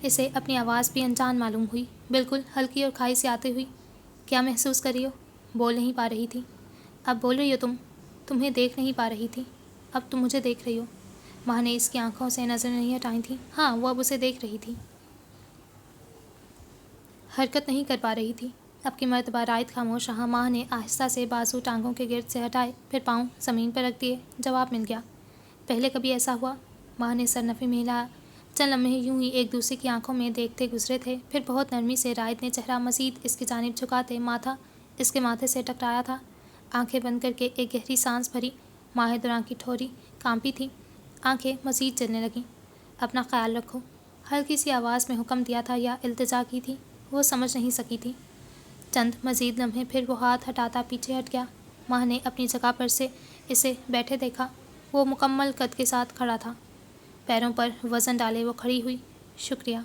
A: اسے اپنی آواز بھی انجان معلوم ہوئی، بالکل ہلکی اور کھائی سے آتی ہوئی۔ کیا محسوس کر رہی ہو؟ بول نہیں پا رہی تھی۔ اب بول رہی ہو تم؟ تمہیں دیکھ نہیں پا رہی تھی، اب تم مجھے دیکھ رہی ہو۔ ماہ نے اس کی آنکھوں سے نظر نہیں ہٹائی تھی۔ ہاں، وہ اب اسے دیکھ رہی تھی، حرکت نہیں کر پا رہی تھی۔ اب کی مرتبہ رائد خاموش رہا۔ ماہ نے آہستہ سے بازو ٹانگوں کے گرد سے ہٹائے، پھر پاؤں زمین پر رکھ دیے۔ جواب مل گیا۔ پہلے کبھی ایسا ہوا؟ ماہ نے سر نفی میں ہلایا۔ چند لمحے یوں ہی ایک دوسرے کی آنکھوں میں دیکھتے گزرے تھے، پھر بہت نرمی سے رائد نے چہرہ مزید اس کی جانب جھکاتے ماتھا اس کے ماتھے سے ٹکرایا تھا۔ آنکھیں بند کر کے ایک گہری سانس بھری۔ ماہدرہ کی ٹھوری کانپی تھی، آنکھیں مزید جلنے لگیں۔ اپنا خیال رکھو، ہلکی سی آواز میں حکم دیا تھا یا التجا کی تھی، وہ سمجھ نہیں سکی تھی۔ چند مزید لمحے، پھر وہ ہاتھ ہٹاتا پیچھے ہٹ گیا۔ ماہ نے اپنی جگہ پر سے اسے بیٹھے دیکھا۔ وہ مکمل قد کے ساتھ کھڑا تھا، پیروں پر وزن ڈالے وہ کھڑی ہوئی۔ شکریہ۔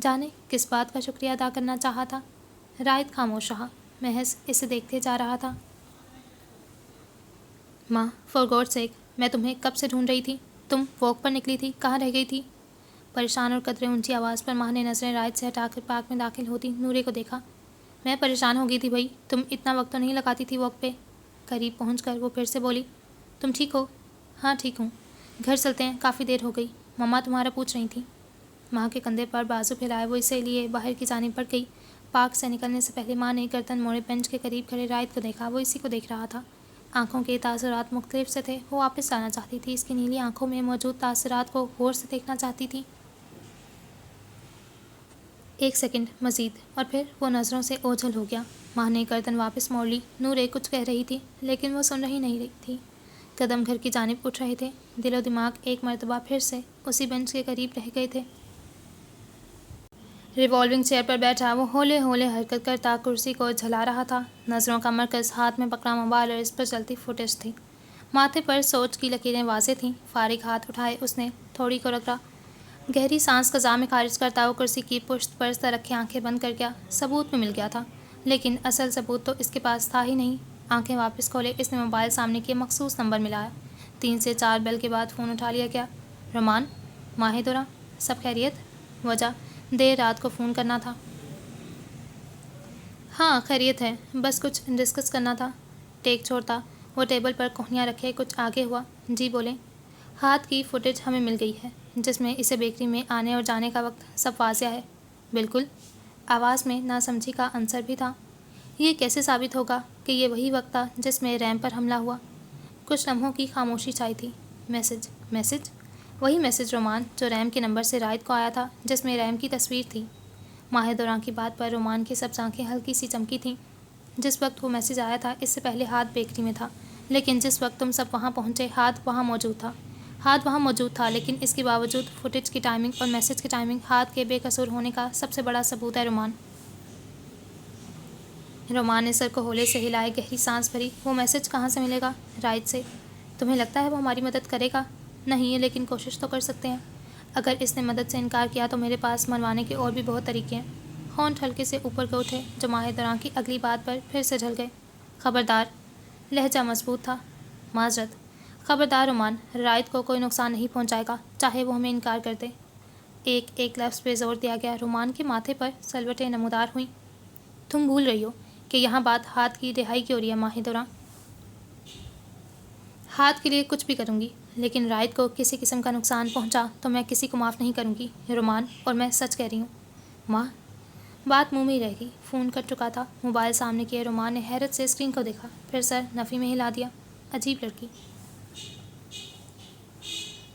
A: جانے کس بات کا شکریہ ادا کرنا چاہا تھا؟ رائد خاموش رہا، محض اسے دیکھتے جا رہا تھا۔ ماہ، فار گاڈ سیک، میں تمہیں کب سے ڈھونڈ رہی تھی۔ تم واک پر نکلی تھی، کہاں رہ گئی تھی؟ پریشان اور قدرے اونچی آواز پر ماہ نے نظریں رائد سے ہٹا کر پارک میں داخل ہوتی نورے کو دیکھا۔ میں پریشان ہو گئی تھی بھائی، تم اتنا وقت تو نہیں لگاتی تھی واک پہ۔ قریب پہنچ کر وہ پھر سے بولی۔ تم ٹھیک ہو؟ ہاں ٹھیک ہوں، گھر چلتے ہیں، کافی دیر ہو گئی، مما تمہارا پوچھ رہی تھیں۔ ماہ کے کندھے پر بازو پھیلائے وہ اسے لیے باہر کی جانب بڑھ گئی۔ پارک سے نکلنے سے پہلے ماہ نے گردن موڑے بینچ کے قریب کھڑے رائد کو دیکھا، وہ اسی کو دیکھ رہا تھا۔ آنکھوں کے تاثرات مختلف سے تھے، وہ واپس جانا چاہتی تھی، اس کی نیلی آنکھوں میں موجود تاثرات کو غور سے دیکھنا چاہتی تھی۔ ایک سیکنڈ مزید، اور پھر وہ نظروں سے اوجھل ہو گیا۔ ماہ نے گردن واپس موڑ لی۔ نورے کچھ کہہ رہی تھی، لیکن وہ سن رہی نہیں رہی تھی۔ قدم گھر کی جانب اٹھ رہے تھے، دل و دماغ ایک مرتبہ پھر سے اسی بینچ کے قریب رہ گئے تھے۔ ریوالونگ چیئر پر بیٹھا وہ ہولے ہولے حرکت کرتا کرسی کو جھلا رہا تھا۔ نظروں کا مرکز ہاتھ میں پکڑا موبائل اور اس پر چلتی فوٹیج تھی۔ ماتھے پر سوچ کی لکیریں واضح تھیں۔ فارغ ہاتھ اٹھائے اس نے تھوڑی کو رگڑا۔ گہری سانس قضا میں خارج کرتا وہ کرسی کی پشت پر سر رکھے آنکھیں بند کر گیا۔ ثبوت میں مل گیا تھا، لیکن اصل ثبوت تو اس کے پاس تھا ہی نہیں۔ آنکھیں واپس کھولے اس نے موبائل سامنے کیے، مخصوص نمبر ملایا۔ 3 سے 4 بیل کے بعد فون اٹھا لیا گیا۔ رومان، ماہدرہ، سب خیریت؟ وجہ؟ دیر رات کو فون کرنا تھا۔ ہاں خیریت ہے، بس کچھ ڈسکس کرنا تھا۔ ٹیک چھوڑتا وہ ٹیبل پر کوہنیاں رکھے کچھ آگے ہوا۔ جی بولیں۔ ہاتھ کی فوٹیج ہمیں مل گئی ہے، جس میں اسے بیکری میں آنے اور جانے کا وقت سب واضح ہے۔ بالکل۔ آواز میں ناسمجھی کا عنصر بھی تھا۔ یہ کیسے ثابت ہوگا کہ یہ وہی وقت تھا جس میں ریم پر حملہ ہوا؟ کچھ لمحوں کی خاموشی چھائی تھی۔ میسج؟ میسج؟ وہی میسج رومان جو ریم کے نمبر سے رائد کو آیا تھا، جس میں ریم کی تصویر تھی۔ ماہدرہ کی بات پر رومان کی سب آنکھیں ہلکی سی چمکی تھیں۔ جس وقت وہ میسج آیا تھا اس سے پہلے ہاتھ بیکری میں تھا، لیکن جس وقت تم سب وہاں پہنچے ہاتھ وہاں موجود تھا۔ ہاتھ وہاں موجود تھا، لیکن اس کے باوجود فوٹیج کی ٹائمنگ اور میسج کی ٹائمنگ ہاتھ کے بے قصور ہونے کا سب سے بڑا ثبوت ہے رومان۔ رومان نے سر کو ہولے سے ہلائے گہری سانس بھری۔ وہ میسج کہاں سے ملے گا؟ رائد سے۔ تمہیں لگتا ہے وہ ہماری مدد کرے گا؟ نہیں، لیکن کوشش تو کر سکتے ہیں۔ اگر اس نے مدد سے انکار کیا تو میرے پاس منوانے کے اور بھی بہت طریقے ہیں۔ ہونٹ ہلکے سے اوپر کو اٹھے جو ماہدرہ کی اگلی بات پر پھر سے ڈھل گئے۔ خبردار، لہجہ مضبوط تھا۔ معذرت۔ خبردار رومان، رائد کو کوئی نقصان نہیں پہنچائے گا، چاہے وہ ہمیں انکار کر دے۔ ایک ایک لفظ پہ زور دیا گیا۔ رومان کے ماتھے پر سلوٹیں نمودار ہوئیں۔ تم بھول رہی ہو کہ یہاں بات ہاتھ کی رہائی کی ہو رہی ہے ماہدورہ۔ ہاتھ کے لیے کچھ بھی کروں گی، لیکن رائد کو کسی قسم کا نقصان پہنچا تو میں کسی کو معاف نہیں کروں گی رومان، اور میں سچ کہہ رہی ہوں۔ ماں، بات منہ میں ہی رہ گئی۔ فون کٹ چکا تھا۔ موبائل سامنے کیے رومان نے حیرت سے اسکرین کو دیکھا، پھر سر نفی میں ہلا دیا۔ عجیب لڑکی۔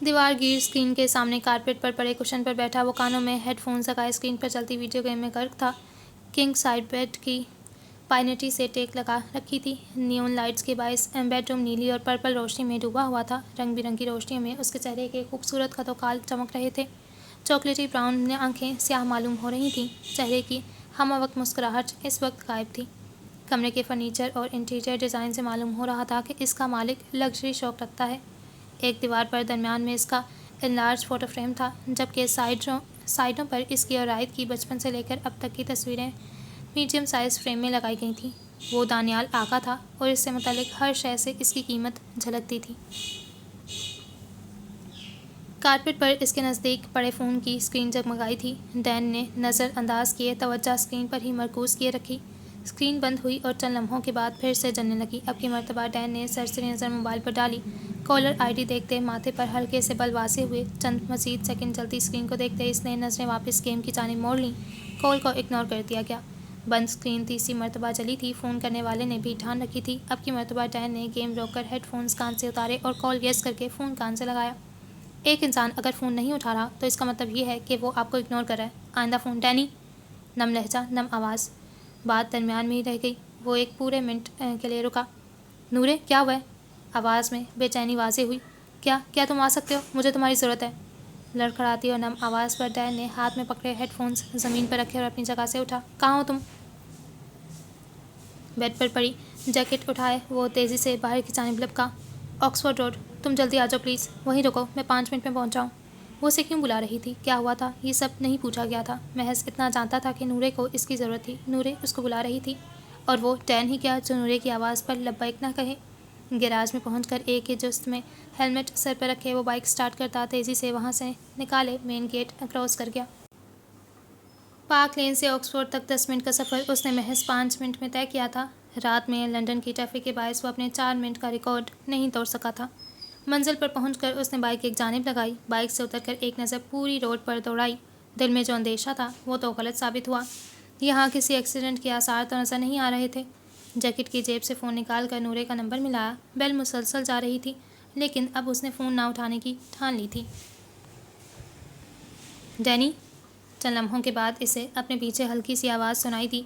A: دیوار گیر اسکرین کے سامنے کارپیٹ پر پڑے کشن پر بیٹھا، وہ کانوں میں ہیڈ فونز لگائے اسکرین پر چلتی ویڈیو گیم میں غرق تھا۔ کنگ سائڈ بیڈ کی پائنٹی سے ٹیک لگا رکھی تھی۔ نیون لائٹس کے باعث بیڈ روم نیلی اور پرپل روشنی میں ڈوبا ہوا تھا۔ رنگ برنگی روشنیوں میں اس کے چہرے کے خوبصورت خط و خال چمک رہے تھے۔ چاکلیٹی براؤن آنکھیں سیاہ معلوم ہو رہی تھیں۔ چہرے کی ہمہ وقت مسکراہٹ اس وقت غائب تھی۔ کمرے کے فرنیچر اور انٹیریئر ڈیزائن سے معلوم ہو رہا تھا کہ اس کا مالک لگژری شوق رکھتا ہے۔ ایک دیوار پر درمیان میں اس کا انلارج فوٹو فریم تھا، جبکہ سائڈوں پر اس کی اور رائد کی بچپن سے لے کر اب تک کی تصویریں میڈیم سائز فریم میں لگائی گئی تھیں۔ وہ دانیال آقا تھا اور اس سے متعلق ہر شے سے اس کی قیمت جھلکتی تھی۔ کارپیٹ پر اس کے نزدیک پڑے فون کی اسکرین جگمگائی تھی۔ ڈین نے نظر انداز کیے توجہ اسکرین پر ہی مرکوز کیے رکھی۔ اسکرین بند ہوئی اور چند لمحوں کے بعد پھر سے جلنے لگی۔ اب کی مرتبہ ڈین نے سرسری نظر موبائل پر ڈالی۔ کالر آئی ڈی دیکھتے ماتھے پر ہلکے سے بل واضح ہوئے۔ چند مزید سیکنڈ چلتی اسکرین کو دیکھتے اس نے نظریں واپس گیم کی جانب موڑ لیں۔ کال کو اگنور کر دیا گیا۔ بند اسکرین تیسری مرتبہ چلی تھی۔ فون کرنے والے نے بھی ٹھان رکھی تھی۔ اب کی مرتبہ ڈین نے گیم روک کر ہیڈ فونز کان سے اتارے اور کال یس کر کے فون کان سے لگایا۔ ایک انسان اگر فون نہیں اٹھا رہا تو اس کا مطلب یہ ہے کہ وہ آپ کو اگنور کر رہا ہے۔ آئندہ فون ڈینی۔ نم لہجہ، نم آواز۔ بات درمیان میں ہی رہ گئی۔ وہ ایک پورے منٹ کے لیے رکا۔ نورے، کیا ہوا ہے؟ آواز میں بے چینی واضح ہوئی۔ کیا تم آ سکتے ہو؟ مجھے تمہاری ضرورت ہے۔ لڑکھڑاتی اور نم آواز پر ڈین نے ہاتھ میں پکڑے ہیڈ فونز زمین پر رکھے اور اپنی جگہ سے اٹھا۔ کہاں ہو تم؟ بیڈ پر پڑی جیکٹ اٹھائے وہ تیزی سے باہر کی جانب لپکا۔ Oxford road. تم جلدی آ جاؤ پلیز۔ وہیں رکو، میں 5 منٹ میں پہنچ جاؤں۔ وہ اسے کیوں بلا رہی تھی؟ کیا ہوا تھا؟ یہ سب نہیں پوچھا گیا تھا۔ محض اتنا جانتا تھا کہ نورے کو اس کی ضرورت تھی۔ نورے اس کو بلا رہی تھی، اور وہ ڈین ہی کیا جو نورے کی آواز پر لبیک نہ کہے۔ گیراج میں پہنچ کر ایک ہی جست میں ہیلمٹ سر پر رکھے وہ بائک سٹارٹ کرتا تیزی سے وہاں سے نکالے مین گیٹ کراس کر گیا۔ پارک لین سے آکسفورڈ تک 10 منٹ کا سفر اس نے محض 5 منٹ میں طے کیا تھا۔ رات میں لندن کی ٹریفک کے باعث وہ اپنے 4 منٹ کا ریکارڈ نہیں توڑ سکا تھا۔ منزل پر پہنچ کر اس نے بائک ایک جانب لگائی، بائک سے اتر کر ایک نظر پوری روڈ پر دوڑائی۔ دل میں جو اندیشہ تھا وہ تو غلط ثابت ہوا۔ یہاں کسی ایکسیڈنٹ کے آثار تو نظر نہیں آ رہے تھے۔ جیکٹ کی جیب سے فون نکال کر نورے کا نمبر ملایا۔ بیل مسلسل جا رہی تھی، لیکن اب اس نے فون نہ اٹھانے کی ٹھان لی تھی۔ ڈینی؟ چند لمحوں کے بعد اسے اپنے پیچھے ہلکی سی آواز سنائی دی۔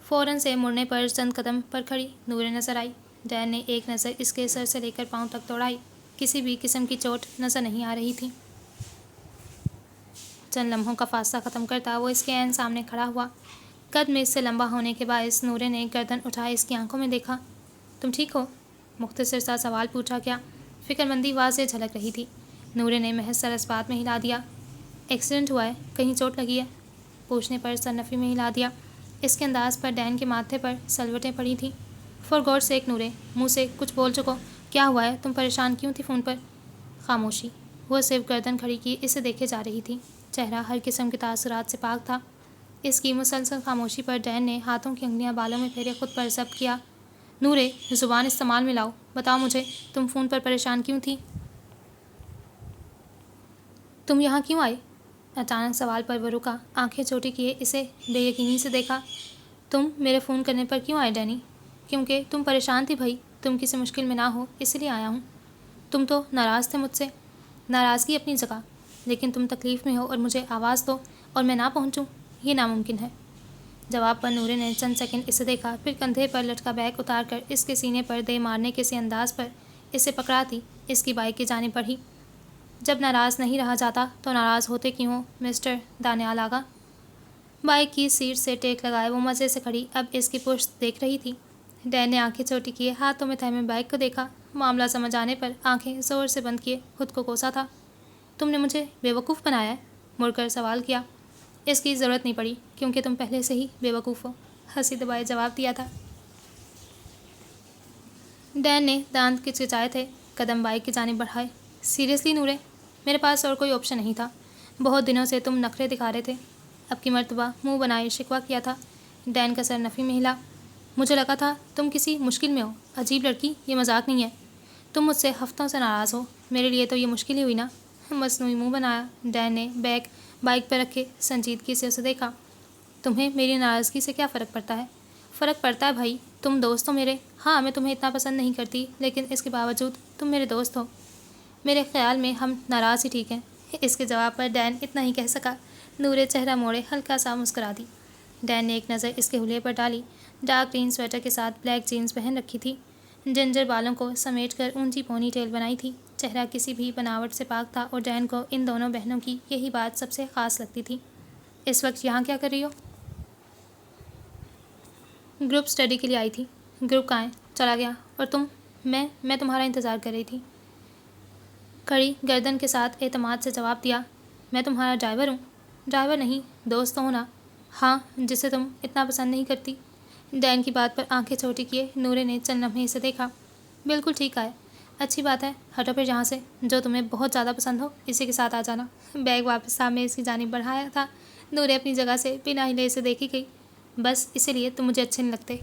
A: فوراً سے مڑنے پر چند قدم پر کھڑی نورے نظر آئی۔ ڈین نے ایک نظر اس کے سر سے لے کر پاؤں تک دوڑائی۔ کسی بھی قسم کی چوٹ نظر نہیں آ رہی تھی۔ چند لمحوں کا فاصلہ ختم کرتا وہ اس کے عین سامنے کھڑا ہوا۔ قد میں اس سے لمبا ہونے کے باعث نورے نے گردن اٹھائے اس کی آنکھوں میں دیکھا۔ تم ٹھیک ہو؟ مختصر سا سوال پوچھا گیا۔ فکر مندی واضح جھلک رہی تھی۔ نورے نے محض سر اس بات میں ہلا دیا۔ ایکسیڈنٹ ہوا ہے؟ کہیں چوٹ لگی ہے؟ پوچھنے پر سر نفی میں ہلا دیا۔ اس کے انداز پر ڈین کے ماتھے پر سلوٹیں پڑی تھیں۔ فار گاڈ سیک نورے، منہ سے کچھ بول چکو۔ کیا ہوا ہے؟ تم پریشان کیوں تھی فون پر؟ خاموشی۔ وہ صرف گردن کھڑی کی اسے دیکھے جا رہی تھی۔ چہرہ ہر قسم کے تاثرات سے پاک تھا۔ اس کی مسلسل خاموشی پر ڈین نے ہاتھوں کی انگلیاں بالوں میں پھیرے خود پر ضبط کیا۔ نورے، زبان استعمال میں لاؤ۔ بتاؤ مجھے، تم فون پر پریشان کیوں تھی؟ تم یہاں کیوں آئے؟ اچانک سوال پر وہ رکا، آنکھیں چھوٹی کیے اسے بے یقینی سے دیکھا۔ تم میرے فون کرنے پر کیوں آئے ڈینی؟ کیونکہ تم پریشان تھی بھائی، تم کسی مشکل میں نہ ہو اس لیے آیا ہوں۔ تم تو ناراض تھے مجھ سے۔ ناراضگی اپنی جگہ، لیکن تم تکلیف میں ہو اور مجھے آواز دو اور میں نہ پہنچوں، یہ ناممکن ہے۔ جواب پر نورے نے چند سیکنڈ اسے دیکھا، پھر کندھے پر لٹکا بیگ اتار کر اس کے سینے پر دے مارنے کے سی انداز پر اسے پکڑاتی اس کی بائک کی جانب بڑھی۔ جب ناراض نہیں رہا جاتا تو ناراض ہوتے کیوں ہو مسٹر دانیال آغا؟ بائک کی سیٹ سے ٹیک لگائے وہ مزے سے کھڑی اب اس کی پشت دیکھ رہی تھی۔ ڈین نے آنکھیں چھوٹی کیے ہاتھوں میں تھامے بائک کو دیکھا۔ معاملہ سمجھ آنے پر آنکھیں زور سے بند کیے خود کو کوسا تھا۔ تم نے مجھے بے وقوف بنایا ہے؟ مڑ کر سوال کیا۔ اس کی ضرورت نہیں پڑی کیونکہ تم پہلے سے ہی بے وقوف ہو، ہنسی دبائے جواب دیا تھا۔ ڈین نے دانت کچکچائے تھے، قدم بائک کی جانب بڑھائے۔ سیریسلی نورے، میرے پاس اور کوئی آپشن نہیں تھا۔ بہت دنوں سے تم نخرے دکھا رہے تھے۔ اب کی مرتبہ منہ بنائے شکوہ کیا تھا۔ ڈین کا سر نفی میں ہلا۔ مجھے لگا تھا تم کسی مشکل میں ہو۔ عجیب لڑکی، یہ مذاق نہیں ہے۔ تم مجھ سے ہفتوں سے ناراض ہو، میرے لیے تو یہ مشکل ہی ہوئی نا۔ مصنوعی منہ بنایا۔ ڈین نے بیگ بائک پر رکھے سنجیدگی سے اسے دیکھا۔ تمہیں میری ناراضگی سے کیا فرق پڑتا ہے؟ فرق پڑتا ہے بھائی، تم دوست ہو میرے۔ ہاں میں تمہیں اتنا پسند نہیں کرتی، لیکن اس کے باوجود تم میرے دوست ہو۔ میرے خیال میں ہم ناراض ہی ٹھیک ہیں۔ اس کے جواب پر ڈین اتنا ہی کہہ سکا۔ نور چہرہ موڑے ہلکا سا مسکرا دی۔ ڈین نے ایک نظر اس کے حلیے پر ڈالی۔ ڈارک گرین سویٹر کے ساتھ بلیک جینز پہن رکھی تھی، جنجر بالوں کو سمیٹ کر اونچی پونی ٹیل بنائی تھی۔ چہرہ کسی بھی بناوٹ سے پاک تھا اور ڈین کو ان دونوں بہنوں کی یہی بات سب سے خاص لگتی تھی۔ اس وقت یہاں کیا کر رہی ہو؟ گروپ اسٹڈی کے لیے آئی تھی۔ گروپ کہاں ہے؟ چلا گیا۔ اور تم؟ میں تمہارا انتظار کر رہی تھی۔ کھڑی گردن کے ساتھ اعتماد سے جواب دیا۔ میں تمہارا ڈرائیور ہوں۔ ڈرائیور نہیں، دوست تو ہونا۔ ہاں، جسے تم اتنا پسند نہیں کرتی۔ ڈین کی بات پر آنکھیں چھوٹی کیے نورے نے چند لمحے اسے دیکھا۔ بالکل ٹھیک ہے، اچھی بات ہے، ہٹو پھر جہاں سے۔ جو تمہیں بہت زیادہ پسند ہو اسی کے ساتھ آ جانا۔ بیگ واپس سامنے اس کی جانب بڑھایا تھا۔ نورے اپنی جگہ سے بنا ہلے اسے دیکھی گئی۔ بس اسی لیے تم مجھے اچھے نہیں لگتے۔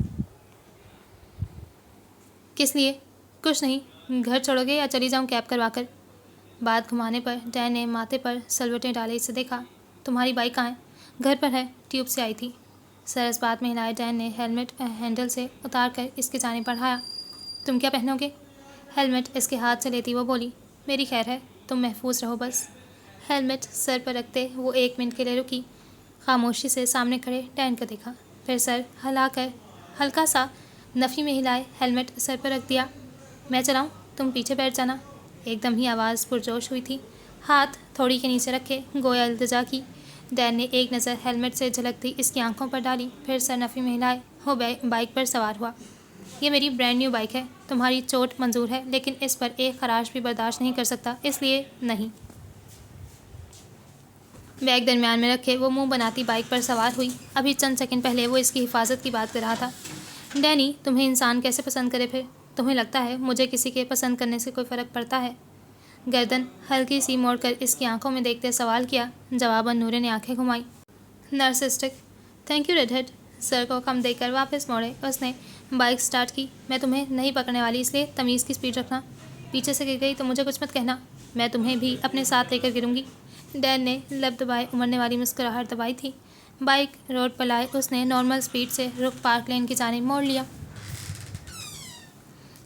A: کس لیے؟ کچھ نہیں، گھر چھوڑو گے یا چلی جاؤں کیب کروا کر؟ بات گھمانے پر ڈین نے ماتھے پر سلوٹیں ڈالے اسے دیکھا۔ تمہاری بائک کہاں ہے؟ گھر پر ہے، ٹیوب سے آئی تھی۔ سر اس بات میں ہلائے ڈین نے ہیلمٹ ہینڈل سے اتار کر اس کی جانب بڑھایا۔ تم کیا پہنو گے؟ ہیلمٹ اس کے ہاتھ سے لیتی وہ بولی۔ میری خیر ہے، تم محفوظ رہو بس۔ ہیلمٹ سر پر رکھتے وہ 1 منٹ کے لیے رکی۔ خاموشی سے سامنے کھڑے ڈین کو دیکھا، پھر سر ہلا کر ہلکا سا نفی میں ہلائے ہیلمٹ سر پر رکھ دیا۔ میں چلاؤں؟ تم پیچھے بیٹھ جانا۔ ایک دم ہی آواز پرجوش ہوئی تھی۔ ہاتھ تھوڑی کے نیچے رکھے گویا التجا کی۔ ڈین نے ایک نظر ہیلمٹ سے جھلکتی اس کی آنکھوں پر ڈالی، پھر سر نفی میں ہلائے وہ بائک پر سوار ہوا۔ یہ میری برانڈ نیو بائک ہے، تمہاری چوٹ منظور ہے، لیکن اس پر ایک خراش بھی برداشت نہیں کر سکتا، اس لیے نہیں۔ بیگ درمیان میں رکھے وہ منہ بناتی بائک پر سوار ہوئی۔ ابھی چند سیکنڈ پہلے وہ اس کی حفاظت کی بات کر رہا تھا۔ ڈینی، تمہیں انسان کیسے پسند کرے پھر؟ تمہیں لگتا ہے مجھے کسی کے پسند کرنے سے کوئی فرق پڑتا ہے؟ گردن ہلکی سی موڑ کر اس کی آنکھوں میں دیکھتے سوال کیا۔ جواباً نورے نے آنکھیں گھمائی۔ Narcissistic. Thank you red head. سر کو کم دے کر واپس موڑے اس نے بائک سٹارٹ کی۔ میں تمہیں نہیں پکڑنے والی، اس لیے تمیز کی سپیڈ رکھنا۔ پیچھے سے گر گئی تو مجھے کچھ مت کہنا، میں تمہیں بھی اپنے ساتھ لے کر گروں گی۔ ڈین نے لب دبائے امڑنے والی مسکراہٹ دبائی تھی۔ بائک روڈ پر لائے اس نے نارمل سپیڈ سے رخ پارک لین کی جانب موڑ لیا۔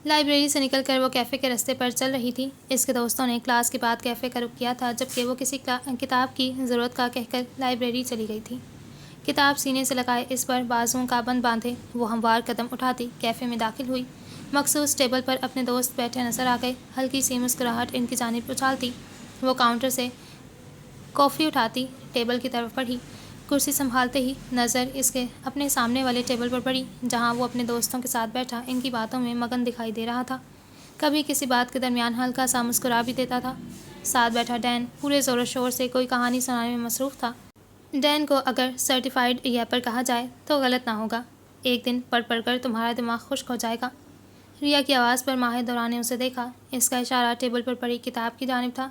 A: لائبریری سے نکل کر وہ کیفے کے رستے پر چل رہی تھی۔ اس کے دوستوں نے کلاس کے بعد کیفے کا رخ کیا تھا، جبکہ وہ کسی کتاب کی ضرورت کا کہہ کر لائبریری چلی گئی تھی۔ کتاب سینے سے لگائے اس پر بازوؤں کا بند باندھے وہ ہموار قدم اٹھاتی کیفے میں داخل ہوئی۔ مخصوص ٹیبل پر اپنے دوست بیٹھے نظر آ گئے۔ ہلکی سی مسکراہٹ ان کی جانب اچھالتی وہ کاؤنٹر سے کافی اٹھاتی ٹیبل کی طرف بڑھی۔ کرسی سنبھالتے ہی نظر اس کے اپنے سامنے والے ٹیبل پر پڑی، جہاں وہ اپنے دوستوں کے ساتھ بیٹھا ان کی باتوں میں مگن دکھائی دے رہا تھا۔ کبھی کسی بات کے درمیان ہلکا سا مسکرا بھی دیتا تھا۔ ساتھ بیٹھا ڈین پورے زور و شور سے کوئی کہانی سنانے میں مصروف تھا۔ ڈین کو اگر سرٹیفائیڈ ریپر کہا جائے تو غلط نہ ہوگا۔ ایک دن پڑھ پڑھ کر تمہارا دماغ خشک ہو جائے گا۔ ریا کی آواز پر ماہر دوران نے اسے دیکھا۔ اس کا اشارہ ٹیبل پر پڑی کتاب کی جانب تھا۔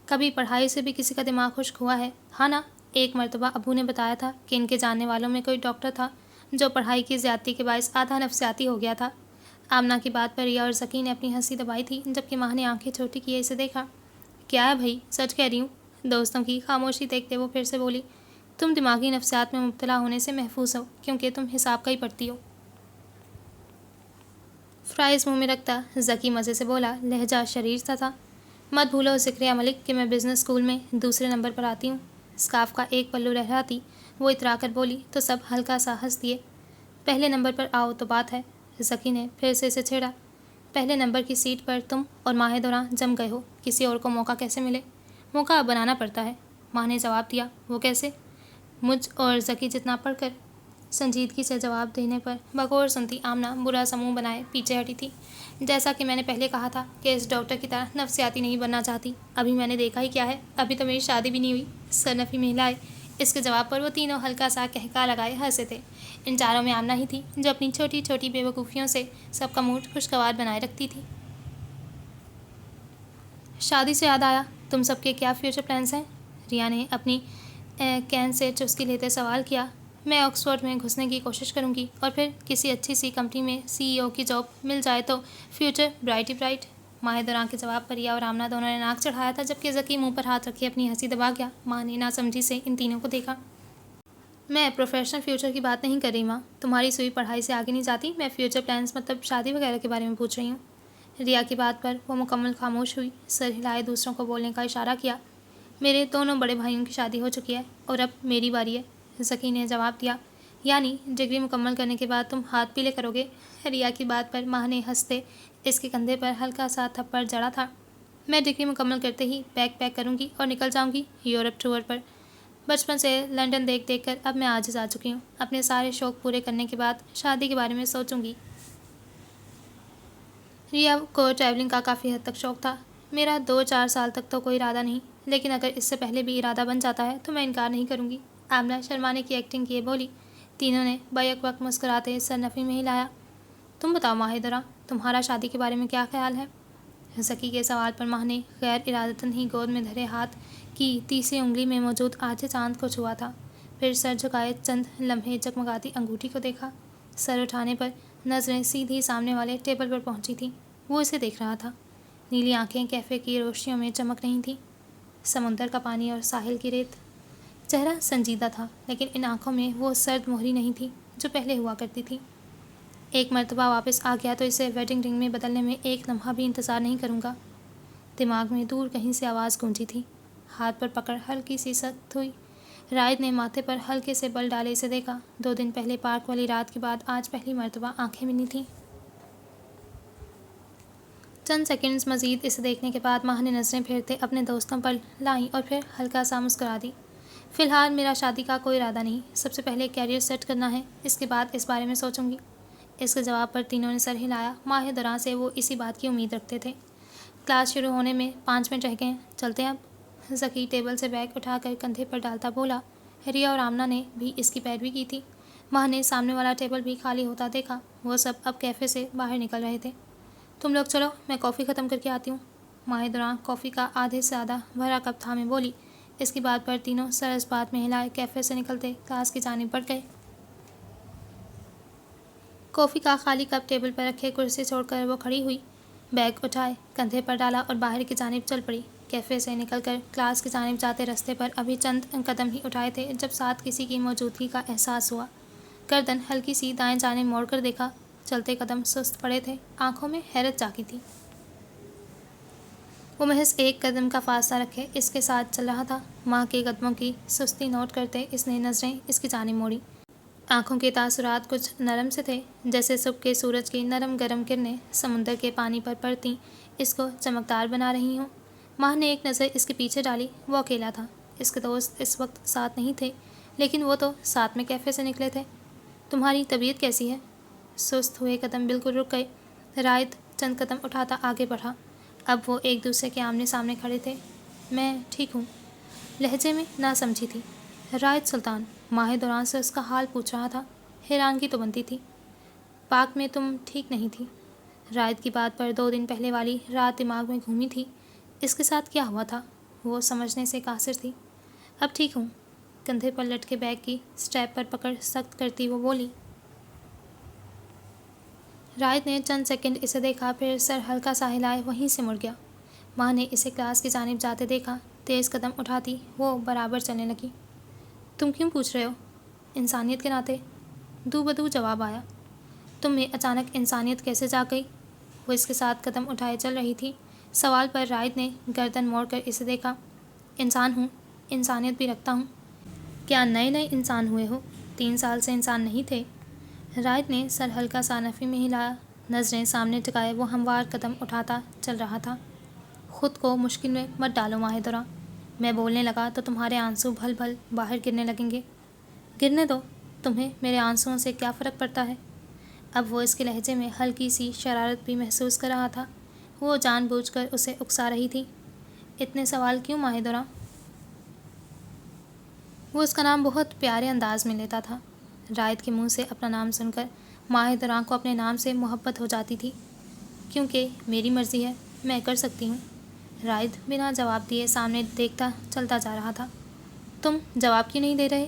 A: کبھی پڑھائی سے بھی کسی کا دماغ خشک ہوا ہے؟ ہاں نا، ایک مرتبہ ابو نے بتایا تھا کہ ان کے جاننے والوں میں کوئی ڈاکٹر تھا جو پڑھائی کی زیادتی کے باعث آدھا نفسیاتی ہو گیا تھا۔ آمنہ کی بات پر ریا اور ذکی نے اپنی ہنسی دبائی تھی، جبکہ ماہ نے آنکھیں چھوٹی کیے اسے دیکھا۔ کیا ہے بھائی، سچ کہہ رہی ہوں۔ دوستوں کی خاموشی دیکھتے وہ پھر سے بولی۔ تم دماغی نفسیات میں مبتلا ہونے سے محفوظ ہو، کیونکہ تم حساب کا ہی پڑھتی ہو۔ فرائز منہ میں رکھتا ذکی مزے سے بولا، لہجہ شریر سا تھا۔ مت بھولو ذکریہ ملک کہ میں بزنس اسکول میں دوسرے نمبر پر آتی ہوں۔ اسکارف کا ایک پلو لہراتی وہ اترا کر بولی تو سب ہلکا سا ہنس دیے۔ پہلے نمبر پر آؤ تو بات ہے۔ ذکی نے پھر سے اسے چھیڑا۔ پہلے نمبر کی سیٹ پر تم اور ماہ دوراں جم گئے ہو، کسی اور کو موقع کیسے ملے؟ موقع بنانا پڑتا ہے، ماہ نے جواب دیا۔ وہ کیسے؟ مجھ اور ذکی جتنا پڑھ کر۔ سنجیدگی سے جواب دینے پر بغور سنتی آمنہ برا سا منہ بنائے پیچھے ہٹی تھی۔ جیسا کہ میں نے پہلے کہا تھا کہ اس ڈاکٹر کی طرح نفسیاتی نہیں بننا چاہتی۔ ابھی میں نے دیکھا ہی کیا ہے، ابھی تو میری شادی بھی نہیں ہوئی۔ سر نفی میں ہلائے۔ اس کے جواب پر وہ تینوں ہلکا سا کہکا لگائے ہنسے تھے۔ ان چاروں میں آمنہ ہی تھی جو اپنی چھوٹی چھوٹی بے وقوفیوں سے سب کا موڈ خوشگوار بنائے رکھتی تھی۔ شادی سے یاد آیا، تم سب کے کیا فیوچر پلانس ہیں؟ ریا نے اپنی کین سے چسکی لیتے سوال کیا۔ میں آکسفورڈ میں گھسنے کی کوشش کروں گی اور پھر کسی اچھی سی کمپنی میں CEO کی جاب مل جائے تو فیوچر برائٹ ہی برائٹ۔ ماہدران کے جواب پر ریا اور آمنہ دونوں نے ناک چڑھایا تھا، جبکہ ذکی منہ پر ہاتھ رکھے اپنی ہنسی دبا گیا۔ ماں نے ناسمجھی سے ان تینوں کو دیکھا۔ میں پروفیشنل فیوچر کی بات نہیں کر رہی ماں، تمہاری سوئی پڑھائی سے آگے نہیں جاتی، میں فیوچر پلانس مطلب شادی وغیرہ کے بارے میں پوچھ رہی ہوں۔ ریا کی بات پر وہ مکمل خاموش ہوئی، سر ہلائے دوسروں کو بولنے کا اشارہ کیا۔ میرے دونوں بڑے بھائیوں کی شادی ہو چکی ہے اور اب میری باری ہے، ذکی نے جواب دیا۔ یعنی ڈگری مکمل کرنے کے بعد تم ہاتھ پیلے کرو گے؟ ریا کی بات پر ماں نے ہنستے اس کے کندھے پر ہلکا سا تھپڑ جڑا تھا۔ میں ڈگری مکمل کرتے ہی بیگ پیک کروں گی اور نکل جاؤں گی یورپ ٹور پر۔ بچپن سے لنڈن دیکھ دیکھ کر اب میں عاجز آ چکی ہوں، اپنے سارے شوق پورے کرنے کے بعد شادی کے بارے میں سوچوں گی۔ ریا کو ٹریولنگ کا کافی حد تک شوق تھا۔ میرا 2-4 سال تک تو کوئی ارادہ نہیں، لیکن اگر اس سے پہلے بھی ارادہ بن جاتا ہے تو میں انکار نہیں کروں گی، آمنہ شرمانے کی ایکٹنگ کیے بولی۔ تینوں نے بیک وقت مسکراتے سر نفی میں ہلایا۔ تم بتاؤ ماہدرہ، تمہارا شادی کے بارے میں کیا خیال ہے؟ ذکی کے سوال پر ماں نے غیر ارادتاً ہی گود میں دھرے ہاتھ کی تیسری انگلی میں موجود آدھے چاند کو چھوا تھا، پھر سر جھکائے چند لمحے جگمگاتی انگوٹھی کو دیکھا۔ سر اٹھانے پر نظریں سیدھی سامنے والے ٹیبل پر پہنچی تھیں۔ وہ اسے دیکھ رہا تھا۔ نیلی آنکھیں کیفے کی روشنیوں میں چمک رہی تھیں، سمندر کا پانی اور ساحل کی ریت۔ چہرہ سنجیدہ تھا، لیکن ان آنکھوں میں وہ سرد مہری نہیں تھی جو پہلے ہوا کرتی تھی۔ ایک مرتبہ واپس آ گیا تو اسے ویڈنگ رنگ میں بدلنے میں ایک لمحہ بھی انتظار نہیں کروں گا۔ دماغ میں دور کہیں سے آواز گونجی تھی۔ ہاتھ پر پکڑ ہلکی سی سخت ہوئی۔ رائد نے ماتھے پر ہلکے سے بل ڈالے اسے دیکھا۔ 2 دن پہلے پارک والی رات کے بعد آج پہلی مرتبہ آنکھیں ملی تھیں۔ چند سیکنڈز مزید اسے دیکھنے کے بعد ماں نے نظریں پھیرتے اپنے دوستوں پر لائیں اور پھر ہلکا سا مسکرا دی۔ فی الحال میرا شادی کا کوئی ارادہ نہیں، سب سے پہلے کیریئر سیٹ کرنا ہے، اس کے بعد اس بارے میں سوچوں گی۔ اس کے جواب پر تینوں نے سر ہلایا۔ ماہدرہ سے وہ اسی بات کی امید رکھتے تھے۔ کلاس شروع ہونے میں 5 منٹ رہ گئے ہیں، چلتے ہیں اب؟ ذکی ٹیبل سے بیگ اٹھا کر کندھے پر ڈالتا بولا۔ ریا اور آمنہ نے بھی اس کی پیروی کی تھی۔ ماں نے سامنے والا ٹیبل بھی خالی ہوتا دیکھا۔ وہ سب اب کیفے سے باہر نکل رہے تھے۔ تم لوگ چلو، میں کافی ختم کر کے آتی ہوں۔ ماہدرہ کافی کا آدھے سے آدھا بھرا کپ تھامے بولی۔ اس کی بات پر تینوں سر اس بات میں ہلائے کیفے سے نکلتے کلاس کی جانب بڑھ گئے۔ کافی کا خالی کپ ٹیبل پر رکھے کرسی چھوڑ کر وہ کھڑی ہوئی، بیگ اٹھائے کندھے پر ڈالا اور باہر کی جانب چل پڑی۔ کیفے سے نکل کر کلاس کی جانب جاتے رستے پر ابھی چند قدم ہی اٹھائے تھے جب ساتھ کسی کی موجودگی کا احساس ہوا۔ گردن ہلکی سی دائیں جانب موڑ کر دیکھا، چلتے قدم سست پڑے تھے، آنکھوں میں حیرت جاگی تھی۔ وہ محض 1 قدم کا فاصلہ رکھے اس کے ساتھ چل رہا تھا۔ ماں کے قدموں کی سستی نوٹ کرتے اس نے نظریں اس کی جانب موڑی۔ آنکھوں کے تاثرات کچھ نرم سے تھے، جیسے صبح کے سورج کی نرم گرم کرنیں سمندر کے پانی پر پڑتیں اس کو چمکدار بنا رہی ہوں۔ ماں نے ایک نظر اس کے پیچھے ڈالی۔ وہ اکیلا تھا، اس کے دوست اس وقت ساتھ نہیں تھے، لیکن وہ تو ساتھ میں کیفے سے نکلے تھے۔ تمہاری طبیعت کیسی ہے؟ سست ہوئے قدم بالکل رک گئے۔ رائد چند قدم اٹھاتا آگے بڑھا۔ اب وہ ایک دوسرے کے آمنے سامنے کھڑے تھے۔ میں ٹھیک ہوں، لہجے میں نہ سمجھی تھی۔ رائد سلطان ماہدرہ سے اس کا حال پوچھ رہا تھا۔ حیرانگی تو بنتی تھی، پاک میں تم ٹھیک نہیں تھی۔ رائد کی بات پر 2 دن پہلے والی رات دماغ میں گھومی تھی۔ اس کے ساتھ کیا ہوا تھا وہ سمجھنے سے قاصر تھی۔ اب ٹھیک ہوں، کندھے پر لٹکے بیگ کی سٹریپ پر پکڑ سخت کرتی وہ بولی۔ رائد نے چند سیکنڈ اسے دیکھا، پھر سر ہلکا سا ہلائے وہیں سے مڑ گیا۔ ماں نے اسے کلاس کی جانب جاتے دیکھا۔ تیز قدم اٹھاتی وہ برابر چلنے لگی۔ تم کیوں پوچھ رہے ہو؟ انسانیت کے ناطے، دو بدو جواب آیا۔ تم میں اچانک انسانیت کیسے جاگ گئی؟ وہ اس کے ساتھ قدم اٹھائے چل رہی تھی۔ سوال پر رائد نے گردن موڑ کر اسے دیکھا۔ انسان ہوں، انسانیت بھی رکھتا ہوں۔ کیا نئے نئے انسان ہوئے ہو؟ 3 سال سے انسان نہیں تھے؟ رائد نے سر ہلکا سا نفی میں ہلایا۔ نظریں سامنے ٹکائے وہ ہموار قدم اٹھاتا چل رہا تھا۔ خود کو مشکل میں مت ڈالو ماہدرہ، میں بولنے لگا تو تمہارے آنسو بھل بھل باہر گرنے لگیں گے۔ گرنے دو، تمہیں میرے آنسوؤں سے کیا فرق پڑتا ہے؟ اب وہ اس کے لہجے میں ہلکی سی شرارت بھی محسوس کر رہا تھا۔ وہ جان بوجھ کر اسے اکسا رہی تھی۔ اتنے سوال کیوں ماہدرہ؟ وہ اس کا نام بہت پیارے انداز میں لیتا تھا۔ رائد کے منہ سے اپنا نام سن کر ماہدرہ کو اپنے نام سے محبت ہو جاتی تھی۔ کیونکہ میری مرضی ہے، میں کر سکتی ہوں۔ راہد بنا جواب دیے سامنے دیکھتا چلتا جا رہا تھا۔ تم جواب کیوں نہیں دے رہے؟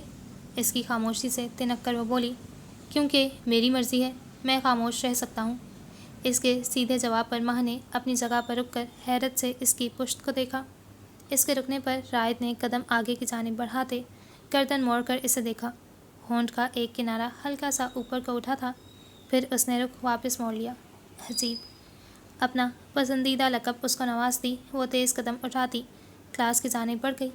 A: اس کی خاموشی سے تنک کر وہ بولی، کیونکہ میری مرضی ہے، میں خاموش رہ سکتا ہوں۔ اس کے سیدھے جواب پر ماہ نے اپنی جگہ پر رک کر حیرت سے اس کی پشت کو دیکھا۔ اس کے رکنے پر راہد نے قدم آگے کی جانب بڑھاتے گردن موڑ کر اسے دیکھا۔ ہونٹ کا ایک کنارہ ہلکا سا اوپر کو اٹھا تھا، پھر اس نے رخ واپس موڑ لیا۔ عجیب، اپنا پسندیدہ لقب اس کو نوازتی وہ تیز قدم اٹھاتی کلاس کی جانب بڑھ گئی۔